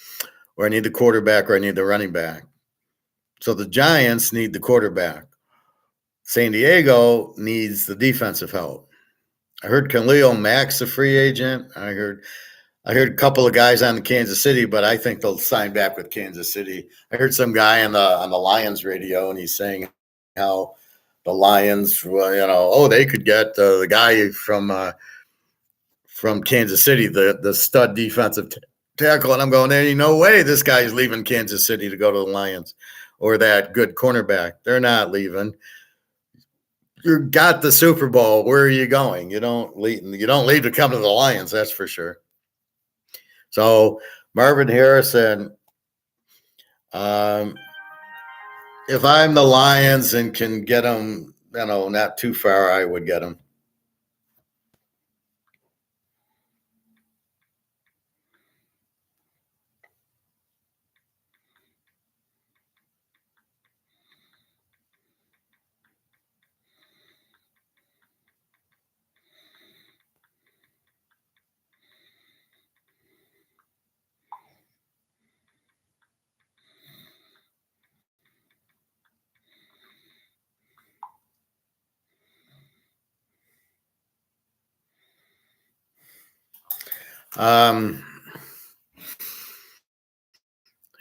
A: or I need the quarterback or I need the running back. So the Giants need the quarterback. San Diego needs the defensive help. I heard Khalil Mack's a free agent. I heard a couple of guys on the Kansas City, but I think they'll sign back with Kansas City. I heard some guy on the Lions radio, and he's saying how the Lions, they could get the guy from Kansas City, the stud defensive tackle. And I'm going, there ain't no way this guy's leaving Kansas City to go to the Lions, or that good cornerback. They're not leaving. You got the Super Bowl. Where are you going? You don't leave to come to the Lions, that's for sure. So Marvin Harrison, if I'm the Lions and can get him, not too far, I would get him.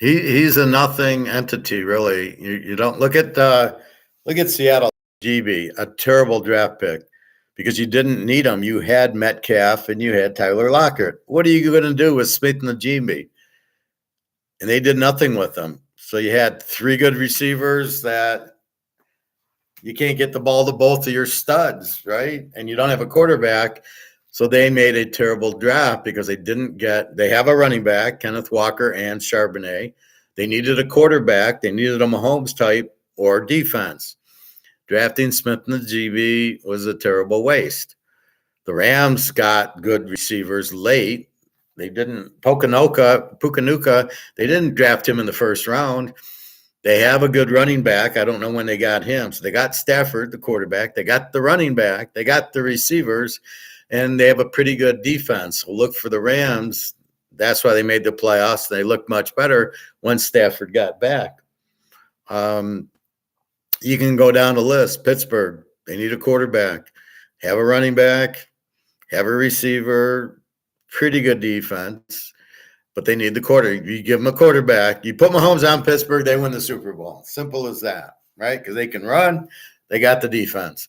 A: He's a nothing entity, really. You don't look at Seattle. GB, a terrible draft pick because you didn't need him. You had Metcalf and you had Tyler Lockett. What are you going to do with Smith and the GB? And they did nothing with them. So you had 3 good receivers that you can't get the ball to both of your studs, right? And you don't have a quarterback. So they made a terrible draft because they have a running back, Kenneth Walker and Charbonnet. They needed a quarterback. They needed a Mahomes type or defense. Drafting Smith and the GB was a terrible waste. The Rams got good receivers late. They didn't Pukanuka, they didn't draft him in the first round. They have a good running back. I don't know when they got him. So they got Stafford, the quarterback. They got the running back. They got the receivers. And they have a pretty good defense. So look for the Rams. That's why they made the playoffs. They looked much better once Stafford got back. You can go down the list. Pittsburgh, they need a quarterback. Have a running back. Have a receiver. Pretty good defense. But they need the quarterback. You give them a quarterback. You put Mahomes on Pittsburgh, they win the Super Bowl. Simple as that, right? Because they can run. They got the defense.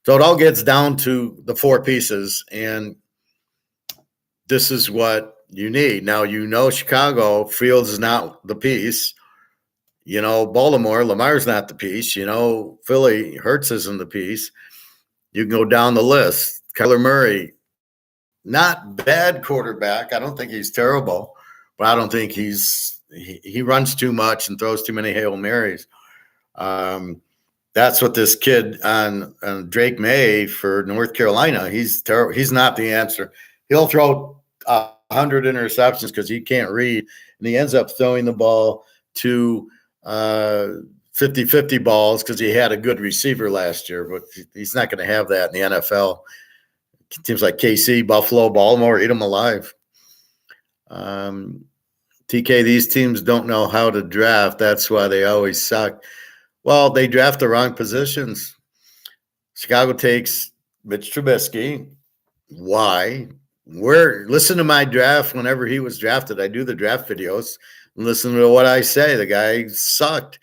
A: So it all gets down to the 4 pieces, and this is what you need. Now, Chicago, Fields is not the piece. Baltimore, Lamar's not the piece. Philly, Hurts isn't the piece. You can go down the list. Kyler Murray, not bad quarterback. I don't think he's terrible, but I don't think he runs too much and throws too many Hail Marys. That's what this kid on Drake May for North Carolina. He's terrible. He's not the answer. He'll throw 100 interceptions because he can't read, and he ends up throwing the ball to 50-50 balls because he had a good receiver last year, but he's not going to have that in the NFL. Teams like KC, Buffalo, Baltimore, eat them alive. TK, these teams don't know how to draft. That's why they always suck. Well, they draft the wrong positions. Chicago takes Mitch Trubisky. Why? Listen to my draft whenever he was drafted. I do the draft videos and listen to what I say. The guy sucked.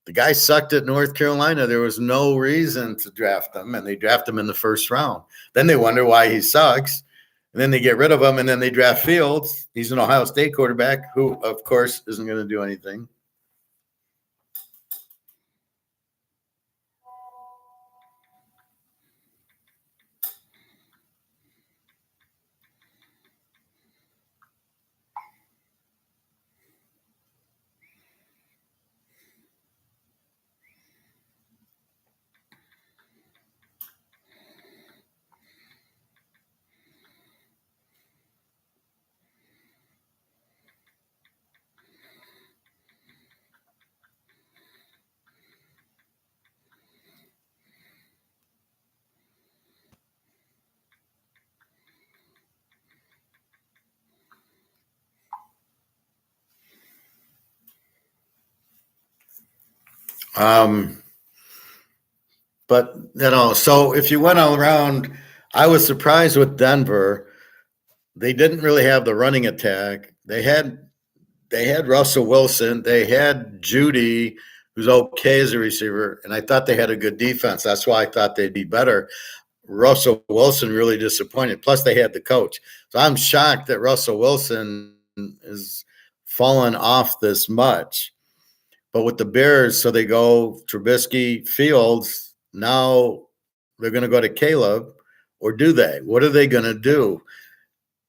A: The guy sucked at North Carolina. There was no reason to draft him, and they draft him in the first round. Then they wonder why he sucks, and then they get rid of him, and then they draft Fields. He's an Ohio State quarterback who, of course, isn't going to do anything. But, so if you went all around, I was surprised with Denver. They didn't really have the running attack. They had Russell Wilson. They had Judy, who's okay as a receiver, and I thought they had a good defense. That's why I thought they'd be better. Russell Wilson really disappointed. Plus, they had the coach. So I'm shocked that Russell Wilson is fallen off this much. But with the Bears, so they go Trubisky, Fields. Now they're going to go to Caleb, or do they? What are they going to do?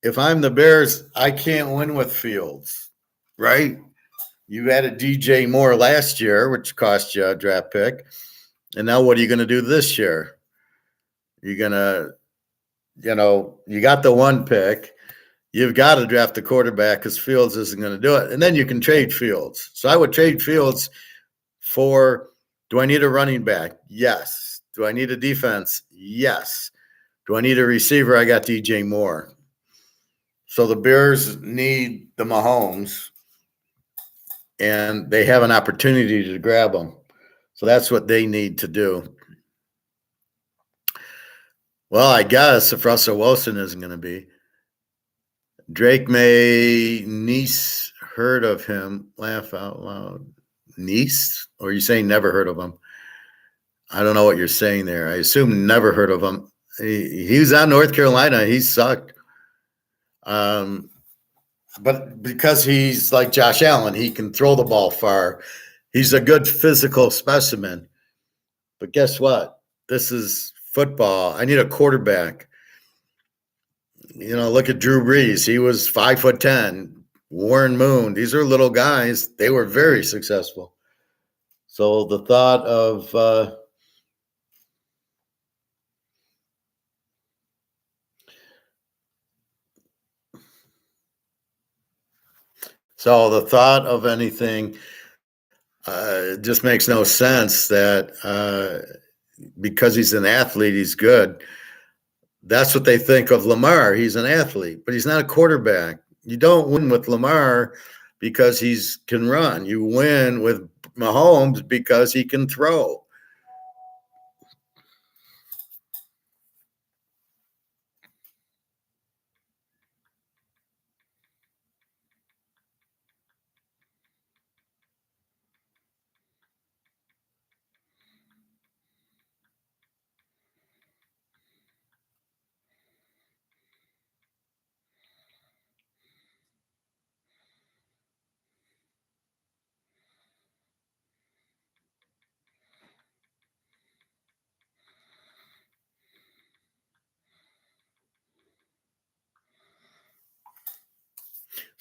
A: If I'm the Bears, I can't win with Fields, right? You added DJ Moore last year, which cost you a draft pick. And now what are you going to do this year? You're going to, you got the one pick. You've got to draft the quarterback because Fields isn't going to do it. And then you can trade Fields. So I would trade Fields for, do I need a running back? Yes. Do I need a defense? Yes. Do I need a receiver? I got DJ Moore. So the Bears need the Mahomes, and they have an opportunity to grab them. So that's what they need to do. Well, I guess if Russell Wilson isn't going to be, Drake May niece heard of him. Laugh out loud. Niece? Or are you saying never heard of him? I don't know what you're saying there. I assume never heard of him. He was on North Carolina. He sucked. But because he's like Josh Allen, he can throw the ball far. He's a good physical specimen. But guess what? This is football. I need a quarterback. Look at Drew Brees. He was 5'10". Warren Moon. These are little guys. They were very successful. So the thought of anything just makes no sense that because he's an athlete, he's good. That's what they think of Lamar. He's an athlete, but he's not a quarterback. You don't win with Lamar because he can run. You win with Mahomes because he can throw.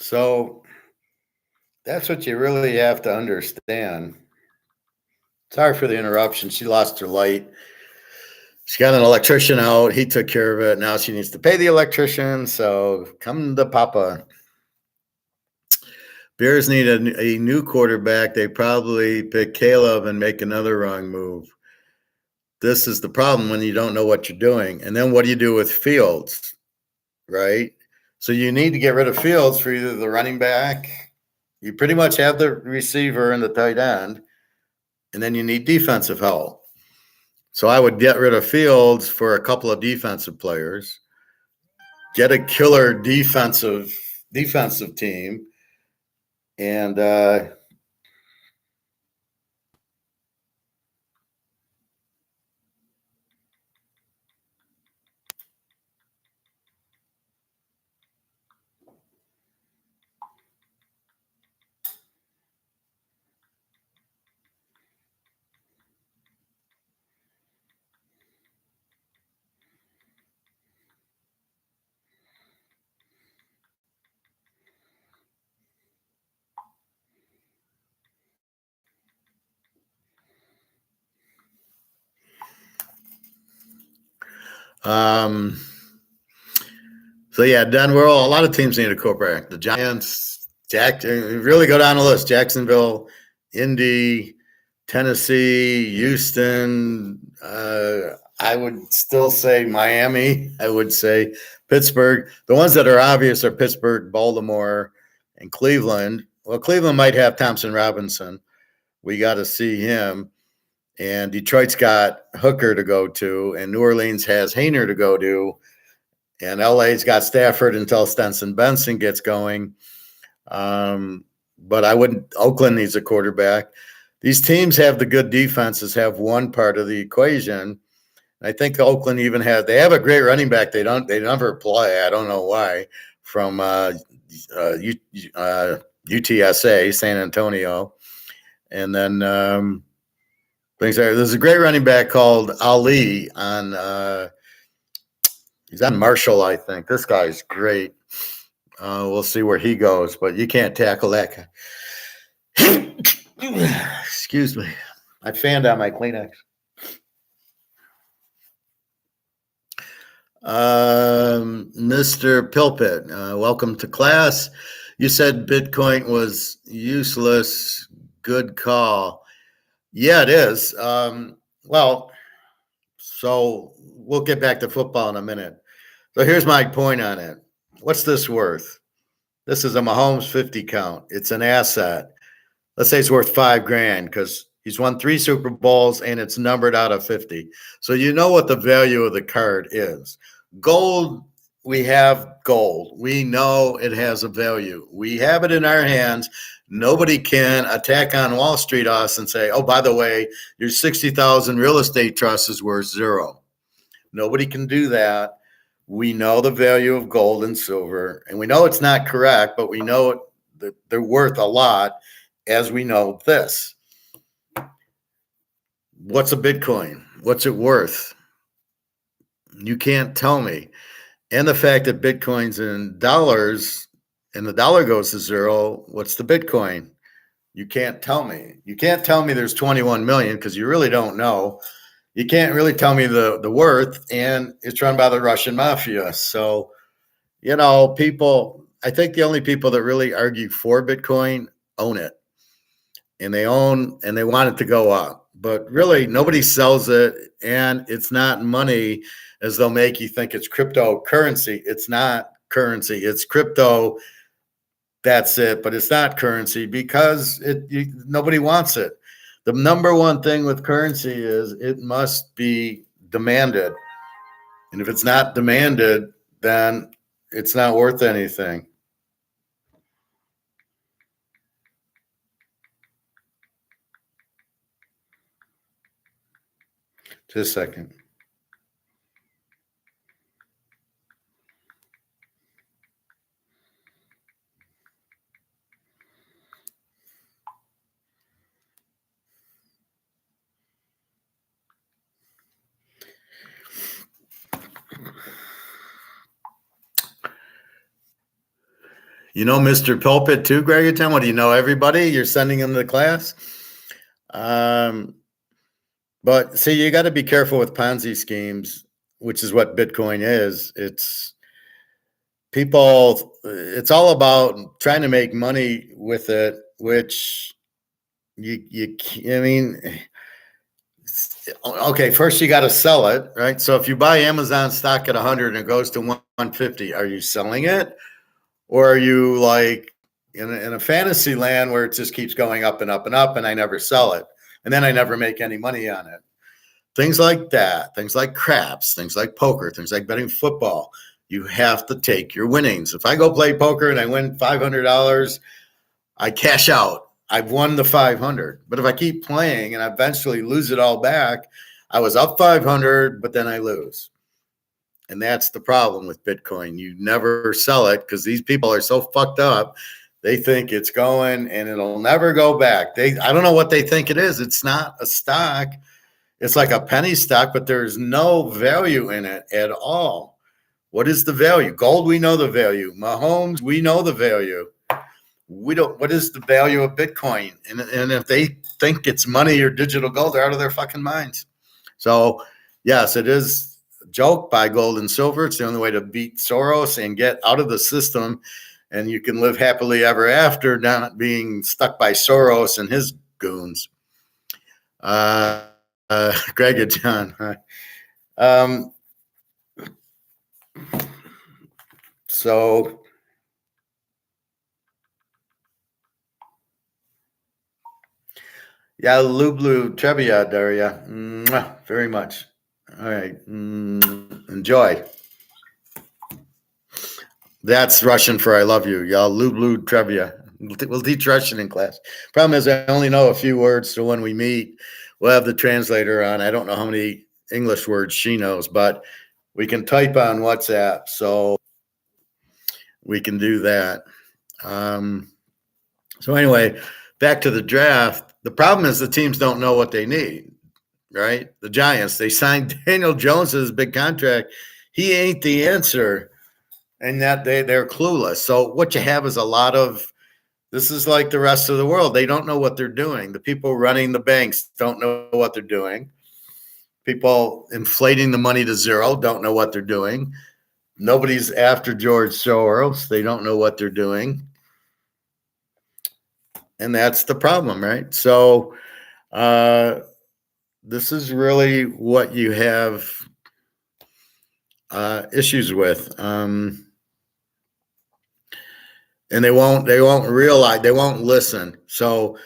A: So that's what you really have to understand. Sorry for the interruption. She lost her light. She got an electrician out. He took care of it. Now she needs to pay the electrician. So come to Papa. Bears need a new quarterback. They probably pick Caleb and make another wrong move. This is the problem when you don't know what you're doing. And then what do you do with Fields, right? So you need to get rid of Fields for either the running back. You pretty much have the receiver and the tight end, and then you need defensive help. So I would get rid of Fields for a couple of defensive players, get a killer defensive team, and so yeah, Denver. A lot of teams need a quarterback. The Giants, really go down the list. Jacksonville, Indy, Tennessee, Houston. I would still say Miami. I would say Pittsburgh. The ones that are obvious are Pittsburgh, Baltimore, and Cleveland. Well, Cleveland might have Thompson Robinson. We got to see him. and Detroit's got Hooker to go to, and New Orleans has Hayner to go to, and LA's got Stafford until Stenson Benson gets going. But I wouldn't. Oakland needs a quarterback. These teams have the good defenses, have one part of the equation. I think Oakland even they have a great running back. They never play. I don't know why. From UTSA, San Antonio, and then there's a great running back called Ali on. He's on Marshall, I think. This guy's great. We'll see where he goes, but you can't tackle that guy. Excuse me. I fanned on my Kleenex. Mr. Pilpit, welcome to class. You said Bitcoin was useless. Good call. Yeah, it is. Well, so we'll get back to football in a minute. So here's my point on it. What's this worth? This is a Mahomes 50 count. It's an asset. Let's say it's worth $5,000 because he's won 3 Super Bowls and it's numbered out of 50. So you know what the value of the card is. Gold, we have gold. We know it has a value. We have it in our hands. Nobody can attack on Wall Street us and say, oh, by the way, your 60,000 real estate trust is worth 0. Nobody can do that. We know the value of gold and silver, and we know it's not correct, but we know that they're worth a lot, as we know this. What's a Bitcoin? What's it worth? You can't tell me. And the fact that Bitcoin's in dollars and the dollar goes to 0, what's the Bitcoin? You can't tell me. You can't tell me there's 21 million because you really don't know. You can't really tell me the worth, and it's run by the Russian mafia. So, people, I think the only people that really argue for Bitcoin own it, and they want it to go up. But really, nobody sells it, and it's not money as they'll make you think it's cryptocurrency. It's not currency. It's crypto. That's it. But it's not currency because nobody wants it. The number one thing with currency is it must be demanded. And if it's not demanded, then it's not worth anything. Just a second. You know Mr. Pulpit too, Gregerton? What, do you know everybody? You're sending them to class? But see, you got to be careful with Ponzi schemes, which is what Bitcoin is. It's all about trying to make money with it, which okay, first you got to sell it, right? So if you buy Amazon stock at 100 and it goes to 150, are you selling it? Or are you like in a fantasy land where it just keeps going up and up and up and I never sell it? And then I never make any money on it. Things like that, things like craps, things like poker, things like betting football. You have to take your winnings. If I go play poker and I win $500, I cash out. I've won the 500. But if I keep playing and I eventually lose it all back, I was up 500, but then I lose. And that's the problem with Bitcoin. You never sell it because these people are so fucked up. They think it's going and it'll never go back. I don't know what they think it is. It's not a stock. It's like a penny stock, but there's no value in it at all. What is the value? Gold, we know the value. Mahomes, we know the value. We don't. What is the value of Bitcoin? And if they think it's money or digital gold, they're out of their fucking minds. So, yes, it is a joke, buy gold and silver. It's the only way to beat Soros and get out of the system. And you can live happily ever after, not being stuck by Soros and his goons. Greg and John. So Yeah, Lublu Trebia, Daria. Mwah, very much. All right. Enjoy. That's Russian for I love you. Y'all Lublu Trebia. We'll teach Russian in class. Problem is, I only know a few words, so when we meet, we'll have the translator on. I don't know how many English words she knows, but we can type on WhatsApp, so we can do that. So anyway, back to the draft. The problem is the teams don't know what they need, right? The Giants, they signed Daniel Jones as a big contract. He ain't the answer, and that they're clueless. So what you have is a lot of, this is like the rest of the world. They don't know what they're doing. The people running the banks don't know what they're doing. People inflating the money to zero don't know what they're doing. Nobody's after George Soros. They don't know what they're doing. And that's the problem, right? So this is really what you have issues with. And they won't realize, they won't listen. So,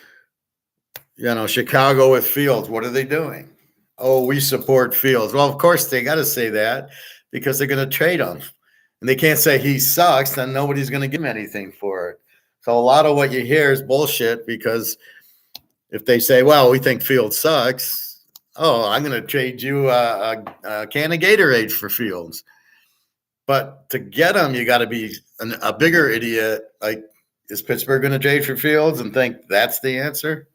A: Chicago with Fields, what are they doing? Oh, we support Fields. Well, of course they got to say that because they're going to trade him. And they can't say he sucks, then nobody's going to give him anything for it. So a lot of what you hear is bullshit, because if they say, well, we think Fields sucks, oh, I'm going to trade you a can of Gatorade for Fields. But to get him, you got to be a bigger idiot. Like, is Pittsburgh going to trade for Fields and think that's the answer?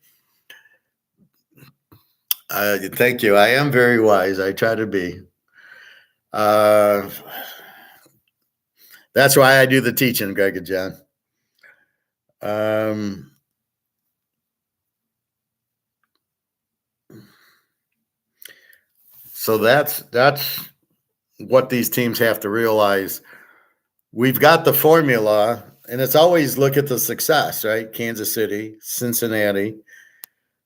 A: Thank you. I am very wise. I try to be. That's why I do the teaching, Greg and John. So that's what these teams have to realize. We've got the formula, and it's always look at the success, right? Kansas City, Cincinnati.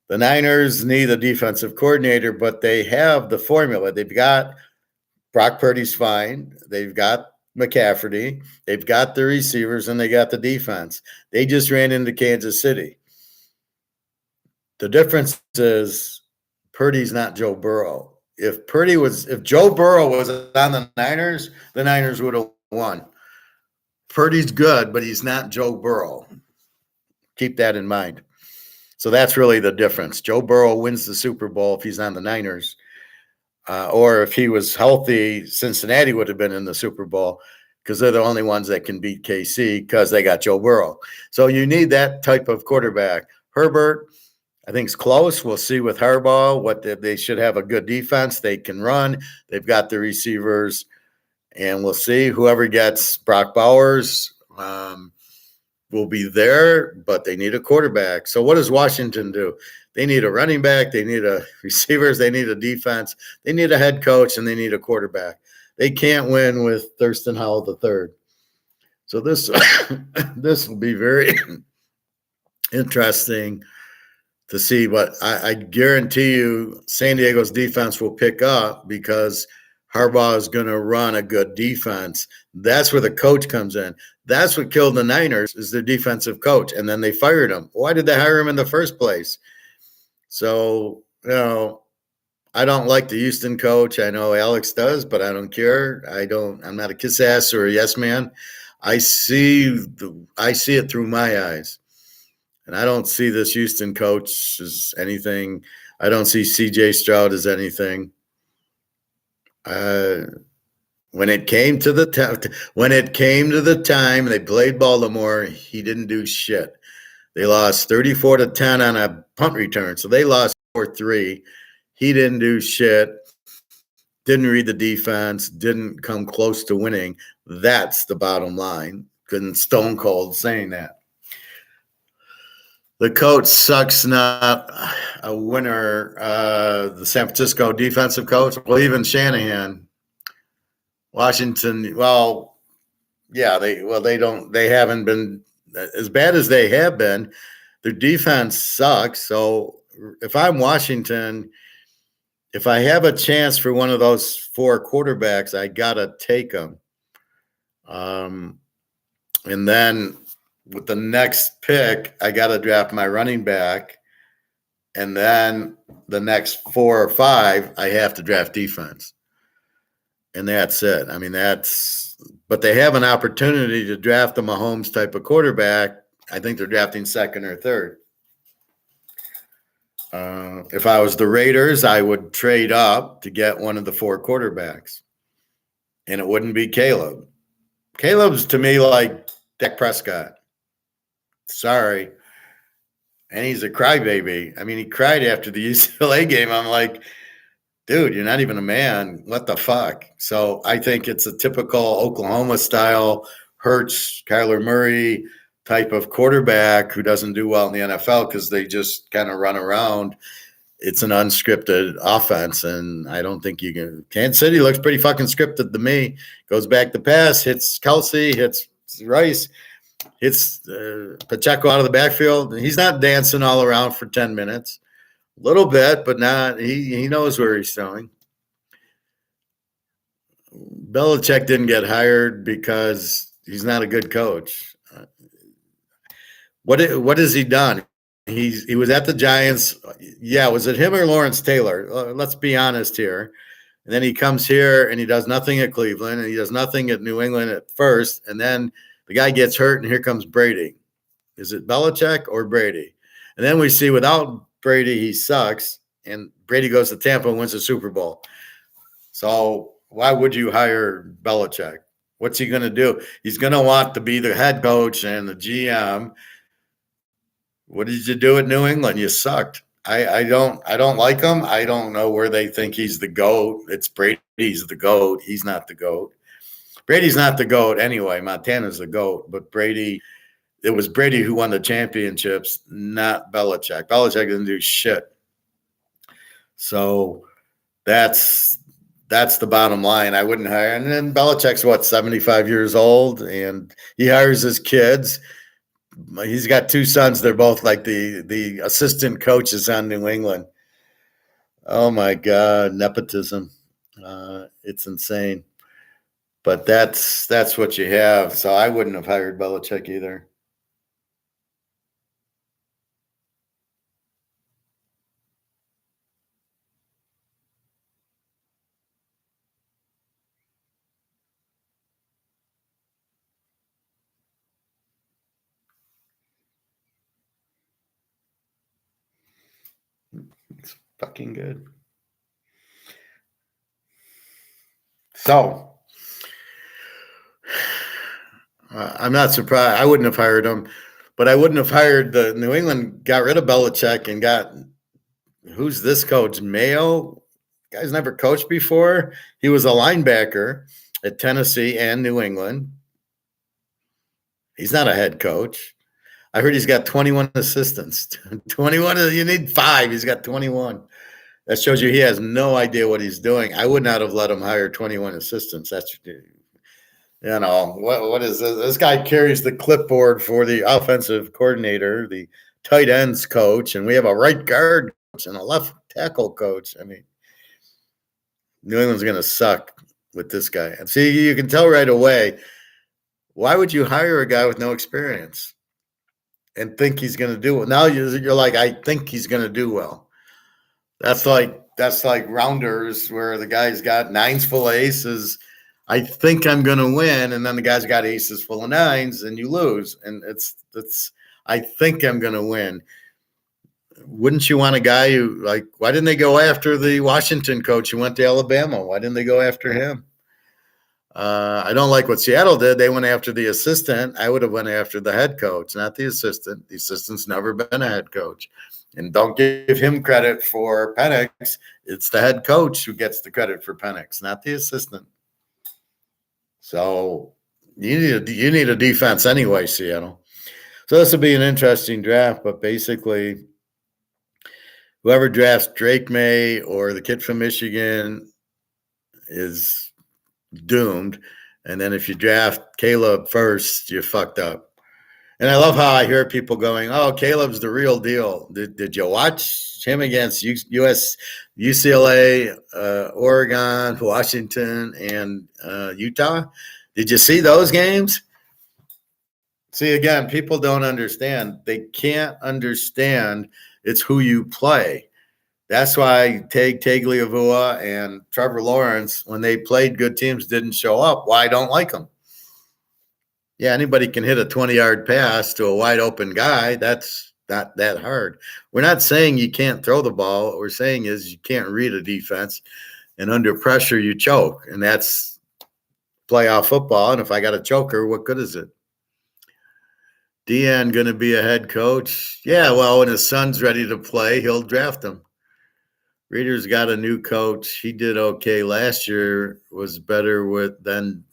A: The Niners need a defensive coordinator, but they have the formula. They've got Brock Purdy's fine. They've got McCaffrey. They've got the receivers, and they got the defense. They just ran into Kansas City. The difference is Purdy's not Joe Burrow. If Joe Burrow was on the Niners would have won. Purdy's good, but he's not Joe Burrow. Keep that in mind. So that's really the difference. Joe Burrow wins the Super Bowl if he's on the Niners. Or if he was healthy, Cincinnati would have been in the Super Bowl, because they're the only ones that can beat KC because they got Joe Burrow. So you need that type of quarterback. Herbert, I think, is close. We'll see with Harbaugh. They should have a good defense. They can run. They've got the receivers. And we'll see. Whoever gets Brock Bowers will be there, but they need a quarterback. So what does Washington do? They need a running back. They need a receivers. They need a defense. They need a head coach, and they need a quarterback. They can't win with Thurston Howell III. So this will be very interesting to see. But I guarantee you San Diego's defense will pick up, because Harbaugh is going to run a good defense. That's where the coach comes in. That's what killed the Niners, is their defensive coach. And then they fired him. Why did they hire him in the first place? So, I don't like the Houston coach. I know Alex does, but I don't care. I'm not a kiss ass or a yes man. I see it through my eyes. And I don't see this Houston coach as anything. I don't see CJ Stroud as anything. When it came to the time they played Baltimore, he didn't do shit. They lost 34-10 on a punt return, so they lost 4-3. He didn't do shit. Didn't read the defense. Didn't come close to winning. That's the bottom line. Couldn't stone cold saying that. The coach sucks, not a winner. The San Francisco defensive coach, well, even Shanahan. Washington, well, yeah, they haven't been as bad as they have been. Their defense sucks. So if I'm Washington, if I have a chance for one of those four quarterbacks, I gotta take them. And then with the next pick, I gotta draft my running back. And then the next 4 or 5, I have to draft defense. And that's it. I mean, but they have an opportunity to draft a Mahomes type of quarterback. I think they're drafting second or third. If I was the Raiders, I would trade up to get one of the 4 quarterbacks. And it wouldn't be Caleb. Caleb's to me like Dak Prescott. Sorry. And he's a crybaby. I mean, he cried after the UCLA game. I'm like, dude, you're not even a man. What the fuck? So I think it's a typical Oklahoma style Hurts, Kyler Murray type of quarterback who doesn't do well in the NFL because they just kind of run around. It's an unscripted offense, and I don't think you can. Kansas City looks pretty fucking scripted to me. Goes back to pass, hits Kelsey, hits Rice, hits Pacheco out of the backfield. He's not dancing all around for 10 minutes. A little bit, but not. He knows where he's throwing. Belichick didn't get hired because he's not a good coach. What has he done? He was at the Giants. Yeah, was it him or Lawrence Taylor? Let's be honest here. And then he comes here and he does nothing at Cleveland and he does nothing at New England at first. And then the guy gets hurt and here comes Brady. Is it Belichick or Brady? And then we see without Brady, he sucks. And Brady goes to Tampa and wins the Super Bowl. So why would you hire Belichick? What's he going to do? He's going to want to be the head coach and the GM. What did you do at New England? You sucked. I don't like him. I don't know where they think he's the GOAT. It's Brady's the GOAT. He's not the GOAT. Brady's not the GOAT anyway. Montana's the GOAT. But Brady, it was Brady who won the championships, not Belichick. Belichick didn't do shit. So that's the bottom line. I wouldn't hire. And then Belichick's 75 years old, and he hires his kids. He's got 2 sons. They're both like the assistant coaches on New England. Oh my God, nepotism. It's insane. But that's what you have. So I wouldn't have hired Belichick either. It's fucking good. So I'm not surprised. I wouldn't have hired him, but I wouldn't have hired the New England, got rid of Belichick and got, who's this coach? Mayo? Guy's never coached before. He was a linebacker at Tennessee and New England. He's not a head coach. I heard he's got 21 assistants. 21, you need 5. He's got 21. That shows you he has no idea what he's doing. I would not have let him hire 21 assistants. That's, what is this? This guy carries the clipboard for the offensive coordinator, the tight ends coach, and we have a right guard coach and a left tackle coach. I mean, New England's going to suck with this guy. And see, you can tell right away, why would you hire a guy with no experience and think he's going to do well? Now you're like, I think he's going to do well. That's like Rounders, where the guy's got 9s full of aces. I think I'm going to win, and then the guy's got aces full of 9s, and you lose. And it's I think I'm going to win. Wouldn't you want a guy who, like, why didn't they go after the Washington coach who went to Alabama? Why didn't they go after him? I don't like what Seattle did. They went after the assistant. I would have went after the head coach, not the assistant. The assistant's never been a head coach. And don't give him credit for Penix. It's the head coach who gets the credit for Penix, not the assistant. So you need a defense anyway, Seattle. So this will be an interesting draft, but basically whoever drafts Drake May or the kid from Michigan is doomed. And then if you draft Caleb first, you're fucked up. And I love how I hear people going, oh, Caleb's the real deal. Did you watch him against UCLA, Oregon, Washington, and Utah? Did you see those games? See, again, people don't understand. They can't understand It's who you play. That's why Tagliavua and Trevor Lawrence, when they played good teams, didn't show up. Why I don't like them? Yeah, anybody can hit a 20-yard pass to a wide open guy. That's not that hard. We're not saying you can't throw the ball. What we're saying is you can't read a defense, and under pressure you choke, and that's playoff football. And if I got a choker, what good is it? Deion going to be a head coach? Yeah, well, when his son's ready to play, he'll draft him. Reader's got a new coach. He did okay last year, was better than.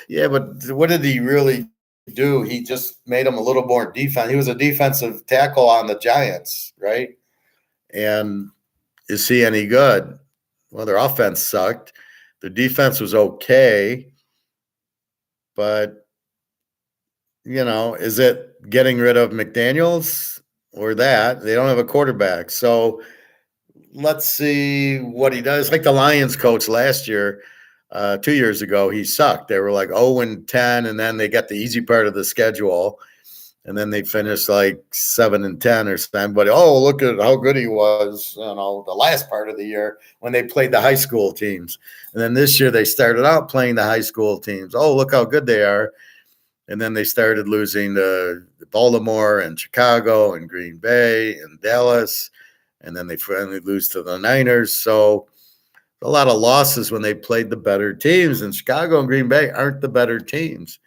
A: Yeah, but what did he really do? He just made him a little more defense. He was a defensive tackle on the Giants, right? And is he any good? Well, their offense sucked. Their defense was okay. But, is it getting rid of McDaniels or that? They don't have a quarterback. So let's see what he does. Like the Lions coach last year, 2 years ago, he sucked. They were like 0-10, and then they got the easy part of the schedule, and then they finished like 7-10 or something. But look at how good he was, the last part of the year when they played the high school teams. And then this year they started out playing the high school teams. Oh, look how good they are. And then they started losing to Baltimore and Chicago and Green Bay and Dallas. And then they finally lose to the Niners. So a lot of losses when they played the better teams. And Chicago and Green Bay aren't the better teams.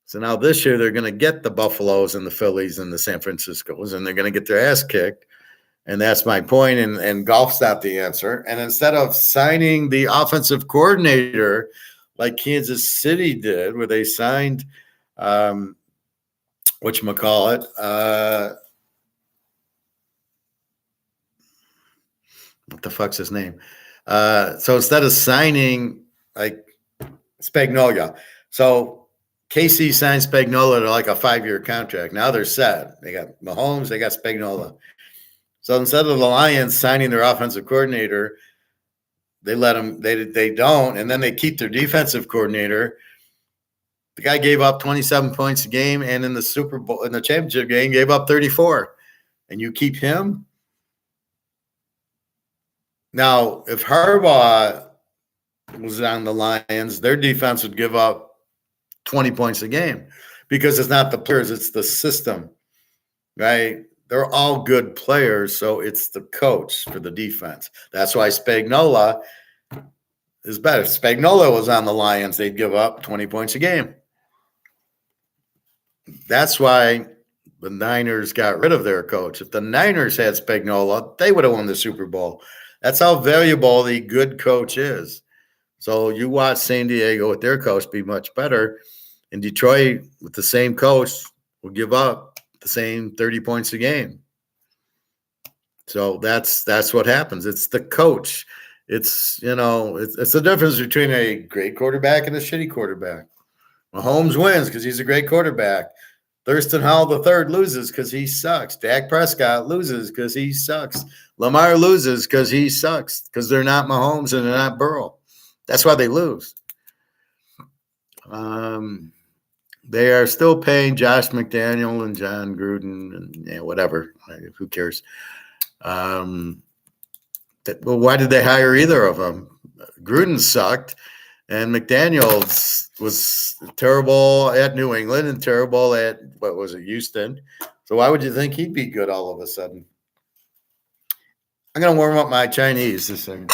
A: So now this year they're going to get the Buffaloes and the Phillies and the San Franciscos, and they're going to get their ass kicked. And that's my point. And golf's not the answer. And instead of signing the offensive coordinator like Kansas City did, where they signed whatchamacallit, what the fuck's his name? So instead of signing like Spagnuolo, so KC signed Spagnuolo to like a 5-year contract. Now they're set. They got Mahomes, they got Spagnuolo. So instead of the Lions signing their offensive coordinator, they let them. They don't, and then they keep their defensive coordinator. The guy gave up 27 points a game, and in the Super Bowl, in the championship game, gave up 34. And you keep him? Now, if Harbaugh was on the Lions, their defense would give up 20 points a game because it's not the players, it's the system, right? They're all good players, so it's the coach for the defense. That's why Spagnuolo is better. If Spagnuolo was on the Lions, they'd give up 20 points a game. That's why the Niners got rid of their coach. If the Niners had Spagnuolo, they would have won the Super Bowl. That's how valuable the good coach is. So you watch San Diego with their coach be much better. And Detroit with the same coach will give up the same 30 points a game. So that's what happens. It's the coach. It's the difference between a great quarterback and a shitty quarterback. Mahomes wins because he's a great quarterback. Thurston Howell III loses because he sucks. Dak Prescott loses because he sucks. Lamar loses because he sucks because they're not Mahomes and they're not Burrow. That's why they lose. They are still paying Josh McDaniel and John Gruden and whatever. Who cares? Well, why did they hire either of them? Gruden sucked, and McDaniels was terrible at New England and terrible at, Houston. So why would you think he'd be good all of a sudden? I'm going to warm up my Chinese this second.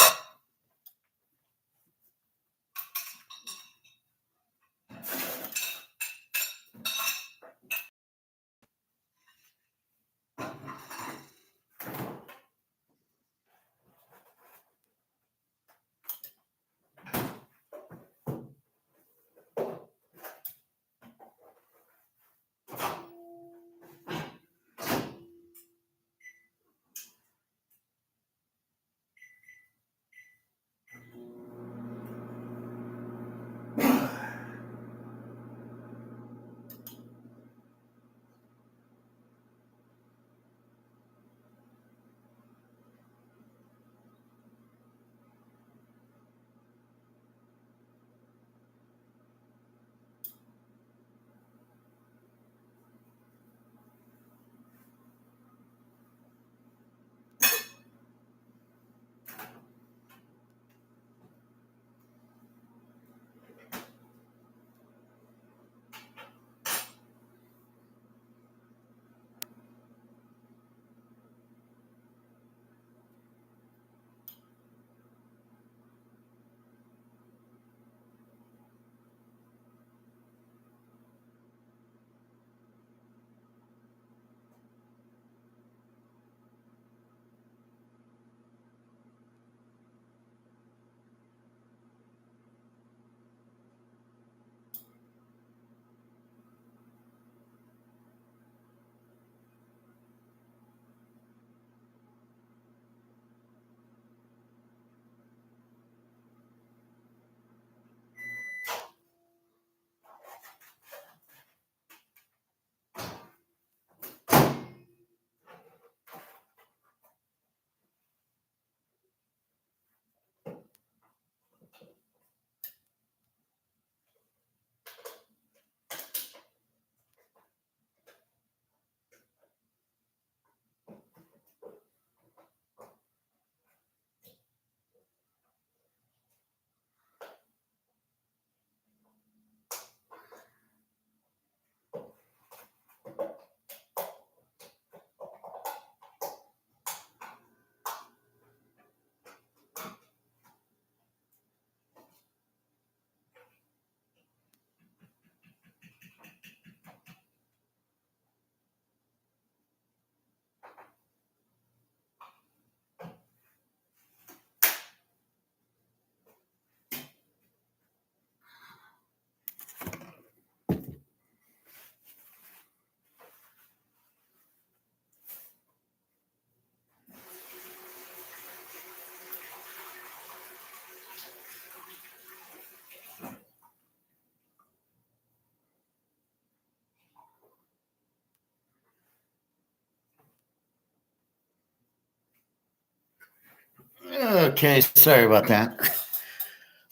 A: Okay, sorry about that.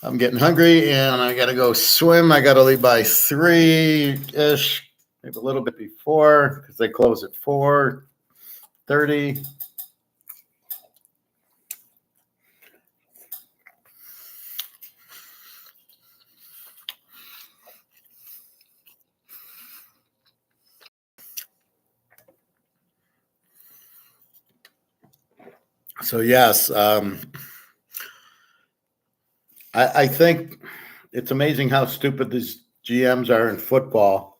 A: I'm getting hungry and I got to go swim. I got to leave by 3-ish, maybe a little bit before because they close at 4:30. So yes, I think it's amazing how stupid these GMs are in football.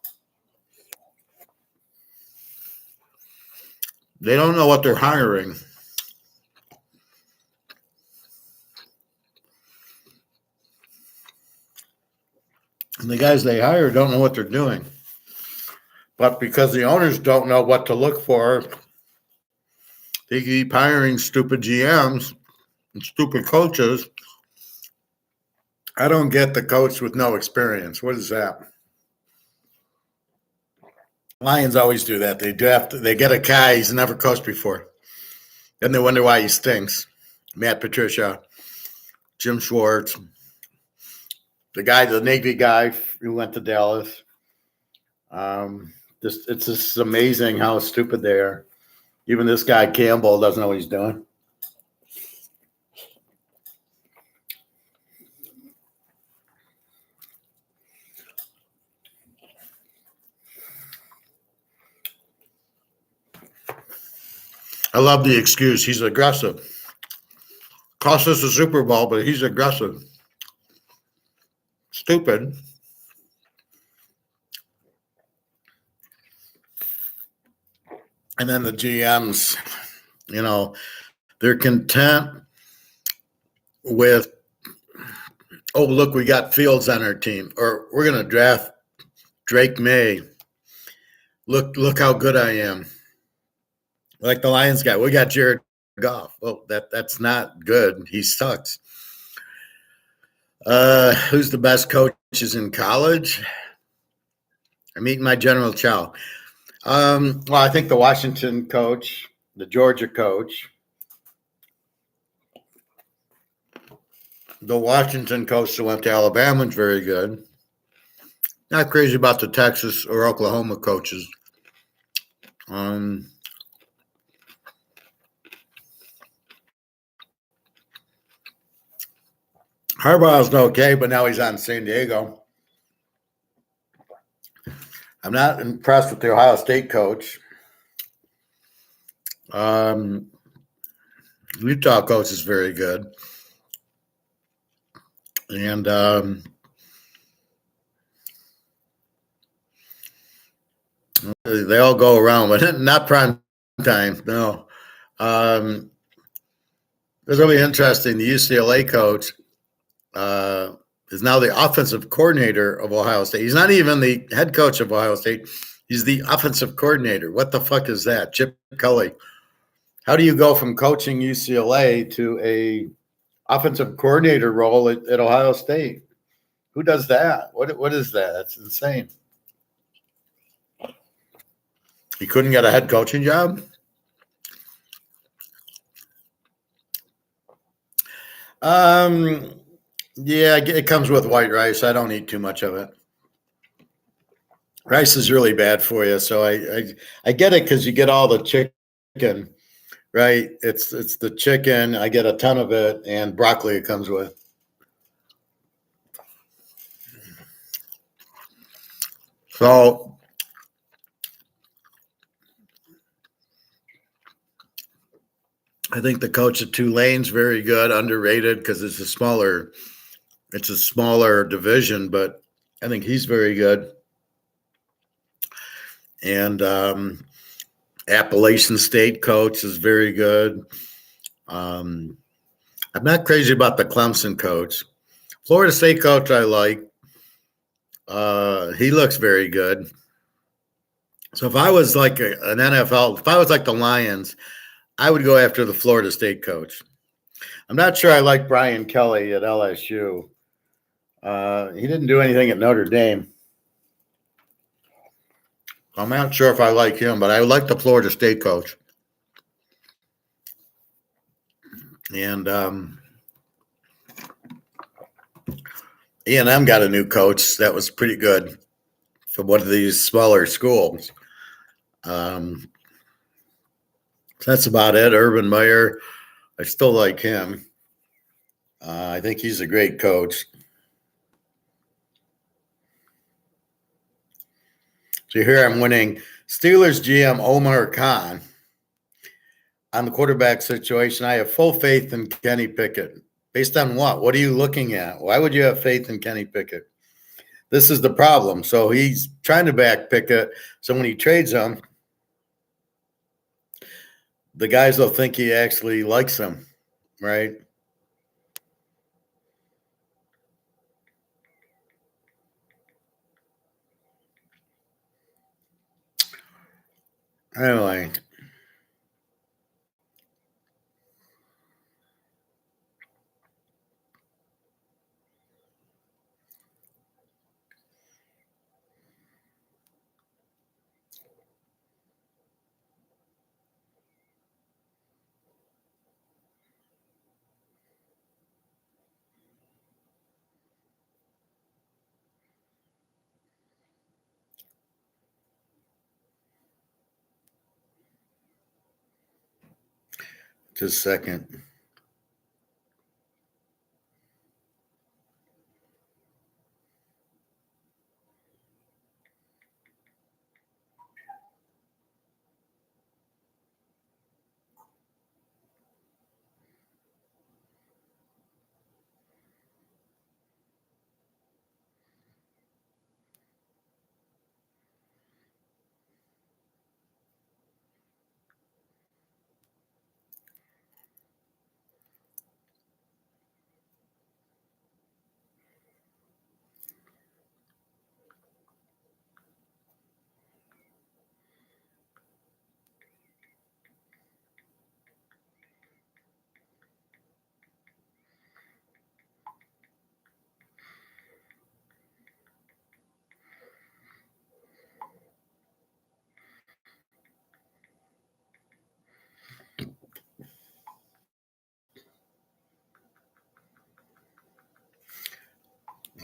A: They don't know what they're hiring. And the guys they hire don't know what they're doing. But because the owners don't know what to look for, they keep hiring stupid GMs and stupid coaches. I don't get the coach with no experience. What is that? Lions always do that. They get a guy he's never coached before. Then they wonder why he stinks. Matt Patricia, Jim Schwartz, the Navy guy who went to Dallas. It's just amazing how stupid they are. Even this guy Campbell doesn't know what he's doing. I love the excuse. He's aggressive. Cost us a Super Bowl, but he's aggressive. Stupid. And then the GMs, they're content with, oh, look, we got Fields on our team, or we're going to draft Drake May. Look how good I am. Like the Lions guy, we got Jared Goff. Well, that's not good. He sucks. Who's the best coaches in college? I'm eating my General Chow. Well, I think the Washington coach, the Georgia coach, the Washington coach that went to Alabama is very good. Not crazy about the Texas or Oklahoma coaches. Harbaugh's okay, but now he's on San Diego. I'm not impressed with the Ohio State coach. Utah coach is very good. And they all go around, but not prime time. No. It's really interesting. The UCLA coach is now the offensive coordinator of Ohio State. He's not even the head coach of Ohio State. He's the offensive coordinator. What the fuck is that? Chip Kelly. How do you go from coaching UCLA to a offensive coordinator role at Ohio State? Who does that? What is that? That's insane. He couldn't get a head coaching job? Yeah, it comes with white rice. I don't eat too much of it. Rice is really bad for you, so I get it because you get all the chicken, right? It's the chicken. I get a ton of it, and broccoli it comes with. So I think the coach at Tulane's very good, underrated because it's a smaller division, but I think he's very good. And Appalachian State coach is very good. I'm not crazy about the Clemson coach. Florida State coach I like. He looks very good. So if I was like an NFL, if I was like the Lions, I would go after the Florida State coach. I'm not sure I like Brian Kelly at LSU. He didn't do anything at Notre Dame. I'm not sure if I like him, but I like the Florida State coach. And E&M got a new coach that was pretty good for one of these smaller schools. That's about it. Urban Meyer, I still like him. I think he's a great coach. So here I'm winning. Steelers GM Omar Khan. On the quarterback situation, I have full faith in Kenny Pickett. Based on what? What are you looking at? Why would you have faith in Kenny Pickett? This is the problem. So he's trying to back Pickett. So when he trades him, the guys will think he actually likes him, right? Anyway. Just a second.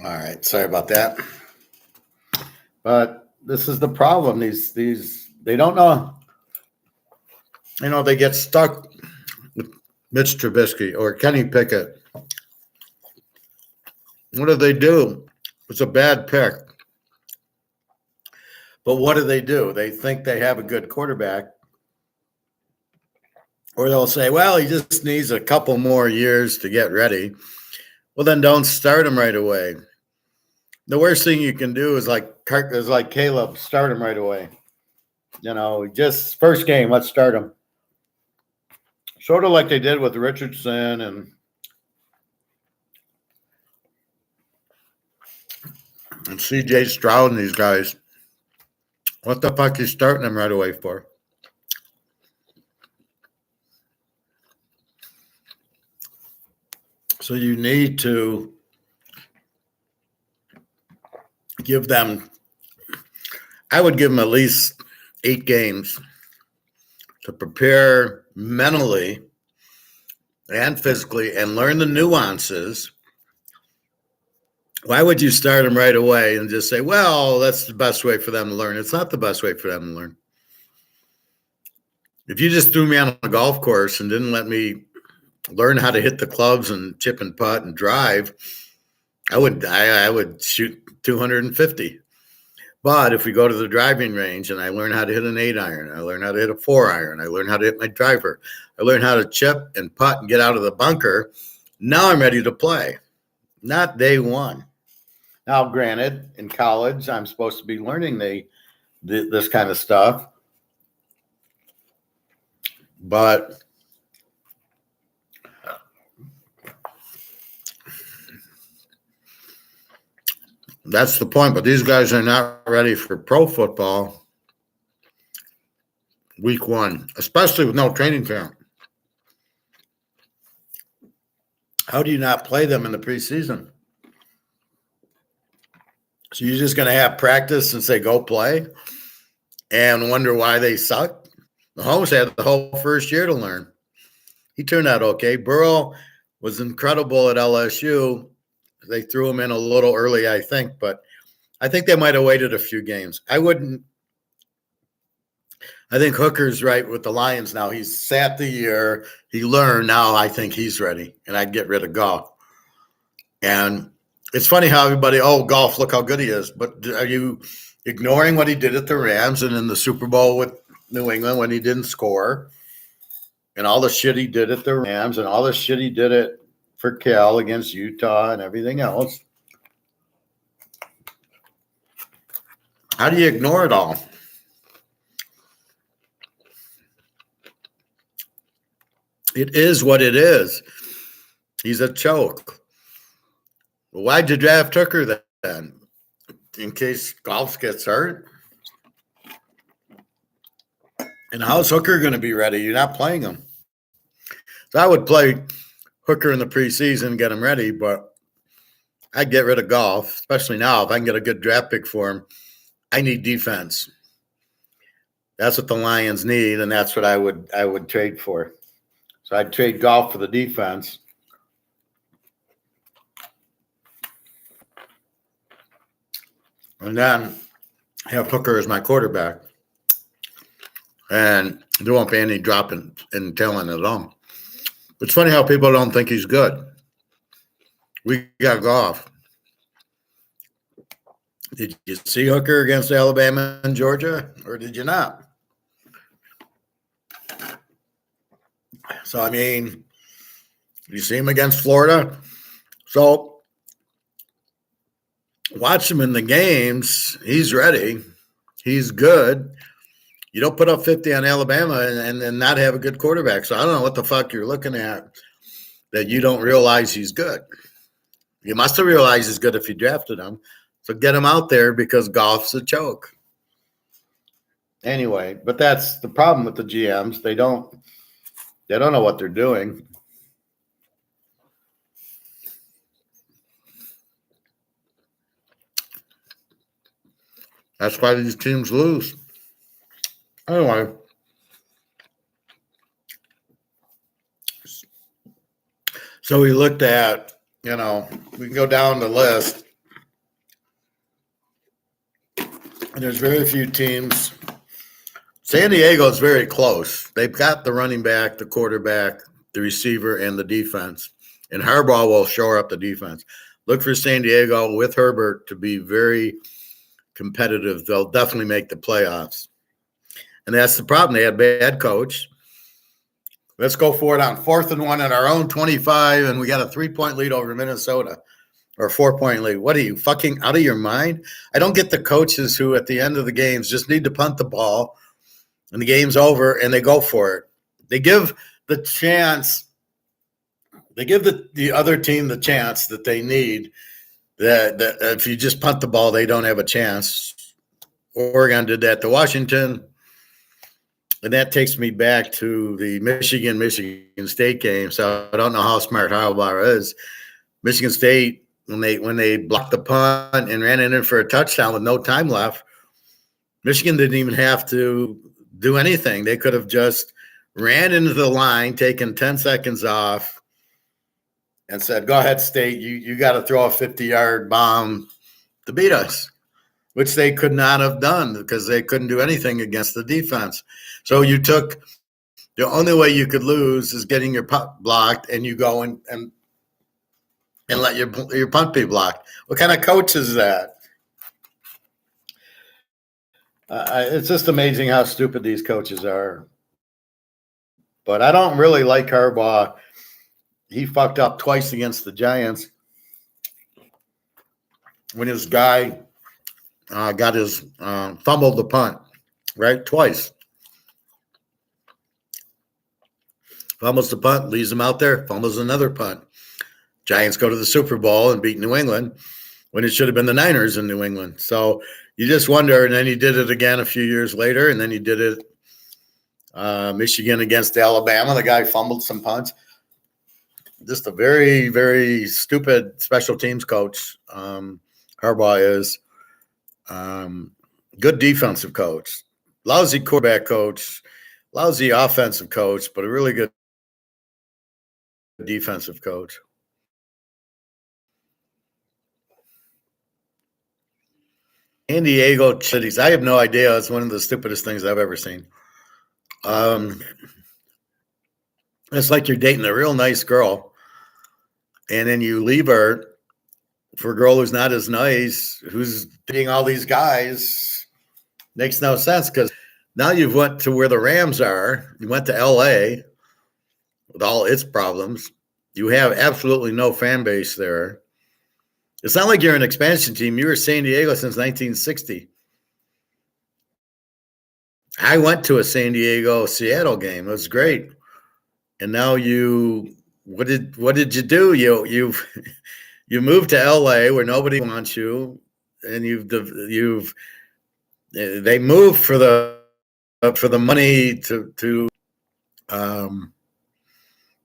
A: All right, sorry about that. But this is the problem. These they don't know. You know, they get stuck with Mitch Trubisky or Kenny Pickett. What do? It's a bad pick. But what do? They think they have a good quarterback. Or they'll say, well, he just needs a couple more years to get ready. Well, then don't start him right away. The worst thing you can do is like Caleb, start him right away. You know, just first game, let's start him. Sort of like they did with Richardson and CJ Stroud and these guys. What the fuck are you starting them right away for? So you need to give them, I would give them at least 8 games to prepare mentally and physically and learn the nuances. Why would you start them right away and just say, well, that's the best way for them to learn? It's not the best way for them to learn. If you just threw me on a golf course and didn't let me learn how to hit the clubs and chip and putt and drive, I would shoot 250. But if we go to the driving range and I learn how to hit an 8-iron, I learn how to hit a 4-iron, I learn how to hit my driver, I learn how to chip and putt and get out of the bunker, now I'm ready to play. Not day one. Now, granted, in college, I'm supposed to be learning this kind of stuff. But that's the point. But these guys are not ready for pro football week 1, especially with no training camp. How do you not play them in the preseason? So you're just going to have practice and say, go play and wonder why they suck? Mahomes had the whole first year to learn. He turned out okay. Burrow was incredible at LSU. They threw him in a little early, I think, but I think they might have waited a few games. I think Hooker's right with the Lions now. He's sat the year. He learned. Now I think he's ready, and I'd get rid of Goff. And it's funny how everybody, Goff, look how good he is. But are you ignoring what he did at the Rams and in the Super Bowl with New England when he didn't score? And all the shit he did at the Rams and all the shit he did it for Cal against Utah and everything else. How do you ignore it all? It is what it is. He's a choke. Well, why'd you draft Hooker then? In case Goff gets hurt? And how's Hooker going to be ready? You're not playing him. So I would play Hooker in the preseason, get him ready, but I'd get rid of Goff, especially now. If I can get a good draft pick for him, I need defense. That's what the Lions need, and that's what I would trade for. So I'd trade Goff for the defense. And then have Hooker as my quarterback. And there won't be any drop in talent at all. It's funny how people don't think he's good. We got Goff. Did you see Hooker against Alabama and Georgia, or did you not? So, I mean, you see him against Florida. So, watch him in the games. He's ready. He's good. You don't put up 50 on Alabama and not have a good quarterback. So I don't know what the fuck you're looking at that you don't realize he's good. You must have realized he's good if you drafted him. So get him out there because Goff's a choke. Anyway, but that's the problem with the GMs. They don't know what they're doing. That's why these teams lose. Anyway, so we looked at, we can go down the list. And there's very few teams. San Diego is very close. They've got the running back, the quarterback, the receiver, and the defense. And Harbaugh will shore up the defense. Look for San Diego with Herbert to be very competitive. They'll definitely make the playoffs. And that's the problem. They had a bad coach. Let's go for it on 4th and 1 at our own 25, and we got a 3-point lead over Minnesota, or a 4-point lead. What are you, fucking out of your mind? I don't get the coaches who at the end of the games just need to punt the ball, and the game's over, and they go for it. They give the chance. They give the other team the chance that they need. That if you just punt the ball, they don't have a chance. Oregon did that to Washington. And that takes me back to the Michigan State game. So I don't know how smart Harbaugh is. Michigan State, when they blocked the punt and ran it in for a touchdown with no time left, Michigan didn't even have to do anything. They could have just ran into the line, taken 10 seconds off, and said, "Go ahead, State. You got to throw a 50-yard bomb to beat us," which they could not have done because they couldn't do anything against the defense. So you took the only way you could lose is getting your punt blocked, and you go and let your punt be blocked. What kind of coach is that? It's just amazing how stupid these coaches are. But I don't really like Harbaugh. He fucked up twice against the Giants when his guy got his fumbled the punt, right? Twice. Fumbles the punt, leaves him out there, fumbles another punt. Giants go to the Super Bowl and beat New England when it should have been the Niners in New England. So you just wonder, and then he did it again a few years later, and then he did it Michigan against Alabama. The guy fumbled some punts. Just a very, very stupid special teams coach. Harbaugh is good defensive coach, lousy quarterback coach, lousy offensive coach, but a really good defensive coach. San Diego cities. I have no idea. It's one of the stupidest things I've ever seen. It's like you're dating a real nice girl, and then you leave her for a girl who's not as nice, who's dating all these guys. Makes no sense, because now you've went to where the Rams are. You went to LA with all its problems. You have absolutely no fan base there. It's not like you're an expansion team. You were San Diego since 1960. I went to a San Diego Seattle game. It was great. And now what did you do? You moved to LA where nobody wants you, and they moved for the money to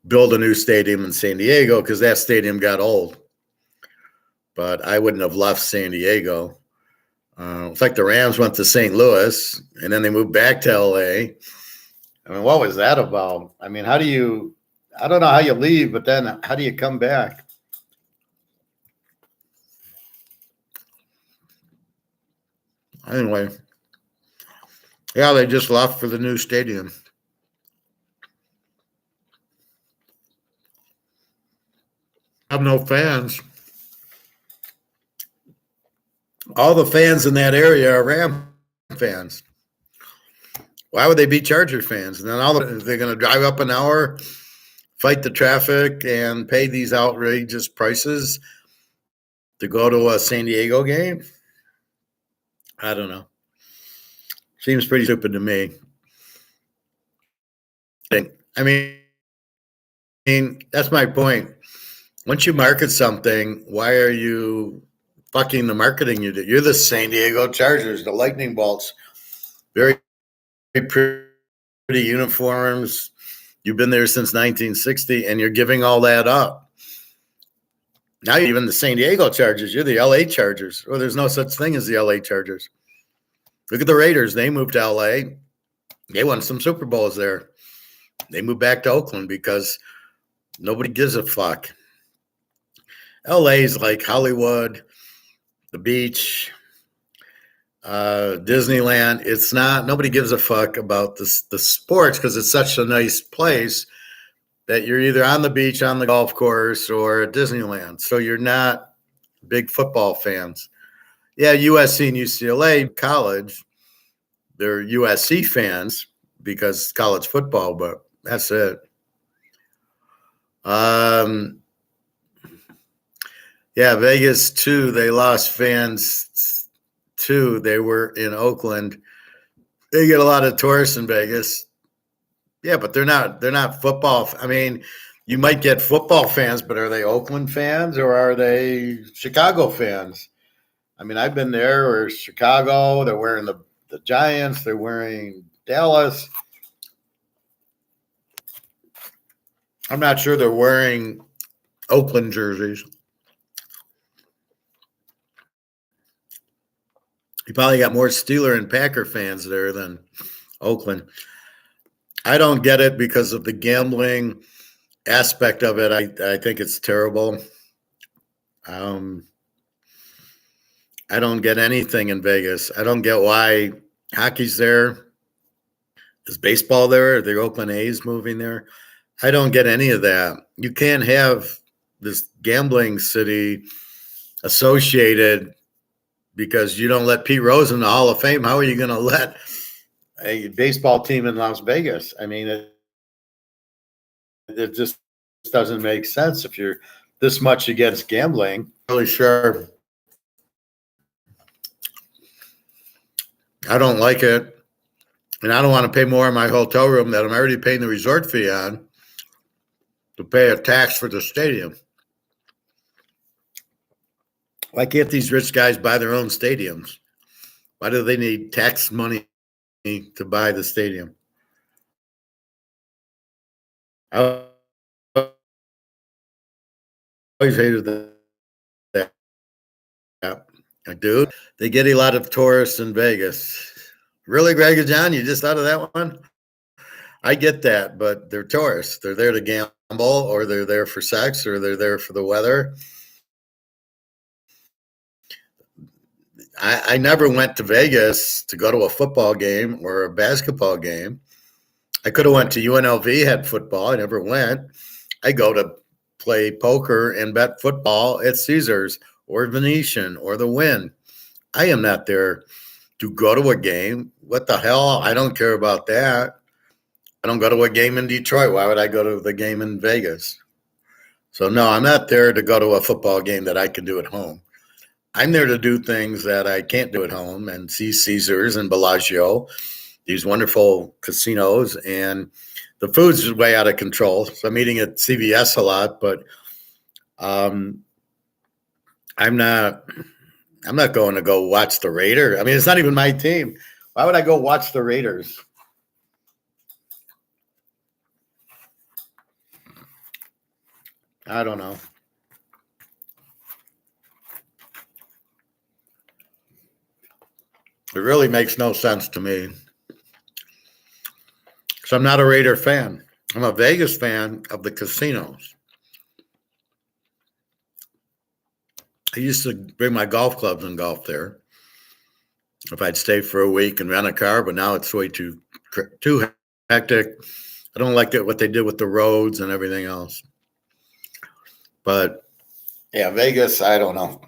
A: build a new stadium in San Diego, because that stadium got old. But I wouldn't have left San Diego. It's like the Rams went to St. Louis, and then they moved back to LA. I mean, what was that about? I mean, I don't know how you leave, but then how do you come back? Anyway, yeah, they just left for the new stadium. I have no fans. All the fans in that area are Ram fans. Why would they be Charger fans? And then they're going to drive up an hour, fight the traffic, and pay these outrageous prices to go to a San Diego game? I don't know. Seems pretty stupid to me. I mean, that's my point. Once you market something, why are you fucking the marketing you do? You're the San Diego Chargers, the Lightning Bolts. Very pretty uniforms. You've been there since 1960, and you're giving all that up. Now you're even the San Diego Chargers. You're the LA Chargers. Well, there's no such thing as the LA Chargers. Look at the Raiders. They moved to LA. They won some Super Bowls there. They moved back to Oakland because nobody gives a fuck. LA's like Hollywood, the beach, Disneyland. It's not, nobody gives a fuck about the sports, because it's such a nice place that you're either on the beach, on the golf course, or at Disneyland. So you're not big football fans. Yeah, USC and UCLA college, they're USC fans because college football, but that's it. Yeah, Vegas too. They lost fans too. They were in Oakland. They get a lot of tourists in Vegas. Yeah, but they're not football. I mean, you might get football fans, but are they Oakland fans or are they Chicago fans? I mean, I've been there or Chicago. They're wearing the Giants. They're wearing Dallas. I'm not sure they're wearing Oakland jerseys. You probably got more Steeler and Packer fans there than Oakland. I don't get it because of the gambling aspect of it. I think it's terrible. I don't get anything in Vegas. I don't get why hockey's there. Is baseball there? Are the Oakland A's moving there? I don't get any of that. You can't have this gambling city associated because you don't let Pete Rose in the Hall of Fame. How are you going to let a baseball team in Las Vegas? I mean, it just doesn't make sense if you're this much against gambling. Really sure. I don't like it. And I don't want to pay more on my hotel room that I'm already paying the resort fee on to pay a tax for the stadium. Why can't these rich guys buy their own stadiums? Why do they need tax money to buy the stadium? I always hated that. Dude, they get a lot of tourists in Vegas. Really, Greg and John, you just thought of that one? I get that, but they're tourists. They're there to gamble, or they're there for sex, or they're there for the weather. I never went to Vegas to go to a football game or a basketball game. I could have went to UNLV, had football. I never went. I go to play poker and bet football at Caesars or Venetian or the Wynn. I am not there to go to a game. What the hell? I don't care about that. I don't go to a game in Detroit. Why would I go to the game in Vegas? So no, I'm not there to go to a football game that I can do at home. I'm there to do things that I can't do at home and see Caesars and Bellagio, these wonderful casinos, and the food's way out of control. So I'm eating at CVS a lot, but I'm not going to go watch the Raiders. I mean, it's not even my team. Why would I go watch the Raiders? I don't know. It really makes no sense to me. So I'm not a Raider fan. I'm a Vegas fan of the casinos. I used to bring my golf clubs and golf there if I'd stay for a week and rent a car, but now it's way too hectic. I don't like what they did with the roads and everything else. But yeah, Vegas, I don't know.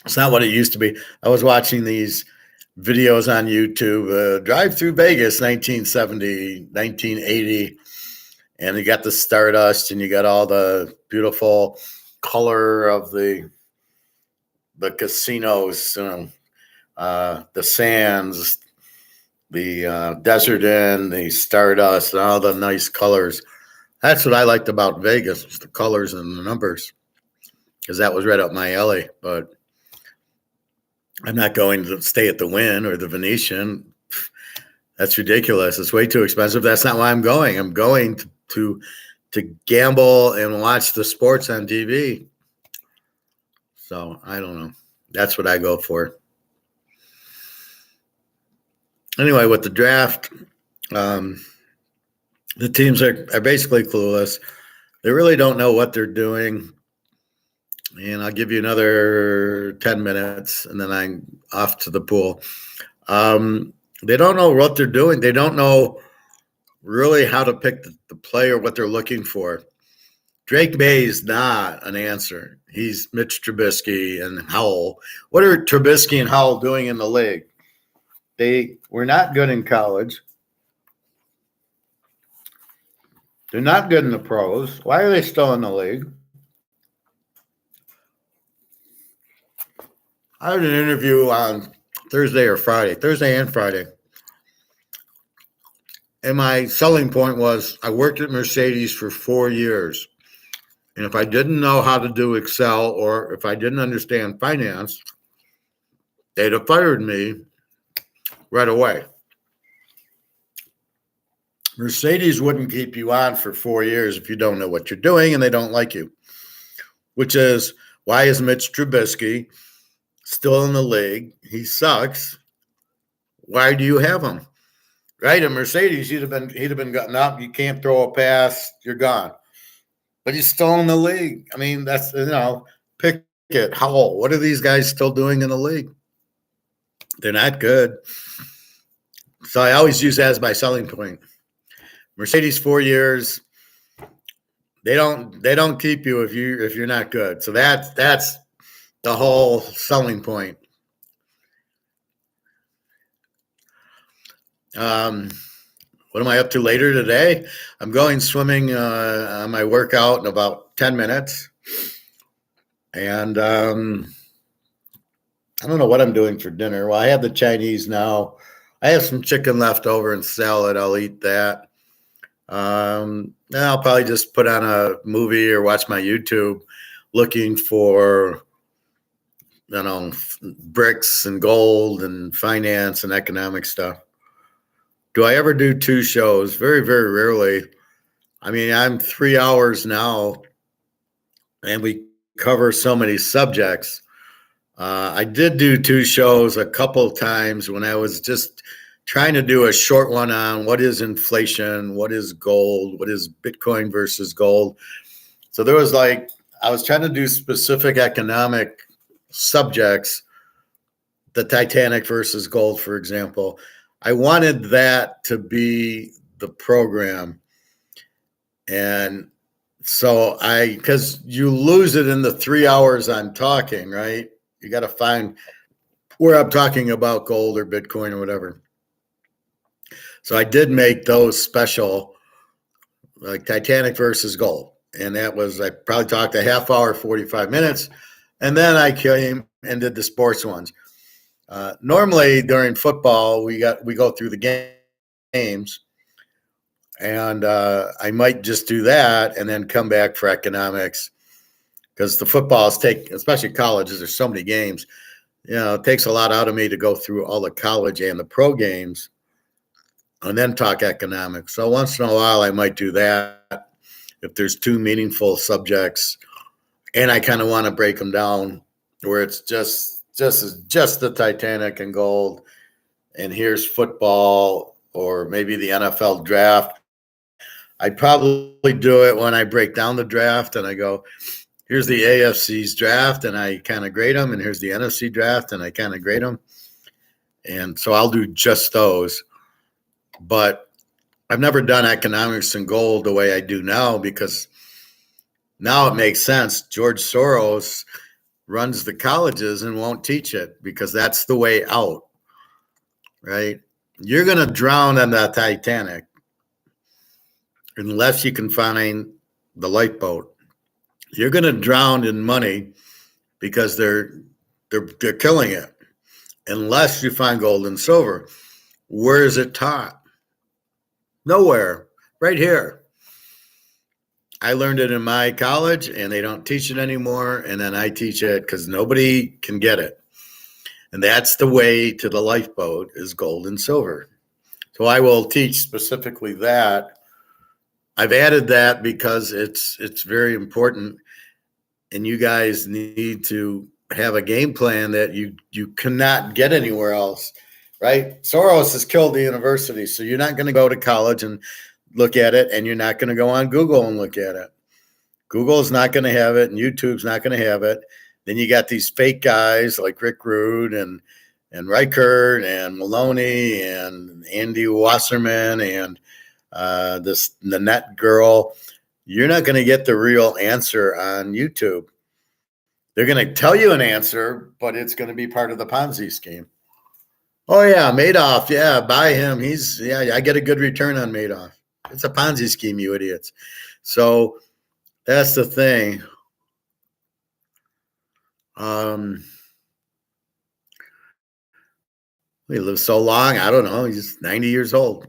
A: It's not what it used to be. I was watching these videos on YouTube, Drive Through Vegas, 1970, 1980, and you got the Stardust and you got all the beautiful color of the casinos, the sands, the Desert Inn, the Stardust, and all the nice colors. That's what I liked about Vegas, was the colors and the numbers, because that was right up my alley. But I'm not going to stay at the Wynn or the Venetian. That's ridiculous. It's way too expensive. That's not why I'm going. I'm going to gamble and watch the sports on TV. So I don't know. That's what I go for. Anyway, with the draft, the teams are basically clueless. They really don't know what they're doing. And I'll give you another 10 minutes, and then I'm off to the pool. They don't know what they're doing. They don't know really how to pick the player, what they're looking for. Drake May is not an answer. He's Mitch Trubisky and Howell. What are Trubisky and Howell doing in the league? They were not good in college. They're not good in the pros. Why are they still in the league? I had an interview on Thursday and Friday. And my selling point was I worked at Mercedes for 4 years. And if I didn't know how to do Excel or if I didn't understand finance, they'd have fired me right away. Mercedes wouldn't keep you on for 4 years if you don't know what you're doing and they don't like you, which is why is Mitch Trubisky still in the league? He sucks. Why do you have him? Right? In Mercedes, he'd have been gotten up. You can't throw a pass. You're gone. But he's still in the league. I mean, that's, Pickett, Howell. What are these guys still doing in the league? They're not good. So I always use that as my selling point. Mercedes 4 years. They don't keep you if you're not good. So that's the whole selling point. What am I up to later today? I'm going swimming on my workout in about 10 minutes. And I don't know what I'm doing for dinner. Well, I have the Chinese now. I have some chicken left over and salad. I'll eat that. Then I'll probably just put on a movie or watch my YouTube looking for, bricks and gold and finance and economic stuff. Do I ever do 2 shows? Very, very rarely. I mean, I'm 3 hours now, and we cover so many subjects. I did do 2 shows a couple of times when I was just trying to do a short one on what is inflation, what is gold, what is Bitcoin versus gold. So there was I was trying to do specific economic subjects the Titanic versus gold, for example. I wanted that to be the program. And so because you lose it in the 3 hours I'm talking, right? You got to find where I'm talking about gold or Bitcoin or whatever. So I did make those special, like Titanic versus gold. And that was, I probably talked a half hour, 45 minutes. And then I came and did the sports ones. Normally during football, we go through the games. And I might just do that and then come back for economics, because the footballs especially colleges, there's so many games. It takes a lot out of me to go through all the college and the pro games and then talk economics. So once in a while, I might do that if there's two meaningful subjects and I kind of want to break them down where it's just the Titanic and gold, and here's football or maybe the NFL draft. I'd probably do it when I break down the draft and I go, here's the AFC's draft and I kind of grade them, and here's the NFC draft and I kind of grade them. And so I'll do just those. But I've never done economics and gold the way I do now, because now it makes sense. George Soros runs the colleges and won't teach it because that's the way out, right? You're going to drown on that Titanic unless you can find the lifeboat. You're going to drown in money because they're killing it unless you find gold and silver. Where is it taught? Nowhere. Right here. I learned it in my college and they don't teach it anymore. And then I teach it because nobody can get it. And that's the way to the lifeboat, is gold and silver. So I will teach specifically that. I've added that because it's very important, and you guys need to have a game plan that you cannot get anywhere else, right? Soros has killed the university, so you're not going to go to college and look at it, and you're not going to go on Google and look at it. Google's not going to have it, and YouTube's not going to have it. Then you got these fake guys like Rick Rude and Reichert and Maloney and Andy Wasserman and the Nanette girl. You're not going to get the real answer on YouTube. They're going to tell you an answer, but it's going to be part of the Ponzi scheme. Oh yeah, Madoff. Yeah, buy him. I get a good return on Madoff. It's a Ponzi scheme, you idiots. So that's the thing. He lived so long. I don't know. He's 90 years old.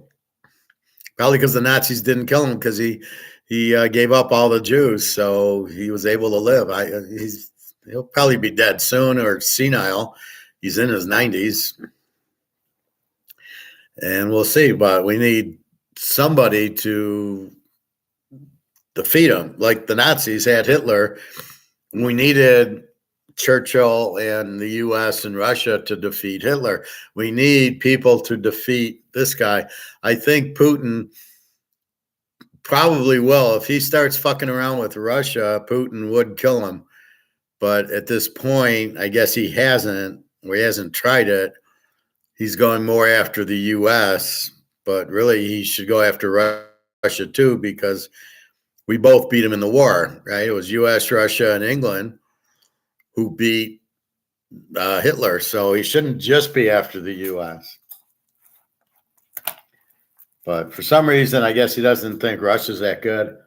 A: Probably because the Nazis didn't kill him, because he gave up all the Jews, so he was able to live. He'll probably be dead soon or senile. He's in his 90s. And we'll see. But we need somebody to defeat him. Like the Nazis had Hitler. We needed Churchill and the U.S. and Russia to defeat Hitler. We need people to defeat this guy. I think Putin probably will. If he starts fucking around with Russia, Putin would kill him. But at this point, I guess he hasn't, or he hasn't tried it. He's going more after the U.S., but really he should go after Russia too, because we both beat him in the war, right? It was U.S., Russia, and England who beat Hitler. So he shouldn't just be after the U.S. But for some reason, I guess he doesn't think Russia's that good.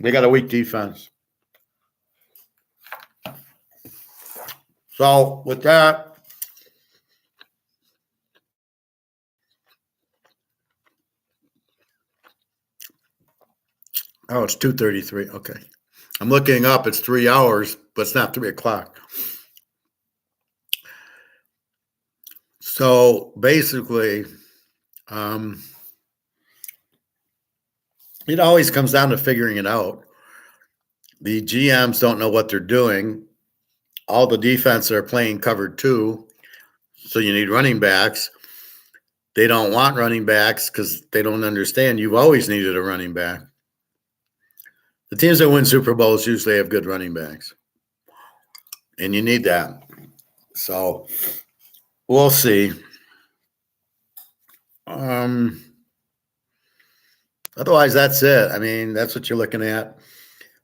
A: They got a weak defense. So with that, oh, it's 2:33. Okay. I'm looking up. It's 3 hours, but it's not 3 o'clock. So basically, it always comes down to figuring it out. The GMs don't know what they're doing. All the defense are playing cover 2, so you need running backs. They don't want running backs because they don't understand you've always needed a running back. The teams that win Super Bowls usually have good running backs, and you need that. So we'll see. Otherwise, that's it. I mean, that's what you're looking at.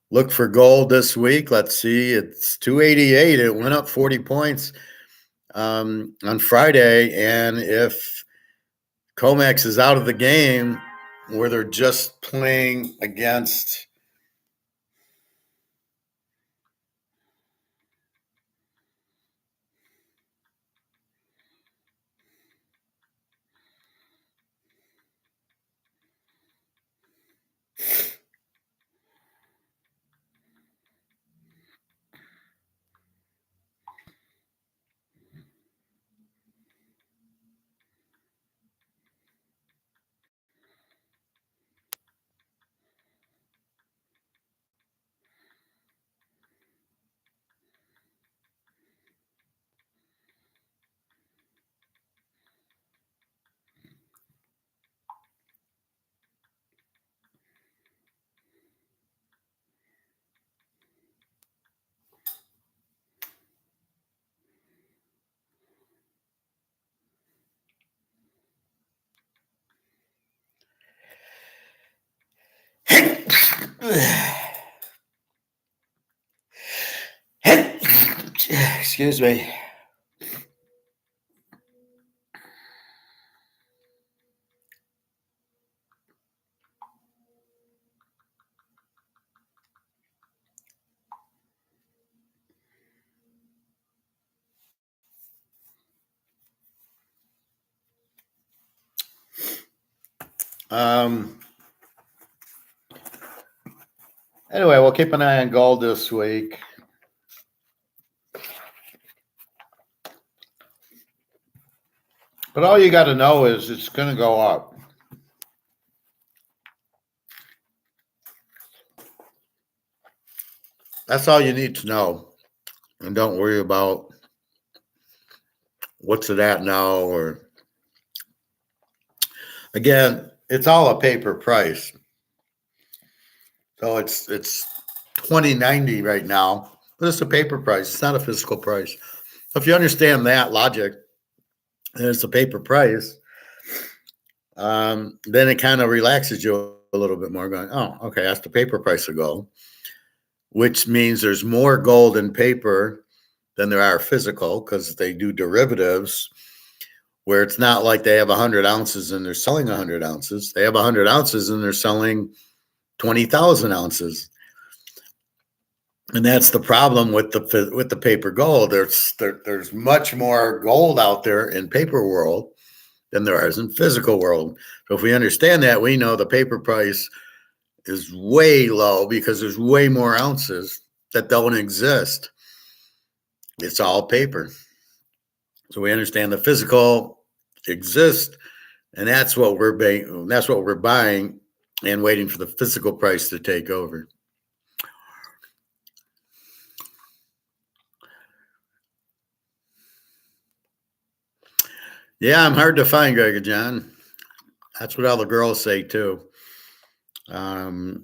A: Look for gold this week. Let's see. It's 288. It went up 40 points on Friday. And if COMEX is out of the game where they're just playing against excuse me. Anyway, we'll keep an eye on gold this week. But all you got to know is it's going to go up. That's all you need to know. And don't worry about what's it at now, or again, it's all a paper price. So it's 2090 right now, but it's a paper price. It's not a physical price. So if you understand that logic, and it's a paper price, then it kind of relaxes you a little bit more, going, oh, okay, that's the paper price of gold, which means there's more gold in paper than there are physical, because they do derivatives where it's not like they have 100 ounces and they're selling 100 ounces. They have 100 ounces and they're selling 20,000 ounces. And that's the problem with the paper gold. There's much more gold out there in paper world than there is in physical world. So if we understand that, we know the paper price is way low because there's way more ounces that don't exist. It's all paper. So we understand the physical exists, and that's what we're buying and waiting for the physical price to take over. Yeah, I'm hard to find, Greg John. That's what all the girls say too. Jenna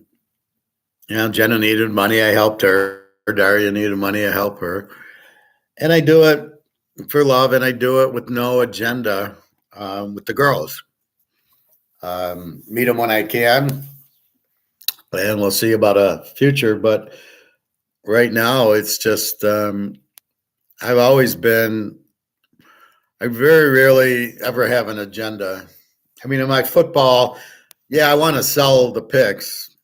A: needed money, I helped her. Daria needed money, I helped her. And I do it for love, and I do it with no agenda with the girls. Meet them when I can, and we'll see about a future. But right now, it's just I've always been. I very rarely ever have an agenda. I mean, in my football, yeah, I want to sell the picks,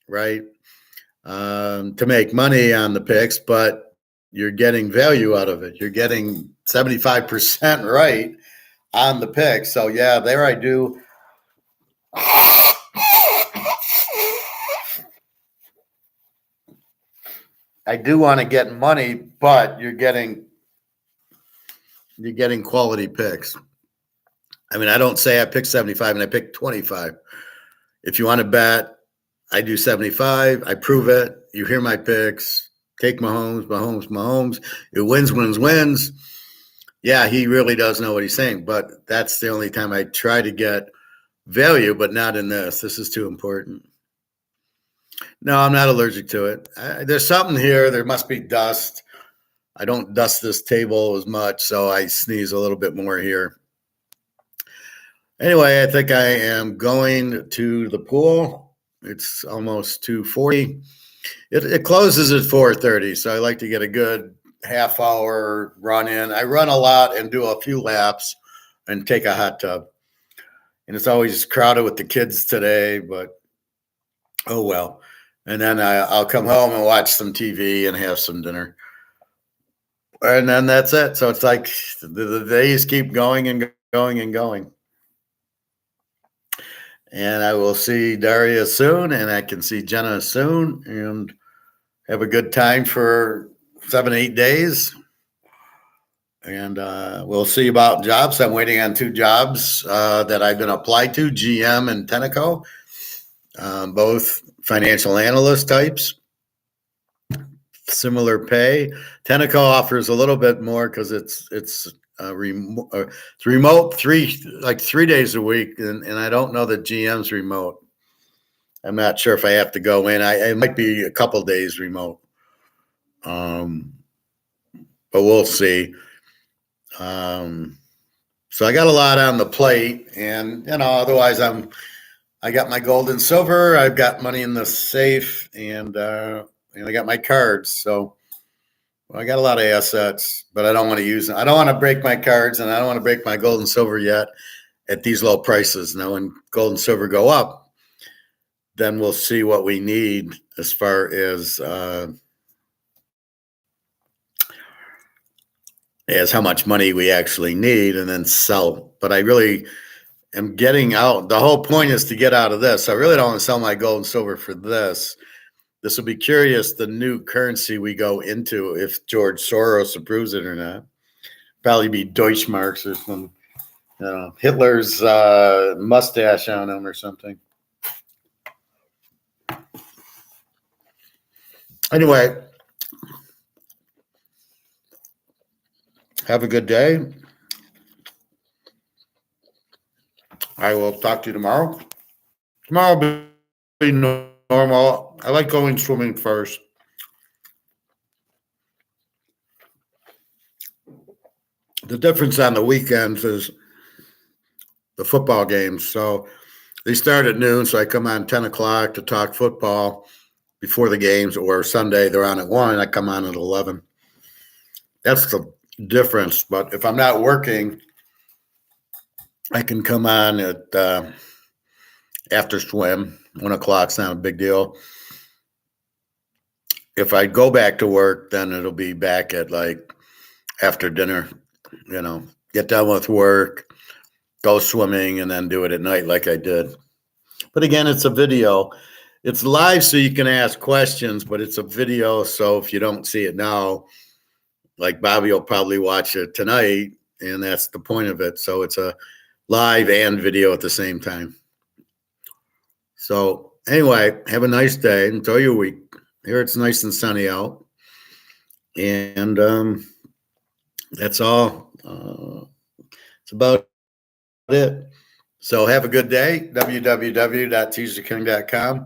A: right, to make money on the picks, but you're getting value out of it. You're getting 75% right on the picks. So, yeah, there I do. I do want to get money, but you're getting quality picks. I mean, I don't say I pick 75 and I pick 25. If you want to bet, I do 75. I prove it. You hear my picks. Take Mahomes. It wins. Yeah, he really does know what he's saying, but that's the only time I try to get value, but not in this. This is too important. No, I'm not allergic to it. There's something here. There must be dust. I don't dust this table as much, so I sneeze a little bit more here. Anyway, I think I am going to the pool. It's almost 2:40. It closes at 4:30, so I like to get a good half-hour run in. I run a lot and do a few laps and take a hot tub. And it's always crowded with the kids today, but oh well. And then I'll come home and watch some TV and have some dinner. And then that's it. So it's like the days keep going and going and going. And I will see Daria soon, and I can see Jenna soon, and have a good time for 7-8 days. And we'll see about jobs. I'm waiting on 2 jobs that I've been applied to, GM and Tenneco, both financial analyst types. Similar pay. Tenneco offers a little bit more because it's remote 3 days a week, and I don't know that GM's remote. I'm not sure if I have to go in. It might be a couple days remote, but we'll see. So I got a lot on the plate, and otherwise I got my gold and silver. I've got money in the safe, and I got my cards. So I got a lot of assets, but I don't want to use them. I don't want to break my cards, and I don't want to break my gold and silver yet at these low prices. Now, when gold and silver go up, then we'll see what we need as far as how much money we actually need, and then sell. But I really am getting out. The whole point is to get out of this. I really don't want to sell my gold and silver for this. This will be curious, the new currency we go into, if George Soros approves it or not. Probably be Deutschmarks or some, Hitler's mustache on them or something. Anyway, have a good day. I will talk to you tomorrow. Tomorrow will be normal. I like going swimming first. The difference on the weekends is the football games. So they start at noon, so I come on 10 o'clock to talk football before the games, or Sunday they're on at 1, I come on at 11. That's the difference. But if I'm not working, I can come on at after swim. 1 o'clock's not a big deal. If I go back to work, then it'll be back at like after dinner, get done with work, go swimming, and then do it at night like I did. But again, it's a video. It's live, so you can ask questions, but it's a video. So if you don't see it now, like Bobby will probably watch it tonight, and that's the point of it. So it's a live and video at the same time. So anyway, have a nice day. Enjoy your week. Here it's nice and sunny out. And that's all. It's about it. So have a good day. www.teaserking.com.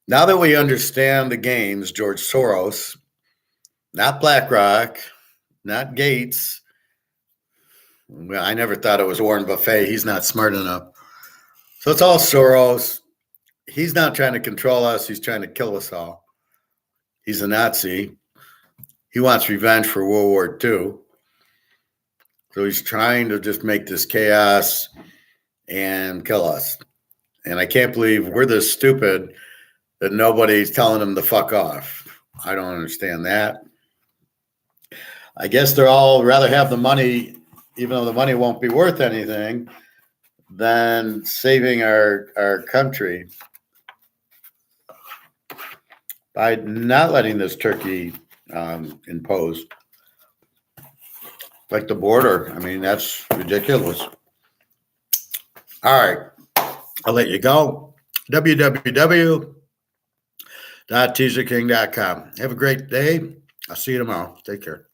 A: Now that we understand the games, George Soros, not BlackRock, not Gates. Well, I never thought it was Warren Buffett. He's not smart enough. So it's all Soros. He's not trying to control us. He's trying to kill us all. He's a Nazi. He wants revenge for World War II. So he's trying to just make this chaos and kill us. And I can't believe we're this stupid that nobody's telling him to fuck off. I don't understand that. I guess they're all rather have the money, even though the money won't be worth anything, than saving our country by not letting this Turkey impose. Like the border. I mean, that's ridiculous. All right. I'll let you go. www.teaserking.com. Have a great day. I'll see you tomorrow. Take care.